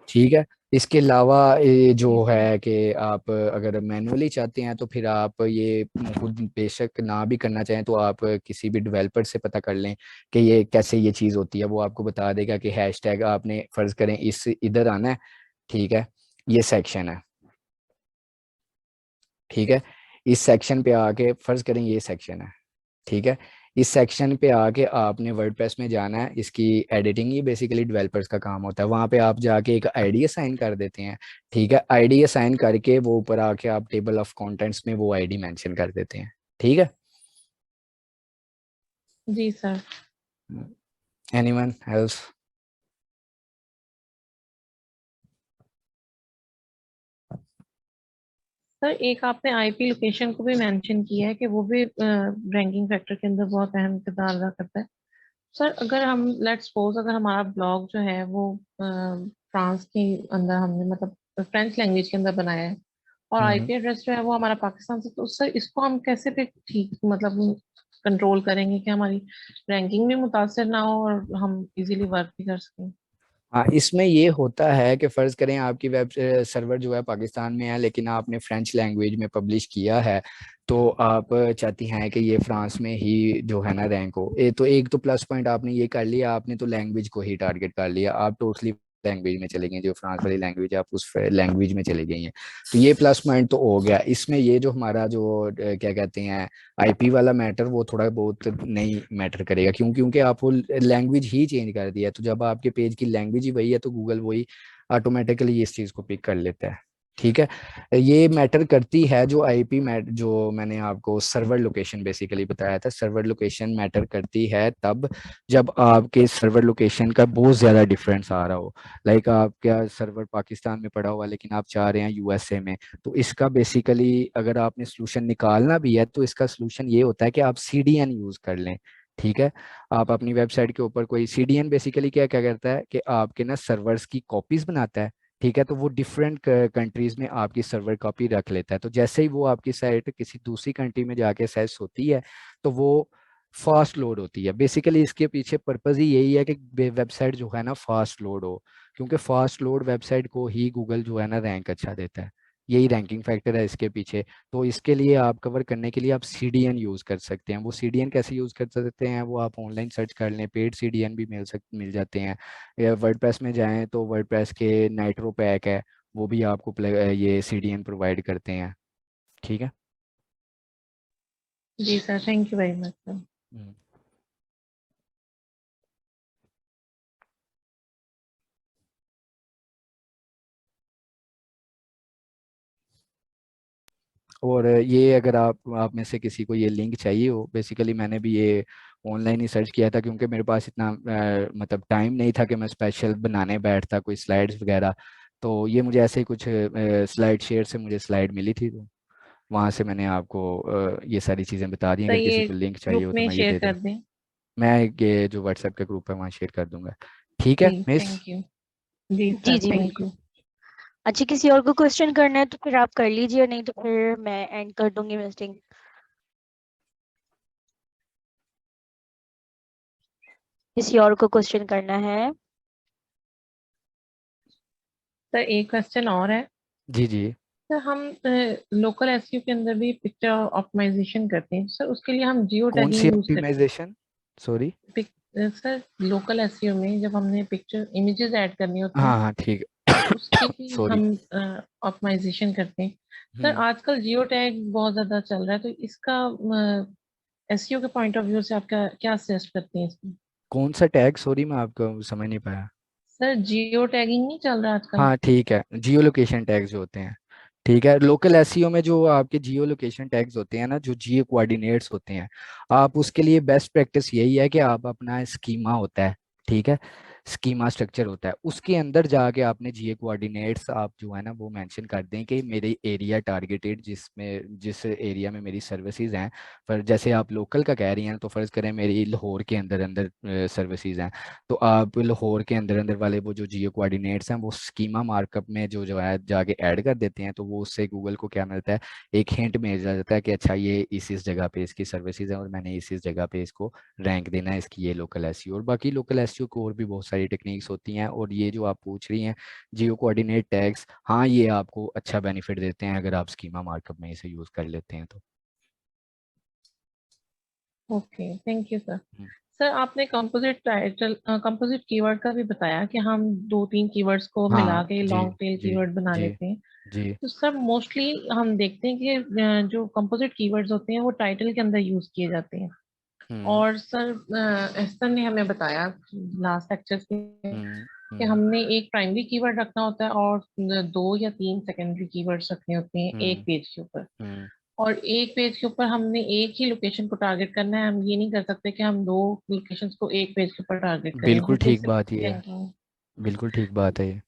Speaker 2: ठीक है। इसके अलावा ये जो
Speaker 5: जी सर।
Speaker 2: है कि आप अगर मैनुअली चाहते हैं तो फिर आप ये खुद बेशक ना भी करना चाहें तो आप किसी भी डेवलपर से पता कर लें कि ये कैसे ये चीज़ होती है। वो आपको बता देगा कि हैशटैग आपने फ़र्ज़ करें इस इधर आना है, ठीक है, ये सेक्शन है, ठीक है, इस सेक्शन पे आके फ़र्ज़ करें ये सेक्शन है, ठीक है, इस सेक्शन पे आके आपने वर्डप्रेस में जाना है। इसकी एडिटिंग ही बेसिकली डेवलपर्स का काम होता है। वहाँ पे आप जाके एक आईडी असाइन कर देते हैं, ठीक है, आईडी असाइन करके वो ऊपर आके आप टेबल ऑफ कंटेंट्स में वो आईडी मेंशन कर देते हैं। ठीक है।
Speaker 5: जी सर।
Speaker 2: Anyone else?
Speaker 5: सर एक आपने आईपी लोकेशन को भी मेंशन किया है कि वो भी रैंकिंग फैक्टर के अंदर बहुत अहम किरदार अदा करता है। सर अगर हम लेट्स सपोज अगर हमारा ब्लॉग जो है वो फ्रांस के अंदर हमने मतलब फ्रेंच लैंग्वेज के अंदर बनाया है, और
Speaker 2: हम्म।
Speaker 5: आईपी एड्रेस जो है वो हमारा पाकिस्तान से, तो सर इसको हम कैसे फिर ठीक मतलब कंट्रोल करेंगे कि हमारी रैंकिंग भी मुतासर ना हो और हम इजीली वर्क भी कर सकें?
Speaker 2: हाँ, इसमें ये होता है कि फ़र्ज़ करें आपकी वेब सर्वर जो है पाकिस्तान में है लेकिन आपने फ्रेंच लैंग्वेज में पब्लिश किया है, तो आप चाहती हैं कि ये फ्रांस में ही जो है ना रैंक हो। तो एक तो प्लस पॉइंट आपने ये कर लिया, आपने तो लैंग्वेज को ही टारगेट कर लिया, आप टोटली लैंग्वेज में चले गए, जो फ्रांस वाली लैंग्वेज है आप उस लैंग्वेज में चले गई हैं। तो ये प्लस पॉइंट तो हो गया। इसमें ये जो हमारा जो क्या कहते हैं आईपी वाला मैटर, वो थोड़ा बहुत नहीं मैटर करेगा। क्यों? क्योंकि आप वो लैंग्वेज ही चेंज कर दिया है, तो जब आपके पेज की लैंग्वेज ही वही है तो गूगल वही ऑटोमेटिकली इस चीज़ को पिक कर लेता है। ठीक है। ये मैटर करती है जो आईपी मैट, जो मैंने आपको सर्वर लोकेशन बेसिकली बताया था, सर्वर लोकेशन मैटर करती है तब जब आपके सर्वर लोकेशन का बहुत ज़्यादा डिफरेंस आ रहा हो। लाइक आपका सर्वर पाकिस्तान में पड़ा हुआ लेकिन आप चाह रहे हैं यूएसए में, तो इसका बेसिकली अगर आपने सोल्यूशन निकालना भी है तो इसका सोल्यूशन ये होता है कि आप सीडीएन यूज़ कर लें। ठीक है। आप अपनी वेबसाइट के ऊपर कोई सीडीएन बेसिकली क्या क्या करता है कि आपके ना सर्वर्स की कॉपीज बनाता है। ठीक है। तो वो डिफरेंट कंट्रीज में आपकी सर्वर कॉपी रख लेता है, तो जैसे ही वो आपकी साइट किसी दूसरी कंट्री में जाके एक्सेस होती है तो वो फास्ट लोड होती है। बेसिकली इसके पीछे पर्पज ही यही है कि वेबसाइट जो है ना फास्ट लोड हो, क्योंकि फास्ट लोड वेबसाइट को ही गूगल जो है ना रैंक अच्छा देता है। यही रैंकिंग फैक्टर है इसके पीछे। तो इसके लिए आप कवर करने के लिए आप सीडीएन यूज़ कर सकते हैं। वो सीडीएन कैसे यूज़ कर सकते हैं, वो आप ऑनलाइन सर्च कर लें, पेड सीडीएन भी मिल जाते हैं। या वर्डप्रेस में जाएं तो वर्डप्रेस के नाइट्रो पैक है, वो भी आपको ये सीडीएन प्रोवाइड करते हैं। ठीक है।
Speaker 5: जी sir, thank you very much sir.
Speaker 2: हम्म। और ये अगर आप में से किसी को ये लिंक चाहिए हो, बेसिकली मैंने भी ये ऑनलाइन ही सर्च किया था क्योंकि मेरे पास इतना मतलब टाइम नहीं था कि मैं स्पेशल बनाने बैठता कोई स्लाइड्स वगैरह। तो ये मुझे ऐसे ही कुछ स्लाइड शेयर से मुझे स्लाइड मिली थी, तो वहाँ से मैंने आपको ये सारी चीज़ें बता दी।
Speaker 5: सर
Speaker 2: अगर किसी
Speaker 5: ये
Speaker 2: को लिंक चाहिए
Speaker 5: ग्रुप
Speaker 2: हो तो
Speaker 5: में
Speaker 2: मैं ये
Speaker 5: शेयर
Speaker 2: दे
Speaker 5: कर
Speaker 2: दूँ।
Speaker 5: दें।
Speaker 2: मैं ये जो व्हाट्सएप का ग्रुप है वहाँ शेयर कर दूंगा। ठीक है
Speaker 5: जी
Speaker 2: मिस।
Speaker 5: Thank you. जी
Speaker 1: जी
Speaker 5: सर
Speaker 1: जी
Speaker 5: थैंक
Speaker 1: बिल्कुल।
Speaker 5: यू।
Speaker 1: अच्छा, किसी और को क्वेश्चन करना है तो फिर आप कर लीजिए, नहीं तो फिर मैं एंड कर दूंगी मीटिंग। किसी और को क्वेश्चन करना है?
Speaker 5: सर एक क्वेश्चन और है।
Speaker 2: जी जी।
Speaker 5: सर हम लोकल एसईओ के अंदर भी पिक्चर ऑप्टिमाइजेशन करते हैं सर, उसके लिए हम जियो
Speaker 2: कौन सी
Speaker 5: टैगिंग यूज करते
Speaker 2: ऑप्टिमाइजेशन? सॉरी।
Speaker 5: हैं। सर लोकल एसईओ में जब हमने पिक्चर इमेजेस ऐड करनी होती हैं
Speaker 2: हाँ हाँ ठीक
Speaker 5: तो उसकी
Speaker 2: है।
Speaker 5: भी
Speaker 2: सॉरी।
Speaker 5: हम ऑप्टिमाइजेशन करते हैं। सर
Speaker 2: हम्म।
Speaker 5: आजकल जियो टैग बहुत ज्यादा चल रहा है, तो इसका एसईओ के पॉइंट ऑफ व्यू से आप क्या क्या सजेस्ट करते हैं इसमें?
Speaker 2: कौन सा टैग? सॉरी मैं आपको समझ नहीं पाया।
Speaker 5: सर जियो टैगिंग नहीं चल रहा आजकल?
Speaker 2: हाँ ठीक है, जियो लोकेशन टैग्स जो होते हैं। ठीक है, लोकल एसईओ में जो आपके जियो लोकेशन टैग्स होते हैं ना, जो जियो कोऑर्डिनेट्स होते हैं, आप उसके लिए बेस्ट प्रैक्टिस यही है कि आप अपना स्कीमा होता है, ठीक है, स्कीमा स्ट्रक्चर होता है, उसके अंदर जाके आपने जियो कोऑर्डिनेट्स आप जो है ना वो मेंशन कर दें कि मेरे एरिया टारगेटेड जिसमें जिस एरिया में मेरी सर्विसेज हैं। पर जैसे आप लोकल का कह रही हैं तो फर्ज करें मेरी लाहौर के अंदर अंदर सर्विसेज हैं, तो आप लाहौर के अंदर अंदर वाले वो जो जियो कोऑर्डिनेट्स हैं वो स्कीमा मार्कअप में जो है जाके ऐड कर देते हैं, तो वो उससे गूगल को क्या मिलता है, एक हिंट मिल जाता है कि अच्छा ये इस जगह पे इसकी सर्विसेज है और मैंने इस जगह पे इसको रैंक देना है, इसकी ये लोकल एसईओ। और बाकी लोकल एसईओ को और भी बहुत सारी टेक्निक्स होती हैं, और ये जो आप पूछ रही हैं जियो कोऑर्डिनेट टैग्स, हाँ ये आपको अच्छा बेनिफिट देते हैं अगर आप स्कीमा मार्कअप में इसे यूज़ कर लेते हैं तो।
Speaker 5: Okay thank you sir.
Speaker 2: Hmm,
Speaker 5: sir आपने कंपोजिट टाइटल कंपोजिट कीवर्ड का भी बताया कि हम दो तीन कीवर्ड्स को मिला
Speaker 2: हाँ
Speaker 5: के
Speaker 2: जी
Speaker 5: लॉन्ग टेल
Speaker 2: जी
Speaker 5: कीवर्ड बना
Speaker 2: जी
Speaker 5: लेते हैं।
Speaker 2: जी।
Speaker 5: तो सर मोस्टली हम देखते हैं कि जो कंपोजिट कीवर्ड्स होते हैं वो टाइटल के अंदर यूज किए जाते हैं।
Speaker 2: हम्म
Speaker 5: और सर एस्तर ने हमें बताया लास्ट लेक्चर में
Speaker 2: हम्म
Speaker 5: कि
Speaker 2: हम्म
Speaker 5: हमने एक प्राइमरी कीवर्ड रखना होता है और दो या तीन सेकेंडरी कीवर्ड्स रखने होते हैं एक
Speaker 2: हम्म
Speaker 5: पेज के ऊपर।
Speaker 2: हम्म।
Speaker 5: और एक पेज के ऊपर हमने एक ही लोकेशन को टारगेट करना है, हम ये नहीं कर सकते कि हम दो लोकेशंस को एक पेज के ऊपर टारगेट करें,
Speaker 2: बिल्कुल
Speaker 5: जिससे
Speaker 2: ठीक
Speaker 5: इससे
Speaker 2: बात ये है।
Speaker 5: रैंकिंग।
Speaker 2: बिल्कुल ठीक बात है ये।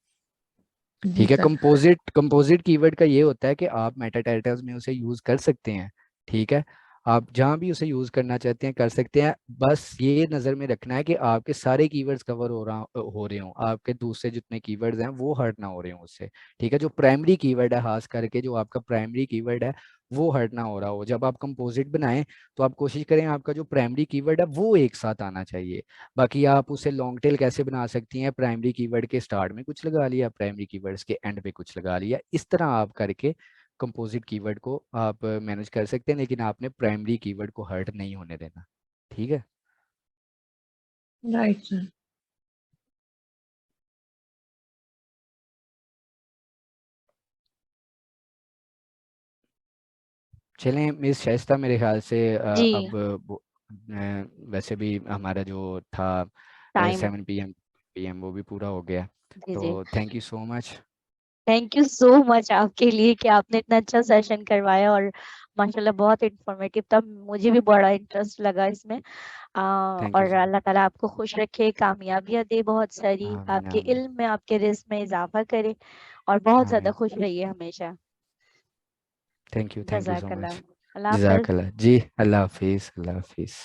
Speaker 5: जी
Speaker 2: ठीक है,
Speaker 5: सर।
Speaker 2: कंपोजिट कीवर्ड का ये होता है कि आप मेटा टाइटल्स में उसे यूज कर सकते हैं। ठीक है, आप जहां भी उसे यूज करना चाहते हैं कर सकते हैं, बस ये नजर में रखना है कि आपके सारे कीवर्ड्स कवर हो रहे हों, आपके दूसरे जितने कीवर्ड्स हैं वो हर्ट ना हो रहे हों उससे। ठीक है, जो प्राइमरी कीवर्ड है, खास करके जो आपका प्राइमरी कीवर्ड है वो हर्ट ना हो रहा हो। जब आप कंपोजिट बनाएं तो आप कोशिश करें आपका जो प्राइमरी कीवर्ड है वो एक साथ आना चाहिए। बाकी आप उसे लॉन्ग टेल कैसे बना सकती हैं, प्राइमरी कीवर्ड के स्टार्ट में कुछ लगा लिया, प्राइमरी कीवर्ड्स के एंड पे कुछ लगा लिया, इस तरह आप करके कंपोजिट कीवर्ड को आप मैनेज कर सकते हैं, लेकिन आपने प्राइमरी कीवर्ड को हर्ट नहीं होने देना। ठीक है।
Speaker 5: Right sir.
Speaker 2: चलें मिस शाइस्ता, मेरे ख्याल से
Speaker 1: जी।
Speaker 2: अब वैसे भी हमारा जो था
Speaker 1: टाइम।
Speaker 2: 7 PM वो भी पूरा हो गया,
Speaker 1: जी जी।
Speaker 2: तो thank you so much.
Speaker 1: Thank you so much आपके लिए कि आपने इतना अच्छा सेशन करवाया, और माशाल्लाह बहुत इंफॉर्मेटिव था, मुझे भी बड़ा इंटरेस्ट लगा इसमें।
Speaker 2: थैंक यू
Speaker 1: और
Speaker 2: सो मच।
Speaker 1: अल्लाह ताला आपको खुश रखे, कामयाबियां दे बहुत सारी,
Speaker 2: आमीन
Speaker 1: आपके
Speaker 2: आमीन।
Speaker 1: इल्म में, आपके रिस्क में इजाफा करे, और बहुत ज्यादा
Speaker 2: आमीन।
Speaker 1: खुश रहिए हमेशा।
Speaker 2: थैंक यू सो
Speaker 1: जज़ाकल्लाह।
Speaker 2: मच।
Speaker 1: अल्लाह हाफ़िज़।
Speaker 2: जज़ाकल्लाह जी। अल्लाह हाफिज़, अल्लाह हाफिज़।